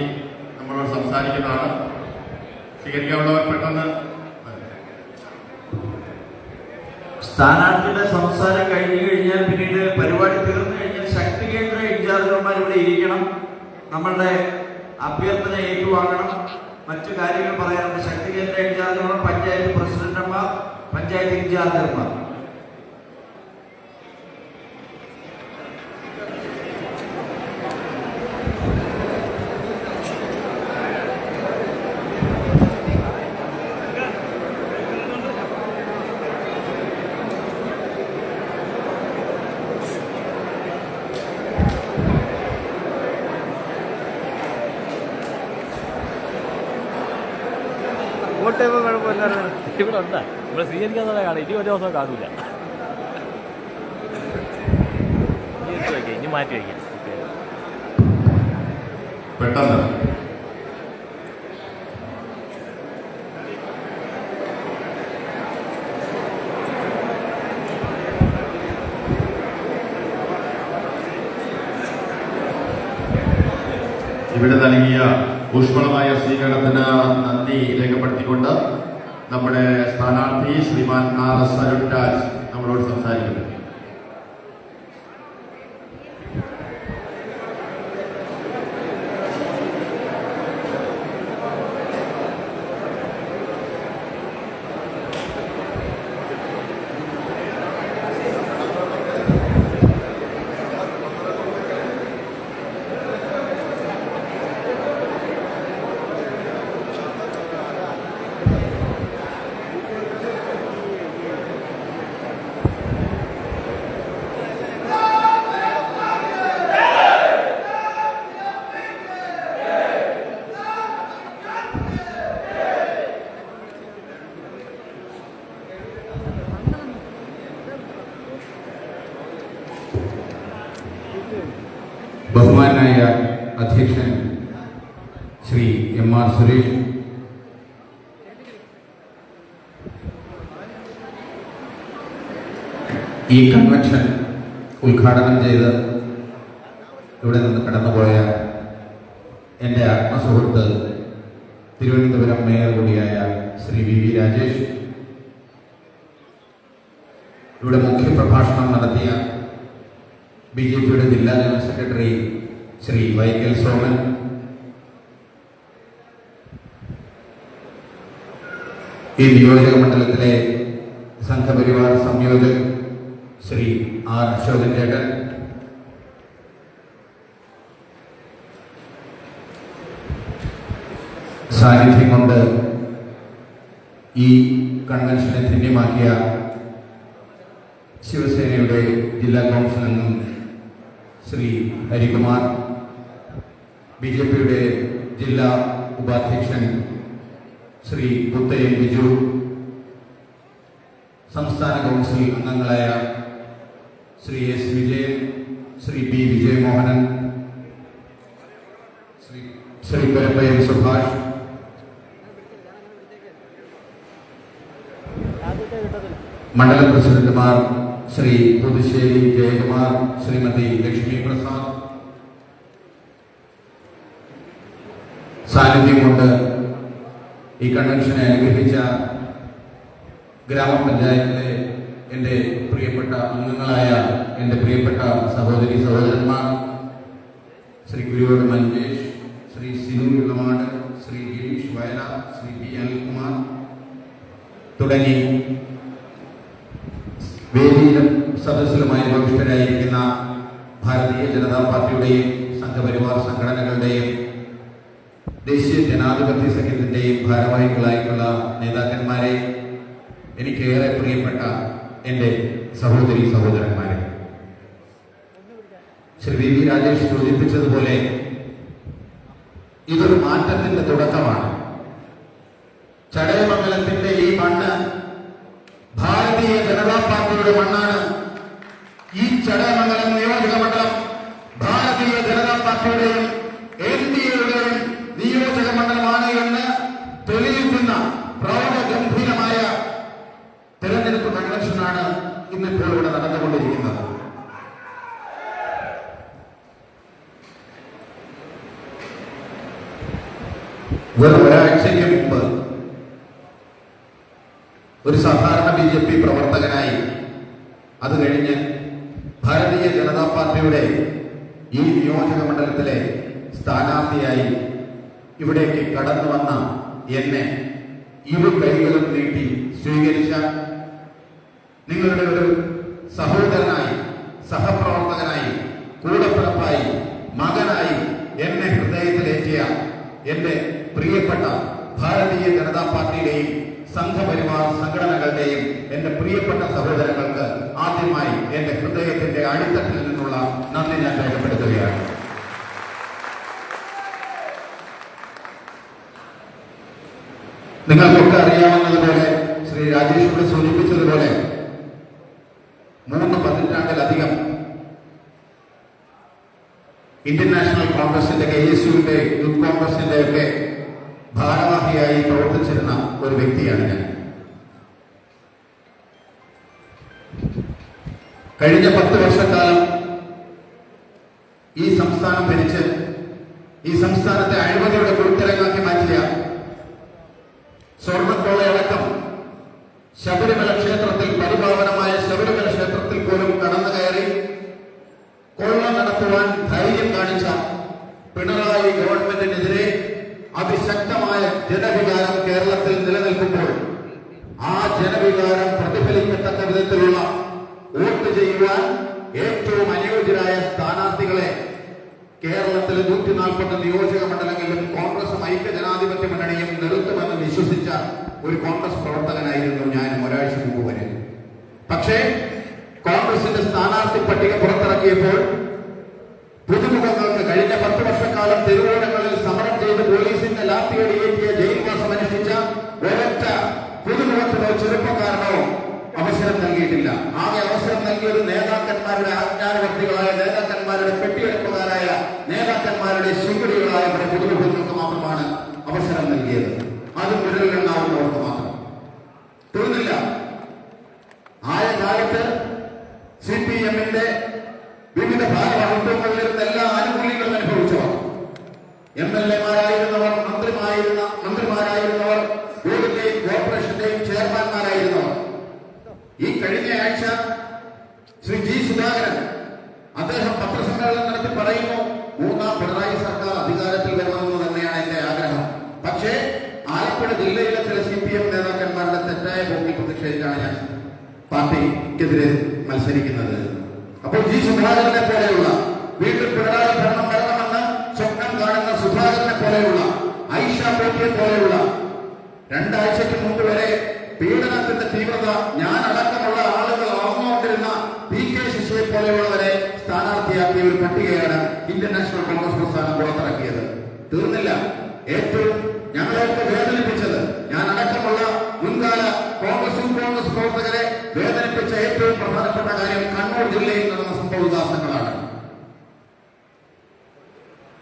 നമ്മളോട് സംസാരിക്കുന്നതാണ്. സ്വീകരിക്കാനുള്ളവർ പെട്ടെന്ന്. സ്ഥാനാർത്ഥിയുടെ സംസാരം കഴിഞ്ഞു കഴിഞ്ഞാൽ പിന്നീട് പരിപാടി തീർന്നു കഴിഞ്ഞാൽ ശക്തി കേന്ദ്ര ഇൻചാർജർമാർ ഇവിടെ ഇരിക്കണം. നമ്മളുടെ അഭ്യർത്ഥന ഏറ്റുവാങ്ങണം. മറ്റു കാര്യങ്ങൾ പറയാനുണ്ട്. ശക്തി കേന്ദ്ര ഇൻചാർജർമാർ, പഞ്ചായത്ത് പ്രസിഡന്റുമാർ, പഞ്ചായത്ത് ഇൻചാർജർമാർ. വോട്ട് ചെയ്യുമ്പോൾ കുഴപ്പമില്ല. ഇവിടെ ഉണ്ടാ നമ്മൾ സ്വീകരിക്കാതെ കാണും. ഇനി ഒരു ദിവസം കാണൂല. ഇനി എടുത്ത് വയ്ക്കാം, ഇനി മാറ്റി വയ്ക്കാം. പെട്ടെന്ന് ഇവിടെ നൽകിയ ഊഷ്മളമായ സ്വീകരണത്തിന് നന്ദി രേഖപ്പെടുത്തിക്കൊണ്ട് നമ്മുടെ സ്ഥാനാർത്ഥി ശ്രീമാൻ RS അരുൺരാജ് നമ്മളോട് സംസാരിക്കുന്നു. ബഹുമാനായ അധ്യക്ഷൻ ശ്രീ MR സുരേഷ്, ഈ കൺവെൻഷൻ ഉദ്ഘാടനം ചെയ്ത് ഇവിടെ നിന്ന് കടന്നുപോയ എൻ്റെ ആത്മസുഹൃത്ത് തിരുവനന്തപുരം മേയർ കൂടിയായ ശ്രീ VV രാജേഷ്, ഇവിടെ മുഖ്യപ്രഭാഷണം നടത്തിയ BJPയുടെ ജില്ലാ ജനറൽ സെക്രട്ടറി ശ്രീ വൈക്കൽ സോമൻ, ഈ നിയോജക മണ്ഡലത്തിലെ സംഘപരിവാർ സംയോജക് ശ്രീ R അശോകൻ ചേട്ടൻ, സാന്നിധ്യം കൊണ്ട് ഈ കൺവെൻഷനെ ധന്യമാക്കിയ ശിവസേനയുടെ ജില്ലാ കൗൺസിൽ അംഗം ശ്രീ ഹരികുമാർ, BJPയുടെ ജില്ലാ ഉപാധ്യക്ഷൻ ശ്രീ പുത്തയം ബിജു, സംസ്ഥാന കൗൺസിൽ അംഗങ്ങളായ ശ്രീ S വിജയൻ, ശ്രീ B വിജയമോഹനൻ, ശ്രീ പെരപ്പയം സുഭാഷ്, മണ്ഡലം പ്രസിഡന്റുമാർ ശ്രീ പുതുശ്ശേരി ജയകുമാർ, ശ്രീമതി ലക്ഷ്മി പ്രസാദ്, സാന്നിധ്യം കൊണ്ട് ഈ കൺവെൻഷനെ അനുഗ്രഹിച്ച ഗ്രാമപഞ്ചായത്തിലെ എൻ്റെ പ്രിയപ്പെട്ട അംഗങ്ങളായ എൻ്റെ പ്രിയപ്പെട്ട സഹോദരി സഹോദരന്മാർ, ശ്രീ ഗുരുവോട് മഞ്ചേഷ്, ശ്രീ സിനു ഇളമാട്, ശ്രീ ഗിരീഷ് വയല, ശ്രീ P അനിൽകുമാർ തുടങ്ങി വേദിയിലും സദസ്സിലുമായി ഉപവിഷ്ടരായിരിക്കുന്ന ഭാരതീയ ജനതാ പാർട്ടിയുടെയും സംഘപരിവാർ സംഘടനകളുടെയും ദേശീയ ജനാധിപത്യ സഖ്യത്തിന്റെയും ഭാരവാഹികളായിട്ടുള്ള നേതാക്കന്മാരെ, എനിക്കേറെ പ്രിയപ്പെട്ട എൻ്റെ സഹോദരി സഹോദരന്മാരെ, ശ്രീ VV രാജേഷ് സൂചിപ്പിച്ചതുപോലെ ഇതൊരു മാറ്റത്തിന്റെ തുടക്കമാണ്. ചടയമംഗലത്തിന്റെ ഈ മണ്ണ് ഭാരതീയ ജനതാ പാർട്ടിയുടെ മണ്ണാണ്. ഈ ചടയമംഗലം നിയോജക മണ്ഡലം ഭാരതീയ ജനതാ പാർട്ടിയുടെയും NDAയുടെയും നിയോജക മണ്ഡലമാണ് എന്ന് തെളിയിക്കുന്ന പ്രൗഢഗംഭീരമായ തെരഞ്ഞെടുപ്പ് കൺവെൻഷനാണ് ഇന്നിപ്പോൾ ഇവിടെ നടന്നുകൊണ്ടിരിക്കുന്നത്. വെറും ഒരാഴ്ചയ്ക്ക് മുമ്പ് ഒരു സാധാരണ BJP പ്രവർത്തകനായി, അത് കഴിഞ്ഞ് ഭാരതീയ ജനതാ പാർട്ടിയുടെ ഈ നിയോജക മണ്ഡലത്തിലെ സ്ഥാനാർത്ഥിയായി ഇവിടേക്ക് കടന്നു വന്ന എന്നെ ഇരു കൈകളും നീട്ടി സ്വീകരിച്ച നിങ്ങളുടെ ഒരു സഹോദരനായി, സഹപ്രവർത്തകനായി, കൂടപ്പിറപ്പായി, മകനായി എന്നെ ഹൃദയത്തിലേറ്റിയ എൻ്റെ പ്രിയപ്പെട്ട ഭാരതീയ ജനതാ പാർട്ടിയുടെയും സംഘപരിവാർ സംഘടനകളുടെയും എൻ്റെ പ്രിയപ്പെട്ട സഹോദരങ്ങൾക്ക് ആദ്യമായി എൻ്റെ ഹൃദയത്തിന്റെ അടിത്തട്ടിൽ നിന്നുള്ള നന്ദി ഞാൻ രേഖപ്പെടുത്തുകയാണ്. നിങ്ങൾക്കൊക്കെ അറിയാവുന്നതുപോലെ ശ്രീ രാജേഷ് ഇവിടെ സൂചിപ്പിച്ചതുപോലെ 3 പതിറ്റാണ്ടിലധികം ഇന്ത്യൻ നാഷണൽ കോൺഗ്രസിന്റെ, KSUവിന്റെ, യൂത്ത് കോൺഗ്രസിന്റെ ഒക്കെ ഭാരവാഹിയായി പ്രവർത്തിച്ചിരുന്ന ഒരു വ്യക്തിയാണ് ഞാൻ. കഴിഞ്ഞ 10 വർഷക്കാലം ഈ സംസ്ഥാനം ഭരിച്ച് ഈ സംസ്ഥാനത്തെ അഴിമതിയുടെ കുരുത്തരങ്ങാക്കി മാറ്റിയ, സ്വർണ്ണക്കൊള്ളയടക്കം ശബരിമല ക്ഷേത്രത്തിൽ, പരിപാവനമായ ശബരിമല ക്ഷേത്രത്തിൽ പോലും കടന്നു കയറി കൊള്ള നടത്തുവാൻ ധൈര്യം കാണിച്ച പിണറായി ഗവൺമെന്റിനെതിരെ അതിശക്തമായ ജനവികാരം കേരളത്തിൽ നിലനിൽക്കുമ്പോൾ ആ ജനവികാരം പ്രതിഫലിക്കത്തക്ക വിധത്തിലുള്ള വോട്ട് ചെയ്യുവാൻ ഏറ്റവും അനുയോജ്യരായ സ്ഥാനാർത്ഥികളെ കേരളത്തിലെ 140 നിയോജക മണ്ഡലങ്ങളിലും കോൺഗ്രസും ഐക്യജനാധിപത്യ മുന്നണിയും നിർത്തുമെന്ന് വിശ്വസിച്ച ഒരു കോൺഗ്രസ് പ്രവർത്തകനായിരുന്നു ഞാനും ഒരാഴ്ച മുമ്പ് വരെ. പക്ഷേ കോൺഗ്രസിന്റെ സ്ഥാനാർത്ഥി പട്ടിക പുറത്തിറക്കിയപ്പോൾ പുതുമുഖങ്ങൾക്ക് കഴിഞ്ഞ 10 വർഷക്കാലം തെരുവോരങ്ങളിൽ സമരം ചെയ്ത് പോലീസിന്റെ ലാത്തിയടിയേറ്റിയ ജയിൽവാസം അനുഷ്ഠിച്ച ഒരൊറ്റ പുതുമുഖത്തിനോ ചെറുപ്പക്കാരനോ അവസരം നൽകിയിട്ടില്ല. ആകെ അവസരം നൽകിയത് നേതാക്കന്മാരുടെ ആജ്ഞാനവർത്തികളായ നേതാക്കന്മാരുടെ പെട്ടിയെടുപ്പുകാരായ നേതാക്കന്മാരുടെ ശിങ്കിടികളായ പുതുമുഖങ്ങൾക്ക് മാത്രമാണ് അവസരം നൽകിയത്. അതും വിരലിലെണ്ണാവുന്നവർക്ക് മാത്രം. തീർന്നില്ല. ആയ കാലത്ത് CPM-ന്റെ വിവിധ ഭാരവാഹിത്വങ്ങളിൽ നിന്ന് എല്ലാ ആനുകൂല്യങ്ങളും അനുഭവിച്ചവർ, MLA-മാരായിരുന്നവർ, മന്ത്രിമാരായിരുന്നവർ, ബോർഡിന്റെയും കോർപ്പറേഷന്റെയും ചെയർമാൻമാരായിരുന്നവർ. ഈ കഴിഞ്ഞ ആഴ്ച ശ്രീ G. സുധാകരൻ അദ്ദേഹം പത്രസമ്മേളനം നടത്തി പറയുന്നു, 3ാം പിണറായി സർക്കാർ അധികാരത്തിൽ വരണമെന്ന് തന്നെയാണ് എന്റെ ആഗ്രഹം. പക്ഷേ ആലപ്പുഴ ജില്ലയിലെ ചില CPM നേതാക്കന്മാരുടെ തെറ്റായ പോക്കിൽ പ്രതിഷേധിച്ചാണ് ഞാൻ പാർട്ടിക്കെതിരെ മത്സരിക്കുന്നത്. അപ്പോൾ G. സുധാകരനെ പോലെയുള്ള, വീട്ടിൽ പിണറായി ഭരണം വരണമെന്ന് സ്വപ്നം കാണുന്ന സുധാകരനെ പോലെയുള്ള, ഐഷ പോറ്റിയെ പോലെയുള്ള, 2 ആഴ്ചയ്ക്ക് മുമ്പ് വരെ പീഡനത്തിന്റെ തീവ്രത ഞാൻ അടക്കമുള്ള ആളുകൾ അറിഞ്ഞുകൊണ്ടിരുന്ന PK ശശിയെ പോലെയുള്ളവരെ സ്ഥാനാർത്ഥിയാക്കിയ ഒരു പട്ടികയാണ് ഇന്ത്യൻ നാഷണൽ കോൺഗ്രസ് പ്രസ്ഥാനം പുറത്തിറക്കിയത്. തീർന്നില്ല. ഏറ്റവും ഞങ്ങളെയൊക്കെ വേദനിപ്പിച്ചത്, ഞാൻ അടക്കമുള്ള മുൻകാല കോൺഗ്രസ് പ്രവർത്തകരെ വേദനിപ്പിച്ച ഏറ്റവും പ്രധാനപ്പെട്ട കാര്യം കണ്ണൂർ ജില്ലയിൽ നടന്ന സംഭവവികാസങ്ങളാണ്.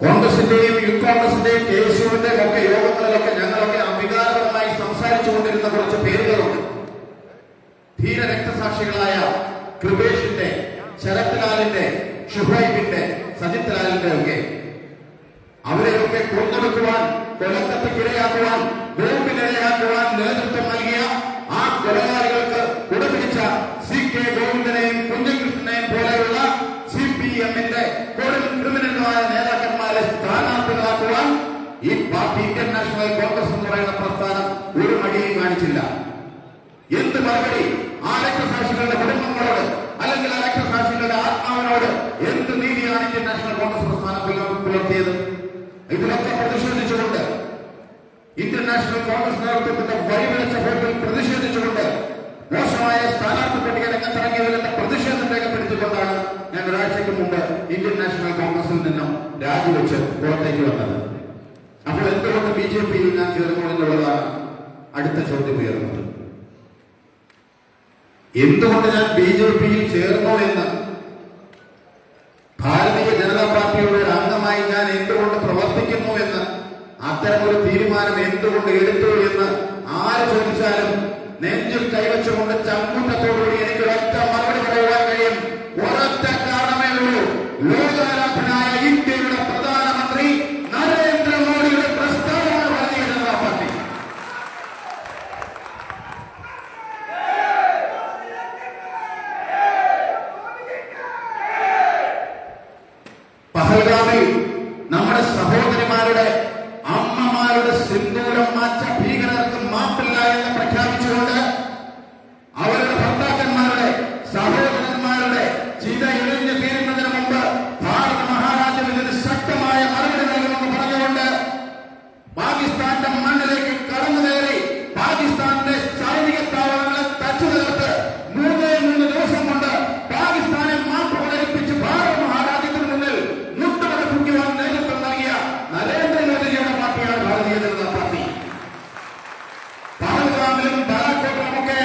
കോൺഗ്രസിന്റെയും യൂത്ത് കോൺഗ്രസിന്റെയും KSUവിന്റെയും ഒക്കെ യോഗങ്ങളിലൊക്കെ ഞങ്ങളൊക്കെ അവികാരപരമായി സംസാരിച്ചുകൊണ്ടിരുന്ന കുറച്ച് പേരുകളുണ്ട്. ധീര രക്തസാക്ഷികളായ കൃപേഷിന്റെ, ശരത് ലാലിന്റെ, ഷുഹൈബിന്റെ, സജിത് ലാലിന്റെ ഒക്കെ അവരെയൊക്കെ കൊന്നെടുക്കുവാൻ, കൊലക്കത്തിക്കിരയാക്കുവാൻ, ബോംബിനിരയാക്കുവാൻ നേതൃത്വം നൽകിയ ആ കൊലകാരികൾക്ക് കുടപിടിച്ച CK ഗോവിന്ദനെയും കുഞ്ഞകൃഷ്ണനെയും പോലെയുള്ള CPM-ന്റെ കൊടും ക്രിമിനലുകളായ നേതാക്കന്മാരെ സ്ഥാനാർത്ഥികളാക്കുവാൻ ഈ പാർട്ടി ഇന്ത്യൻ നാഷണൽ കോൺഗ്രസ് എന്ന് പറയുന്ന പ്രസ്ഥാനം ഒരു മടിയും കാണിച്ചില്ല. എന്ത് മറുപടി ആ രക്തസാക്ഷികളുടെ കുടുംബങ്ങളോട്, അല്ലെങ്കിൽ ആ രക്തസാക്ഷികളുടെ ആത്മാവിനോട് എന്ത് നീതിയാണ് ഇന്ത്യൻ നാഷണൽ കോൺഗ്രസ് പ്രസ്ഥാനം പുലർത്തിയത്? ഇതിലൊക്കെ പ്രതിഷേധിച്ചുകൊണ്ട്, ഇന്ത്യൻ നാഷണൽ കോൺഗ്രസ് നേതൃത്വത്തിന്റെ വഴിവിളച്ച വോട്ടിൽ പ്രതിഷേധിച്ചുകൊണ്ട്, മോശമായ സ്ഥാനാർത്ഥി പട്ടിക രംഗത്തിറങ്ങിയതിന്റെ പ്രതിഷേധം രേഖപ്പെടുത്തിക്കൊണ്ടാണ് ഞാൻ ഒരാഴ്ചയ്ക്ക് മുമ്പ് ഇന്ത്യൻ നാഷണൽ കോൺഗ്രസിൽ നിന്നും രാജിവെച്ച് പുറത്തേക്ക് വന്നത്. അപ്പോൾ എന്തുകൊണ്ട് BJP-യിൽ ഞാൻ ചേർന്നു എന്നുള്ളതാണ് അടുത്ത ചോദ്യം ഉയർന്നത്. എന്തുകൊണ്ട് ഞാൻ BJP-യിൽ ചേർന്നു എന്ന്, ഭാരതീയ ജനതാ പാർട്ടിയുടെ ഒരു അംഗമായി ഞാൻ എന്തുകൊണ്ട് പ്രവർത്തിക്കുന്നു എന്ന്, അത്തരമൊരു തീരുമാനം എന്തുകൊണ്ട് എടുത്തു എന്ന് ആര് ചോദിച്ചാലും നെഞ്ചിൽ കൈവച്ചുകൊണ്ട് ചങ്കൂറ്റത്തോടുകൂടി എനിക്ക് ഒറ്റ മറുപടി പറയുവാൻ കഴിയും. ഒരൊറ്റ കാരണമേ ഉള്ളൂ. ലോകാരാധനായ ഇന്ത്യയുടെ പ്രധാനമന്ത്രി നരേന്ദ്രമോദിയുടെ പ്രസ്ഥാനമാണ് ഭാരതീയ ജനതാ പാർട്ടി. പഹൽഗാമിൽ നമ്മുടെ സഹോദരിമാരുടെ, അമ്മമാരുടെ സിന്ദൂരം മാറ്റ ഭീകരർക്ക് മാപ്പില്ല എന്ന് പ്രഖ്യാപിച്ചുകൊണ്ട് അവരുടെ ഭർത്താക്കന്മാരുടെ, സഹോദരന്മാരുടെ ചിത ഇഴഞ്ഞു തീരുന്നതിന് മുമ്പ് ഭാരത മഹാരാജ്യം ഇതിന് ശക്തമായ മറുപടി നൽകുമെന്ന് പറഞ്ഞുകൊണ്ട് പാകിസ്ഥാന്റെ മണ്ണിലേക്ക് കടന്നു കയറി പാകിസ്ഥാന്റെ സൈനിക താവളങ്ങളെ തച്ചു തകർത്ത് 3 ദിവസം കൊണ്ട് പാകിസ്ഥാനെ മാപ്പ് പ്രകടിപ്പിച്ച് ഭാരത മഹാരാജ്യത്തിന് മുന്നിൽ മുട്ടുമടപ്പിക്കുവാൻ നേതൃത്വം നൽകിയ നരേന്ദ്രമോദിജിയുടെ പാർട്ടിയാണ് ഭാരതീയ ജനതാ പാർട്ടി. പഹൽഗാമിലും ബാലാക്കോട്ടിലുമൊക്കെ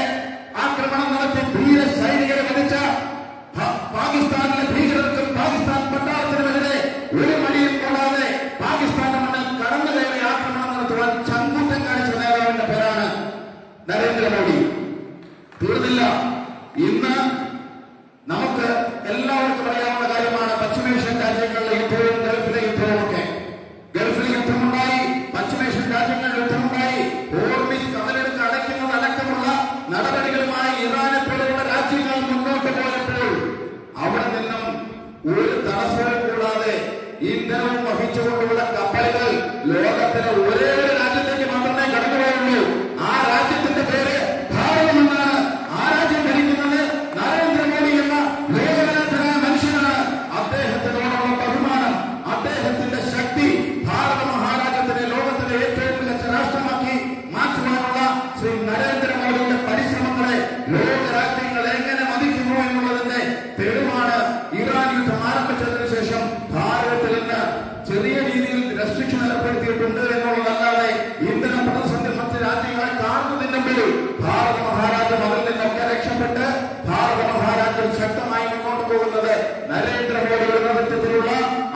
തടസ്സവും കൂടാതെ ഇന്ധനവും വഹിച്ചുകൊണ്ടുള്ള കപ്പലുകൾ ലോകത്തിലെ ഒരേ ഒരു രാജ്യത്തേക്ക് മാത്രമേ കടന്നുപോയുള്ളൂ. ആ രാജ്യത്തിന്റെ പേര് ഭാരതമെന്നാണ്. ആ രാജ്യം ഭരിക്കുന്നത് നരേന്ദ്രമോദി എന്ന ലോകനാഥനായ മനുഷ്യനാണ്. അദ്ദേഹത്തിനോടുള്ള ബഹുമാനം, അദ്ദേഹത്തിന്റെ ശക്തി ഭാരത മഹാരാജ്യത്തിനെ ലോകത്തിലെ ഏറ്റവും മികച്ച രാഷ്ട്രമാക്കി മാറ്റുവാനുള്ള ശ്രീ നരേന്ദ്രമോദിയുടെ പരിശ്രമങ്ങളെ ലോകരാജ്യങ്ങൾ എങ്ങനെ മതിക്കുന്നു എന്നുള്ളതിന്റെ തെളിവാണ്. ഇറാൻ യുദ്ധം ആരംഭിച്ചതിനു ശേഷം ഭാരതത്തിൽ നിന്ന് ചെറിയ രീതിയിൽ റെസ്ട്രിക്ഷൻ ഏർപ്പെടുത്തിയിട്ടുണ്ട് എന്നുള്ളതല്ലാതെ ഇന്ധന പ്രതിസന്ധി മറ്റ് രാജ്യങ്ങളെ കാണുന്നതിന് മുമ്പിൽ ഭാരത മഹാരാജ്യം അതിൽ നിന്നൊക്കെ രക്ഷപ്പെട്ട് ഭാരത മഹാരാജ്യം ശക്തമായി മുന്നോട്ട് പോകുന്നത് നരേന്ദ്രമോദിയുടെ നേതൃത്വത്തിലുള്ള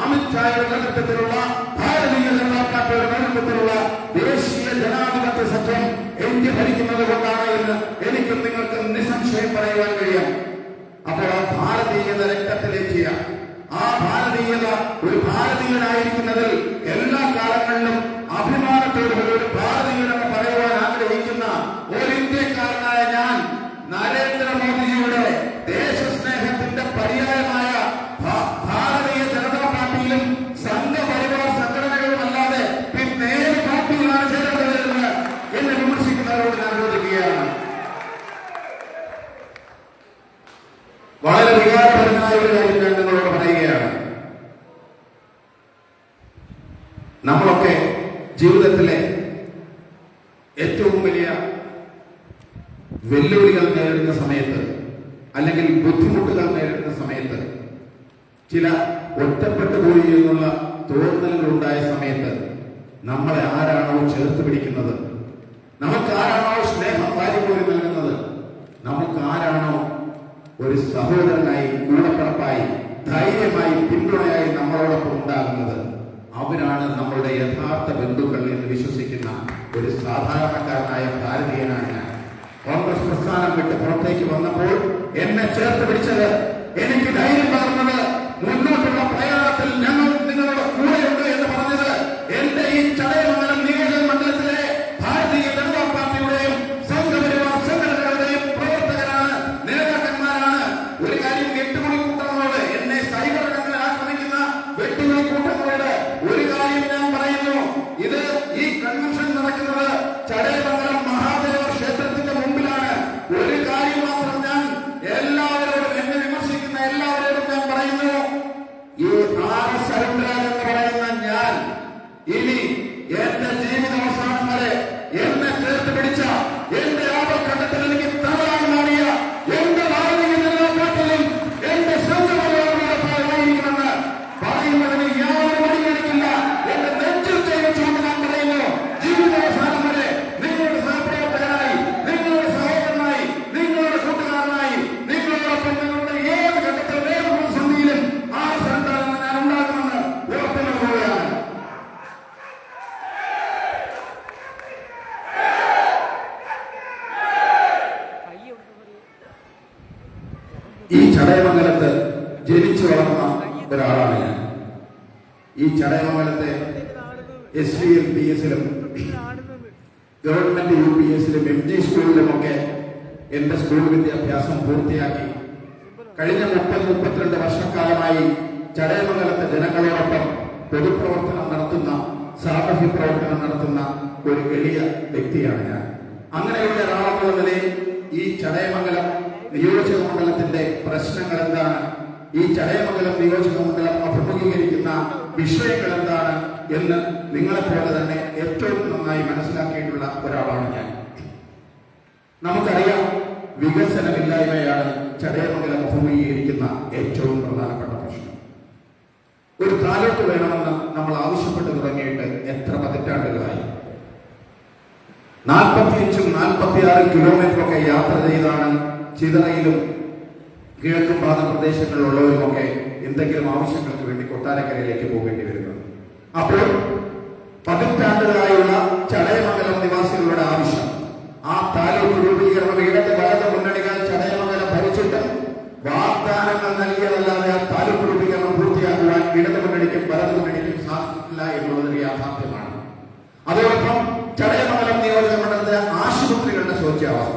അമിത്ഷായുടെ നേതൃത്വത്തിലുള്ള ഭാരതീയ ജനതാ പാർട്ടിയുടെ നേതൃത്വത്തിലുള്ള ദേശീയ ജനാധിപത്യ സഖ്യം ഇന്ത്യ ഭരിക്കുന്നത് കൊണ്ടാണ് എന്ന് എനിക്കും നിങ്ങൾക്കും നിസ്സംശയം പറയുവാൻ കഴിയാം. അപ്പോൾ ആ ഭാരതീയത രക്തത്തിലേറ്റിയ ആ ഭാരതീയത ഒരു ഭാരതീയനായിരിക്കുന്നതിൽ എല്ലാ കാലങ്ങളിലും അഭിമാനത്തോടുകൂടി ഒരു ഭാരതീയനെന്ന് പറയുവാൻ ആഗ്രഹിക്കുന്ന ഒരു ഇന്ത്യക്കാരനായ ഞാൻ നരേന്ദ്രമോദിജിയുടെ ദേശസ്നേഹത്തിന്റെ പര്യായമായ ഭാരതീയ ജനതാ പാർട്ടിയിലും സംഘപരിവാർ സംഘടനകളും അല്ലാതെ പിന്നെ ഏത് പാർട്ടിയിലാണ് ചേരേണ്ടതെന്ന് എന്നെ വിമർശിക്കുന്നവരോട് ഞാൻ ചോദിക്കുകയാണ്. വളരെ വികാരപരമായ ഒരു കാര്യം ഞാൻ നിങ്ങളോട് പറയുകയാണ്. നമ്മളൊക്കെ ജീവിതത്തിലെ ഏറ്റവും വലിയ വെല്ലുവിളികൾ നേരിടുന്ന സമയത്ത് അല്ലെങ്കിൽ ബുദ്ധിമുട്ടുകൾ നേരിടുന്ന സമയത്ത് ചില ഒറ്റപ്പെട്ടു പോയി എന്നുള്ള തോന്നലുകൾ ഉണ്ടായ സമയത്ത് നമ്മളെ ആരാണോ ചേർത്ത് പിടിക്കുന്നത്, നമുക്ക് ആരാണോ സ്നേഹം വാരിക്കോരി നൽകുന്നത്, നമുക്ക് ആരാണോ ഒരു സഹോദരനായി കൂടപ്പിറപ്പായി ധൈര്യമായി പിന്തുണയായി നമ്മളോടൊപ്പം ഉണ്ടാകുന്നത്, അവരാണ് നമ്മളുടെ യഥാർത്ഥ ബന്ധുക്കൾ എന്ന് വിശ്വസിക്കുന്ന ഒരു സാധാരണക്കാരനായ ഭാരതീയനാണ് ഞാൻ. കോൺഗ്രസ് പ്രസ്ഥാനം വിട്ട് പുറത്തേക്ക് വന്നപ്പോൾ എന്നെ ചേർത്ത് പിടിച്ചത്, എനിക്ക് ധൈര്യം പകർന്നത്, മുന്നോട്ടുള്ള പ്രയാണത്തിൽ ഞങ്ങൾ നിങ്ങളുടെ കൂടെയുണ്ട് എന്ന് പറഞ്ഞത് എന്റെ ഈ ചടയമംഗലം നിയോജക മണ്ഡലത്തിലെ ഭാരതീയ ജനതാ പാർട്ടിയുടെയും സംഘപരിവാർ സംഘടനകളുടെയും പ്രവർത്തകരാണ്, നേതാക്കന്മാരാണ്. ഒരു കാര്യം വെട്ടുകുളിക്കൂട്ടങ്ങളോട്, എന്നെ സൈബറിടങ്ങളിൽ ആക്രമിക്കുന്ന വെട്ടുകുളിക്കൂട്ടങ്ങളോട് ഒരു കാര്യം ഞാൻ പറയുന്നു. ഇത് ഈ കൺവെൻഷൻ നടക്കുന്നത് ചടയമംഗലം മഹാദേവ ക്ഷേത്രത്തിന്റെ മുമ്പിലാണ്. ഒരു കാര്യം മാത്രം ഞാൻ എല്ലാവരോടും, എന്നെ വിമർശിക്കുന്ന എല്ലാവരോടും ഞാൻ പറയുന്നു, ഈ RS അരുൺരാജ് എന്ന് പറയുന്ന ഞാൻ ഇനി എന്റെ ജീവിതാവസാനം വരെ എന്നെ ചേർത്ത് പിടിച്ച, എന്റെ ആപത്ഘട്ടത്തിൽ എനിക്ക് തണലായി മാറിയ എന്റെ ഭാരതീയ ജനതാ പാർട്ടിയിലും എന്റെ സംഘപരിവാറിനോടൊപ്പമായിരിക്കുമെന്ന് പറയുന്നതിന് യാതൊരു മടിയെടുക്കില്ല. എന്റെ നെഞ്ചിൽ കൈവച്ചുകൊണ്ട് ഞാൻ പറയുന്നു, ജീവിതാവസാനം വരെ നിങ്ങളുടെ സഹപ്രവർത്തകനായി, നിങ്ങളുടെ സഹോദരനായി, നിങ്ങളുടെ കൂട്ടുകാരനായി, നിങ്ങളോടൊപ്പം നിങ്ങളുടെ ഏത് ഘട്ടത്തിലും ഏത് പ്രതിസന്ധിയിലും RS അരുൺരാജ് ഞാൻ ഉണ്ടാകുമെന്ന് ഉറപ്പു നൽകുകയാണ്. ഈ ചടയമംഗലത്ത് ജനിച്ചു വളർന്ന ഒരാളാണ് ഞാൻ. ഈ ചടയമംഗലത്തെ SVLPSലും ഗവൺമെന്റ് UPSലും MG സ്കൂളിലുമൊക്കെ എന്റെ സ്കൂൾ വിദ്യാഭ്യാസം പൂർത്തിയാക്കി കഴിഞ്ഞ 30-32 വർഷക്കാലമായി ചടയമംഗലത്തെ ജനങ്ങളോടൊപ്പം പൊതുപ്രവർത്തനം നടത്തുന്ന, സാമൂഹ്യ പ്രവർത്തനം നടത്തുന്ന ഒരു എളിയ വ്യക്തിയാണ് ഞാൻ. അങ്ങനെയുള്ള ഒരാളെന്നുള്ള നിലയിൽ ഈ ചടയമംഗലം നിയോജക മണ്ഡലത്തിന്റെ പ്രശ്നങ്ങൾ എന്താണ്, ഈ ചടയമംഗലം നിയോജക മണ്ഡലം അഭിമുഖീകരിക്കുന്ന വിഷയങ്ങൾ എന്താണ് എന്ന് നിങ്ങളെപ്പോലെ തന്നെ ഏറ്റവും നന്നായി മനസ്സിലാക്കിയിട്ടുള്ള ഒരാളാണ് ഞാൻ. നമുക്കറിയാം, വികസനമില്ലായ്മയാണ് ചടയമംഗലം അഭിമുഖീകരിക്കുന്ന ഏറ്റവും പ്രധാനപ്പെട്ട പ്രശ്നം. ഒരു താലൂക്ക് വേണമെന്ന് നമ്മൾ ആവശ്യപ്പെട്ടു തുടങ്ങിയിട്ട് എത്ര പതിറ്റാണ്ടുകളായി? 45-46 കിലോമീറ്ററൊക്കെ യാത്ര ചെയ്താണ് ചിതറയിലും കിഴക്കും ഭാഗ പ്രദേശങ്ങളിലുള്ളവരുമൊക്കെ എന്തെങ്കിലും ആവശ്യങ്ങൾക്ക് വേണ്ടി കൊട്ടാരക്കരയിലേക്ക് പോകേണ്ടി വരുന്നത്. അപ്പോൾ പതിറ്റാണ്ടുകളായുള്ള ചടയമംഗലം നിവാസികളുടെ ആവശ്യം, ആ താലൂക്ക് രൂപീകരണം ഇടത് വലത് മുന്നണികൾ ചടയമംഗലം ഭരിച്ചിട്ടും വാഗ്ദാനങ്ങൾ നൽകിയതല്ലാതെ ആ താലൂക്ക് രൂപീകരണം പൂർത്തിയാക്കുവാൻ ഇടത് മുന്നണിക്കും വലത് മുന്നണിക്കും സാധിച്ചിട്ടില്ല എന്നുള്ളതൊരു യാഥാർത്ഥ്യമാണ്. അതോടൊപ്പം ചടയമംഗലം നിയോജക മണ്ഡലത്തിലെ ആശുപത്രികളുടെ ശോച്യാവസ്ഥ,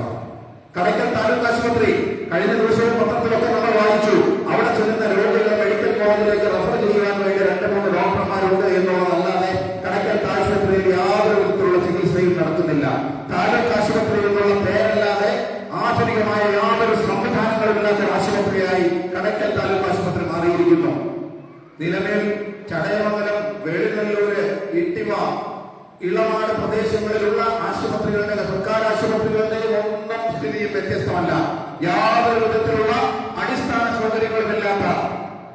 കടയ്ക്കൽ താലൂക്ക് ആശുപത്രി കഴിഞ്ഞ ദിവസവും പത്രത്തിലൊക്കെ നമ്മൾ വായിച്ചു, അവിടെ ചെല്ലുന്ന രോഗികളെ മെഡിക്കൽ കോളേജിലേക്ക് കടയ്ക്കൽ താലൂക്ക് ആശുപത്രി മാറിയിരിക്കുന്നു. നിലമേൽ, ചടയമംഗലം, വേളിനല്ലൂര്, ഇട്ടിവ, ഇളമാട് പ്രദേശങ്ങളിലുള്ള ആശുപത്രികളുടെ, സർക്കാർ ആശുപത്രികളുടെയും ഒന്നും സ്ഥിതിയും വ്യത്യസ്തമല്ല. യാതൊരു വിധത്തിലുള്ള അടിസ്ഥാന സൗകര്യങ്ങളുമില്ലാത്ത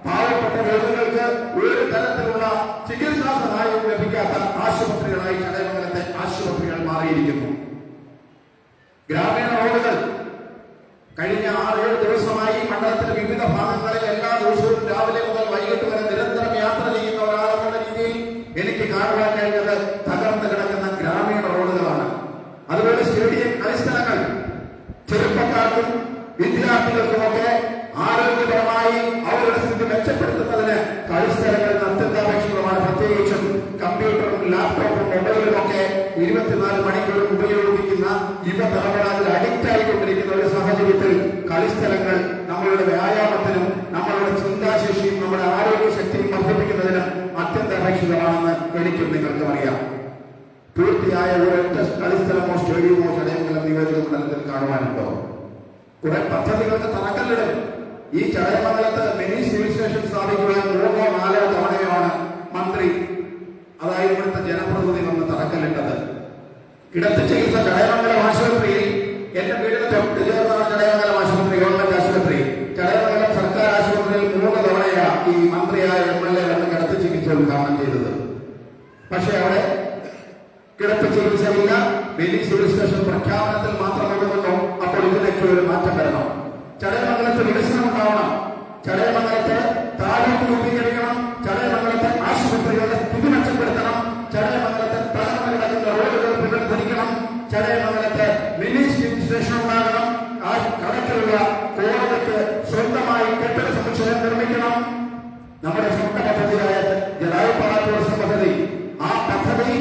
പാവപ്പെട്ട രോഗികൾക്ക് ഒരു തരത്തിലുള്ള ചികിത്സാ സഹായവും ലഭിക്കാത്ത ആശുപത്രികളായി ചടയമംഗലത്തെ ആശുപത്രികൾ മാറിയിരിക്കുന്നു. ഗ്രാമീണ റോഡുകൾ കഴിഞ്ഞ 6-7 ദിവസമായി മണ്ഡലത്തിലെ വിവിധ ഭാഗങ്ങളിൽ എല്ലാ ദിവസവും രാവിലെ മുതൽ വൈകിട്ട് വരെ നിരന്തരം യാത്ര ചെയ്യുന്ന ഒരാളെന്ന രീതിയിൽ എനിക്ക് കാണുവാൻ കഴിഞ്ഞത് തകർന്നു കിടക്കുന്ന ഗ്രാമീണ റോഡുകളാണ്. അതുപോലെ സ്റ്റേഡിയം കളിസ്ഥലങ്ങൾ ചെറുപ്പക്കാർക്കും വിദ്യാർത്ഥികൾക്കുമൊക്കെ ആരോഗ്യപരമായി അവരുടെ സ്ഥിതി മെച്ചപ്പെടുത്തുന്നതിന് കളിസ്ഥലങ്ങളിൽ അത്യന്താപേക്ഷിതമാണ്. പ്രത്യേകിച്ചും കമ്പ്യൂട്ടറും ലാപ്ടോപ്പും മൊബൈലും ഒക്കെ 24 മണിക്കൂറും ഉപയോഗിക്കുന്ന യുവതലമുറയിൽ അഡിക്റ്റ് ആയിക്കൊണ്ടിരിക്കുന്ന ഒരു സാഹചര്യത്തിൽ കളിസ്ഥലങ്ങൾ നമ്മളുടെ വ്യായാമത്തിനും നമ്മളുടെ ചിന്താശേഷിയും നമ്മുടെ ആരോഗ്യശക്തിയും വർദ്ധിപ്പിക്കുന്നതിനും അത്യന്താപേക്ഷിതമാണെന്ന് എനിക്കും നിങ്ങൾക്കും അറിയാം. പൂർത്തിയായ ഒരൊറ്റ കളിസ്ഥലമോ സ്റ്റേഡിയമോ ചടയമംഗലം നിയോജക മണ്ഡലത്തിൽ കാണുവാനുണ്ടോ? കുറെ പദ്ധതികൾക്ക് തറക്കല്ലിടും. ഈ ചടയമംഗലത്ത് മിനി സിവിൽ സ്റ്റേഷൻ സ്ഥാപിക്കുവാൻ 3-4 തവണയാണ് മന്ത്രി, അതായത് ഇവിടുത്തെ ജനപ്രതിനിധി വന്ന് തറക്കല്ലിട്ടത്. കിടത്തി ചികിത്സ ചടയമംഗലം ആശുപത്രിയിൽ, എന്റെ വീടിന് തൊട്ട് ചേർന്ന ചടയമംഗലം ആശുപത്രി, ഗവൺമെന്റ് ആശുപത്രി, ചടയമംഗലം സർക്കാർ ആശുപത്രിയിൽ 3 തവണയാണ് ഈ മന്ത്രിയായ MLA വന്ന് കിടത്തി ചികിത്സ ഉദ്ഘാടനം ചെയ്തത്. പക്ഷെ അവിടെ കിടത്തി ചികിത്സയില്ല. മിനി സിവിൽ സ്റ്റേഷൻ പ്രഖ്യാപനത്തിൽ മാത്രം ഒതുങ്ങുന്നു. അപ്പോൾ ഇതിനൊക്കെ ഒരു മാറ്റം വരണം. ചടയമംഗലത്ത് വികസനം ഉണ്ടാവണം. ചടയമംഗലത്ത് താലൂക്ക് രൂപീകരിക്കണം. ചടയമംഗലത്തെ ആശുപത്രികളുടെ സ്ഥിതി മെച്ചപ്പെടുത്തണം. ചടയമംഗലത്തെ തകർന്നു കിടക്കുന്ന റോഡുകൾ പുനരുദ്ധരിക്കണം. ചടയമംഗലത്ത് മിനി സിവിൽ സ്റ്റേഷൻ ഉണ്ടാകണം. ആ കടക്കിലുള്ള കോടതിക്ക് സ്വന്തമായി കെട്ടിട സമുച്ചയം നിർമ്മിക്കണം. നമ്മുടെ സ്വന്തം പദ്ധതിയായ ജലായുപാറ ടൂറിസം പദ്ധതി, ആ പദ്ധതി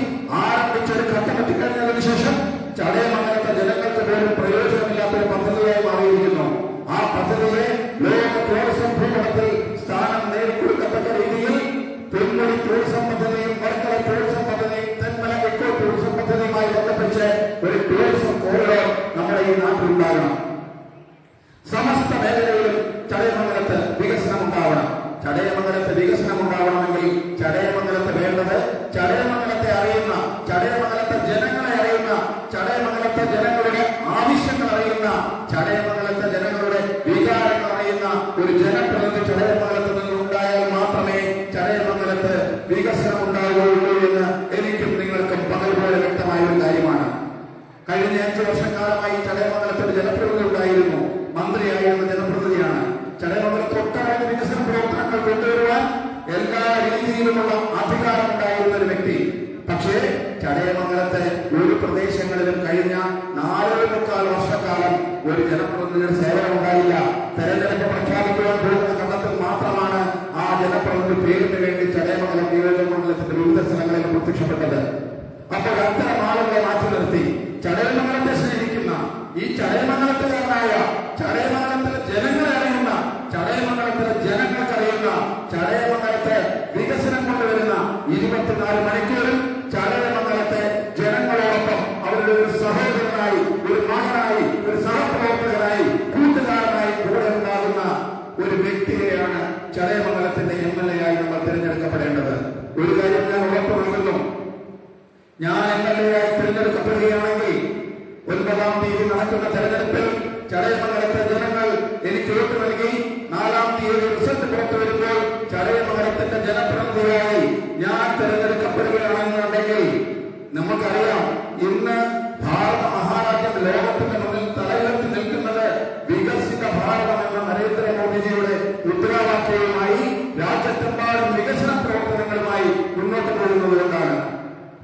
ആരംഭിച്ചൊരു ഘട്ടമെത്തിക്കഴിഞ്ഞതിനു ശേഷം ചടയമംഗലത്തെ ജനങ്ങൾക്ക് പോലും പ്രയോജനമില്ലാത്തൊരു പദ്ധതിയായി മാറിയിരിക്കുന്നു. ആ പദ്ധതിയെ ലോക ടൂറിസം ഭൂപടത്തിൽ സ്ഥാനം നേടിക്കൊടുക്കത്തക്ക രീതിയിൽ പൊന്മുടി ടൂറിസം പദ്ധതിയും വർക്കല ടൂറിസം പദ്ധതിയും തെന്മല എക്കോ ടൂറിസം പദ്ധതിയുമായി ബന്ധപ്പെട്ട് ഒരു ടൂറിസം കോറിഡോർ നമ്മുടെ ഈ നാട്ടിലുണ്ടാകണം. സമസ്ത മേഖലയിലും ചടയമംഗലത്ത് വികസനം ഉണ്ടാവണം. ചടയമംഗലത്ത് വികസനം ഉണ്ടാവണമെങ്കിൽ ചടയമംഗലത്ത് വേണ്ടത് ചടയമംഗലത്തെ അറിയുന്ന, ചടയമംഗലത്തെ ജനങ്ങളെ അറിയുന്ന, ചടയമംഗലത്തെ ജനങ്ങളുടെ ആവശ്യങ്ങൾ അറിയുന്ന, ചടയമംഗലത്തെ ജനങ്ങളുടെ വികാരങ്ങൾ അറിയുന്ന ഒരു ജനപ്രതിനിധി ചടയമംഗലത്ത് നിന്നുണ്ടായാൽ മാത്രമേ ചടയമംഗലത്ത് വികസനം ഉണ്ടാകുകയുള്ളൂ എന്ന് എനിക്കും നിങ്ങൾക്കും പകൽ പോലെ വ്യക്തമായ ഒരു കാര്യമാണ്. കഴിഞ്ഞ 5 വർഷക്കാലമായി ചടയമംഗലത്ത് ഒരു ജനപ്രതിനിധി ഉണ്ടായിരുന്നു. മന്ത്രിയായിരുന്ന ജനപ്രതിനിധിയാണ്. ചടയമംഗലത്ത് ഒട്ടനവധി വികസന പ്രവർത്തനങ്ങൾ കൊണ്ടുവരുവാൻ എല്ലാ രീതിയിലുമുള്ള അധികാരം ഉണ്ടായിരുന്ന ഒരു വ്യക്തി. പക്ഷേ ചടയമംഗലത്തെ ഒരു പ്രദേശങ്ങളിലും കഴിഞ്ഞ 4.25 വർഷക്കാലം ഒരു ജനപ്രതിനിധിയുടെ സേവനം ഉണ്ടായില്ല. തെരഞ്ഞെടുപ്പ് പ്രഖ്യാപിക്കുവാൻ പോകുന്ന ഘട്ടത്തിൽ മാത്രമാണ് ആ ജനപ്രതിനിധി പേരിന് വേണ്ടി ചടയമംഗലം നിയോജക മണ്ഡലത്തിന്റെ വിവിധ സ്ഥലങ്ങളിൽ പ്രത്യക്ഷപ്പെട്ടത്. അപ്പോൾ അത്തരം ആളുകളെ മാറ്റി നിർത്തി ചടയമംഗലത്തെ സ്നേഹിക്കുന്ന, ഈ ചടയമംഗലത്തുകാരനായ, ചടയമംഗലത്തിലെ ജനങ്ങളെ അറിയുന്ന, ചടയമംഗലത്തിലെ ജനങ്ങൾക്കറിയുന്ന, ചടയമംഗലത്തെ വികസനം കൊണ്ടുവരുന്ന 24 മണിക്കൂറിൽ ചടയമംഗലത്തെ ജനങ്ങളോടൊപ്പം അവരുടെ ഒരു സഹോദരനായി, ഒരു മകനായി, ഒരു സഹപ്രവർത്തകനായി, കൂട്ടുകാരനായി കൂടെ ഉണ്ടാകുന്ന ഒരു വ്യക്തിയെയാണ് ചടയമംഗലത്തിന്റെ MLA ആയി നമ്മൾ തിരഞ്ഞെടുക്കപ്പെടേണ്ടത്. ഒരു കാര്യം ഞാൻ ഉറപ്പു നൽകുന്നു, ഞാൻ MLA ആയി തിരഞ്ഞെടുക്കപ്പെടുകയാണെങ്കിൽ 9-ാം തീയതി നടക്കുന്ന തെരഞ്ഞെടുപ്പിൽ ചടയമംഗലത്തെ ജനങ്ങൾ എനിക്ക് വോട്ട് നൽകി 4-ാം തീയതി റിസൾട്ട് പുറത്തു വരുമ്പോൾ ചടയമംഗലത്തിന്റെ ജനപ്രതിനിധിയായി ഞാൻ തിരഞ്ഞെടുക്കപ്പെടുകയാണെന്നുണ്ടെങ്കിൽ നമുക്കറിയാം, ഇന്ന് ഭാരത മഹാരാജ്യം ലോകത്തിന്റെ മുന്നിൽ തലയുയർത്തി നിൽക്കുന്നത് വികസിത ഭാരതം എന്ന നരേന്ദ്രമോദിജിയുടെ മുദ്രാവാക്യവുമായി രാജ്യത്തെമ്പാടും വികസന പ്രവർത്തനങ്ങളുമായി മുന്നോട്ട് പോകുന്നതുകൊണ്ടാണ്.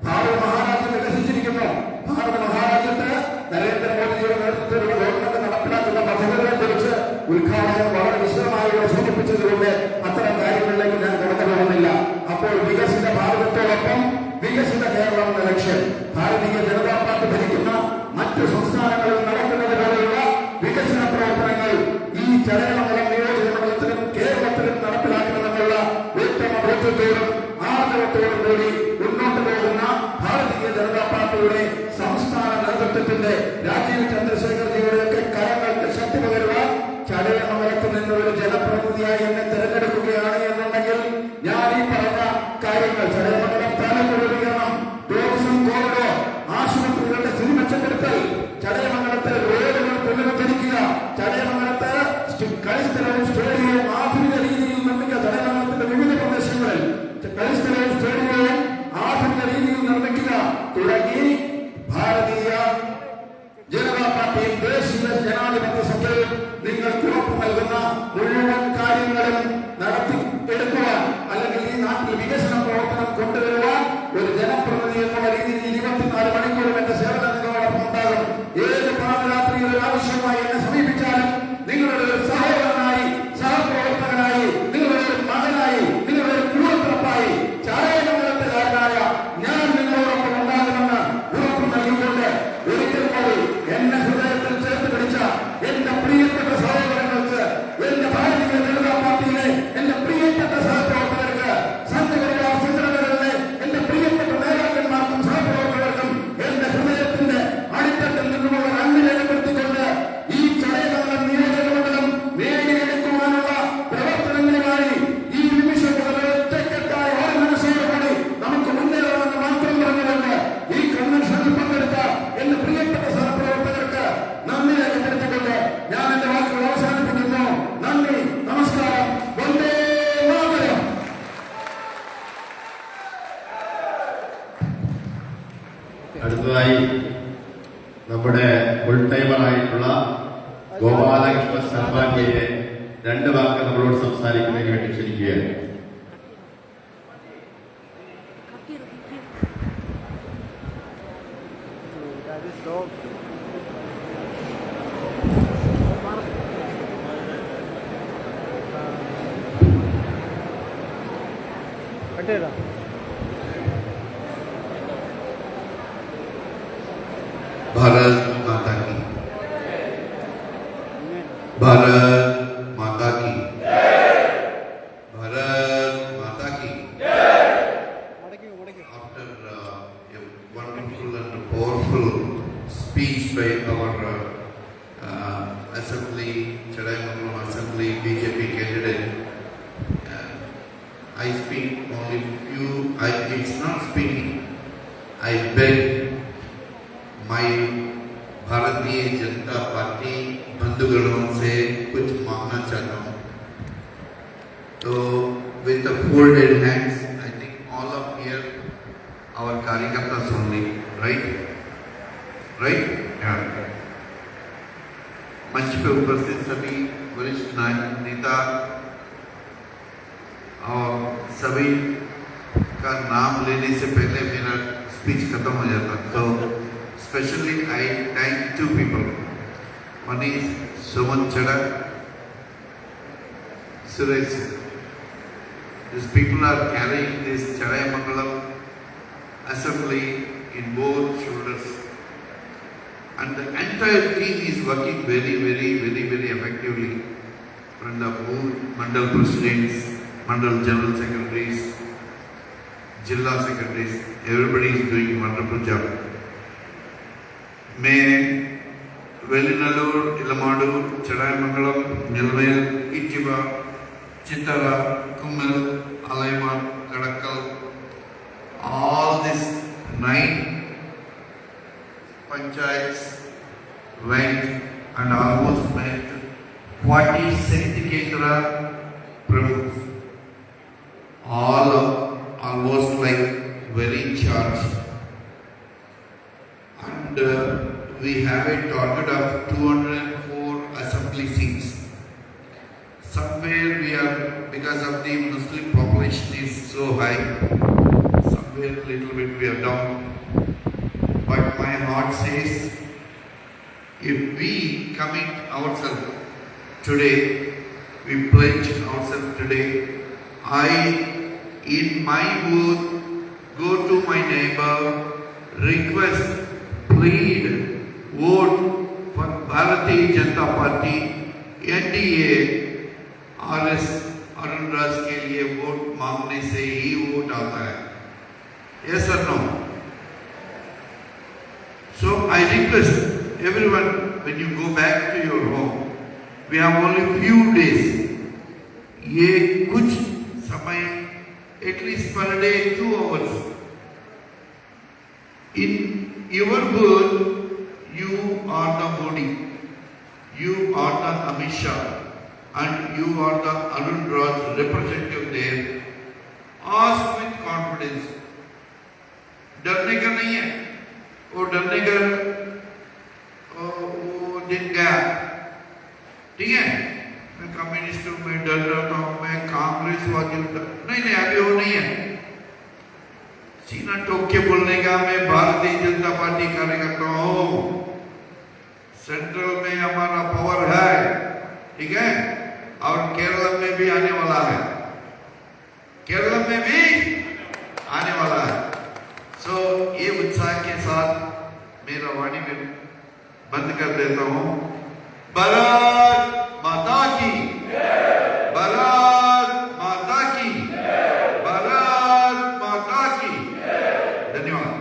ഭാരത മഹാരാജ്യം വികസിച്ചിരിക്കുന്നു. ഭാരത മഹാരാജ്യത്ത് നരേന്ദ്രമോദിജിയുടെ നേതൃത്വത്തിലുള്ള ഗവൺമെന്റ് നടപ്പിലാക്കുന്ന പദ്ധതികളെ കുറിച്ച് ഉദ്ഘാടകർ വളരെ വിശദമായി സൂചിപ്പിച്ചതുകൊണ്ട് അത്തരം കാര്യങ്ങളിലേക്ക് ഞാൻ കടന്നു പോകുന്നില്ല. അപ്പോൾ വികസിത ഭാരതത്തോടൊപ്പം വികസിത കേരളം എന്ന ലക്ഷ്യം ഭാരതീയ ജനതാ പാർട്ടി ഭരിക്കുന്ന മറ്റു സംസ്ഥാനങ്ങളിൽ നടക്കുന്നത് പോലെയുള്ള വികസന പ്രവർത്തനങ്ങൾ ഈ ചടയമംഗലം നിയോജക മണ്ഡലത്തിലും കേരളത്തിലും നടപ്പിലാക്കണമെന്നുള്ള ഉത്തമ ബോധ്യത്തോടും ആദരവത്തോടും കൂടി മുന്നോട്ട് പോകുന്ന ഭാരതീയ ജനതാ പാർട്ടിയുടെ സംസ്ഥാന നേതൃത്വത്തിന്റെ രാജീവ് ചന്ദ്രശേഖർജിയുടെയൊക്കെ കരങ്ങൾക്ക് ശക്തി പകരുവാൻ ചടയമംഗലത്ത് നിന്ന് ഒരു ജനപ്രതിനിധിയായി എന്നെ തിരഞ്ഞെടുക്കുകയാണ് എന്നുണ്ടെങ്കിൽ ഞാൻ ഈ പറഞ്ഞ കാര്യങ്ങൾ ചടയമംഗലം താലൂക്ക് രൂപീകരണം, ടൂറിസം കോറിഡോർ, ആശുപത്രികളുടെ സ്ഥിതി മെച്ചപ്പെടുത്തൽ, ചടയമംഗലത്തെ റോഡുകൾ പുനരുദ്ധരിക്കുക, ചടയമംഗലത്ത് കളിസ്ഥലവും സ്റ്റേഡിയവും ആധുനിക രീതിയിൽ നിർമ്മിക്കുക, ചടയമംഗലത്തിന്റെ വിവിധ പ്രദേശങ്ങളിൽ കളിസ്ഥലവും സ്റ്റേഡിയവും ആധുനിക രീതിയിൽ നിർമ്മിക്കുക തുടങ്ങി ഭാരതീയ ജനതാ പാർട്ടിയും ദേശീയ ജനാധിപത്യ സഖ്യവും നിങ്ങൾക്ക് ഉറപ്പ് നൽകുന്ന മുഴുവൻ കാര്യങ്ങളും നടത്തി എടുക്കുവാൻ, അല്ലെങ്കിൽ ഈ നാട്ടിൽ വികസന പ്രവർത്തനം കൊണ്ടുവരുവാൻ ഒരു ജനപ്രതിനിധി എന്നുള്ള രീതിയിൽ 24 മണിക്കൂറും എന്റെ സേവനം നിങ്ങളോടൊപ്പം ഉണ്ടാകും. ഏത് പാതിരാത്രിയിൽ ഒരു ആവശ്യമായി എന്നെ സമീപിച്ചാലും നിങ്ങളുടെ ഒരു സഹോദരനായി, സഹപ്രവർത്തകനായി, നിങ്ങളുടെ ഒരു മകനായി, നിങ്ങളുടെ ഒരു കൂടപ്പിറപ്പായി, ചായമംഗലത്തുകാരനായ ഞാൻ നിങ്ങളോടൊപ്പം ഉണ്ടാകുമെന്ന് ഉറപ്പ് നൽകിക്കൊണ്ട് ഒരിക്കൽ കൂടി എന്നെ ഹൃദയത്തിൽ ചേർത്ത് പിടിച്ച എന്റെ പ്രിയപ്പെട്ട സഹോദരങ്ങൾക്ക്, എന്റെ ഭാരതീയ ജനതാ പാർട്ടിയിലെ എന്റെ പ്രിയപ്പെട്ട സഹപ്രവർത്തകർക്ക്, സംഘപരിവാർ സംഘടനകളിലെ എന്റെ പ്രിയപ്പെട്ട നേതാക്കന്മാർക്കും സഹപ്രവർത്തകർക്കും എന്റെ ഹൃദയത്തിന്റെ അടിത്തട്ടിൽ നിന്നുമുള്ള നന്ദി രേഖപ്പെടുത്തിക്കൊണ്ട് ഈ ചടയമംഗലം നിയോജകമണ്ഡലം നേടിയെടുക്കുവാനുള്ള പ്രവർത്തനങ്ങളുമായി ഈ നിമിഷം മുതൽ ഒറ്റക്കെട്ടായ ഒരു മനസ്സോടുകൂടി നമുക്ക് മുന്നേറാമെന്ന് മാത്രം പറഞ്ഞുകൊണ്ട് ഈ കൺവെൻഷനിൽ പങ്കെടുത്ത എന്റെ പ്രിയപ്പെട്ട സഹപ്രവർത്തകർക്ക് നന്ദി രേഖപ്പെടുത്തിക്കൊണ്ട് ഞാൻ എന്റെ വാക്കുകൾ അവസാനിപ്പിക്കുന്നു. നന്ദി, നമസ്കാരം, വന്ദേ മാതരം. അടുത്തതായി നമ്മുടെ ഫുൾ ടൈമറായിട്ടുള്ള ഗോപാലകൃഷ്ണ സർവാജിയെ 2 വാക്ക് നമ്മളോട് സംസാരിക്കുന്നതിന് വേണ്ടി ക്ഷണിക്കുകയാണ്. भारत माता की, भारत माता की, भारत माता की. After a wonderful and powerful speech by our Assembly, Chadayamangalam Assembly BJP candidate, I speak only few. It's not speaking. I beg my Bharatiya Janata party बंधुगणों से कुछ मांगना चाहता हूँ. तो with the folded hands, I think all of here our कार्यकर्ता only, right? Yeah. मंच पे उपस्थित सभी वरिष्ठ नेता और सभी का नाम लेने से पहले मेरा स्पीच खत्म हो जाता. तो especially I thank 2 people. One is Suman Chada, Suresh. These people are carrying this Chadayamangalam Assembly in both shoulders. And the entire team is working very effectively. From the Mandal Presidents, Mandal General Secretaries, Jilla Secretaries, everybody is doing a wonderful job. मैं वेलिनल्लूर, इलमाडूर, चडायमंगलम, निलवेल, इटिवा, Chittara, कुम्मल, अलैमा, कड़क्कल, all these 9 panchayats went and almost met 40 Shakti Kendra Pramukhs, all almost like very charged. And we have a target of 204 assembly seats. Somewhere we are, because of the Muslim population is so high, somewhere little bit we are down. But my heart says, if we commit ourselves today, we pledge ourselves today, I, in my booth, go to my neighbor, request, plead, vote for Bharatiya Janata Party, NDA, RS Arun राज के लिए vote मांगने से ही vote आता है. Yes or no? So I request everyone, when you go back to your home, We have only few days. ये कुछ समय, at least per day 2 hours. In your birth, you are the body, you are the Amit Shah, and you are the Arun Raj representative there. Ask with confidence. डरने का नहीं है, वो डरने का वो दिन गया, ठीक है? मैं कम्युनिस्ट हूँ, मैं डर रहा हूँ, मैं कांग्रेसवादी हूँ, नहीं अभी वो नहीं है। सीना ठोक के बोलने का मैं भारतीय जनता पार्टी कार्यकर्ता हूँ, सेंट्रल में हमारा पावर है, ठीक है? और केरल में भी आने वाला है, केरल में भी आने वाला है। सो ये उत्साह के साथ मेरा वाणी में बंद कर देता हूँ। भारत माता की, भारत माता की, भारत माता की। धन्यवाद।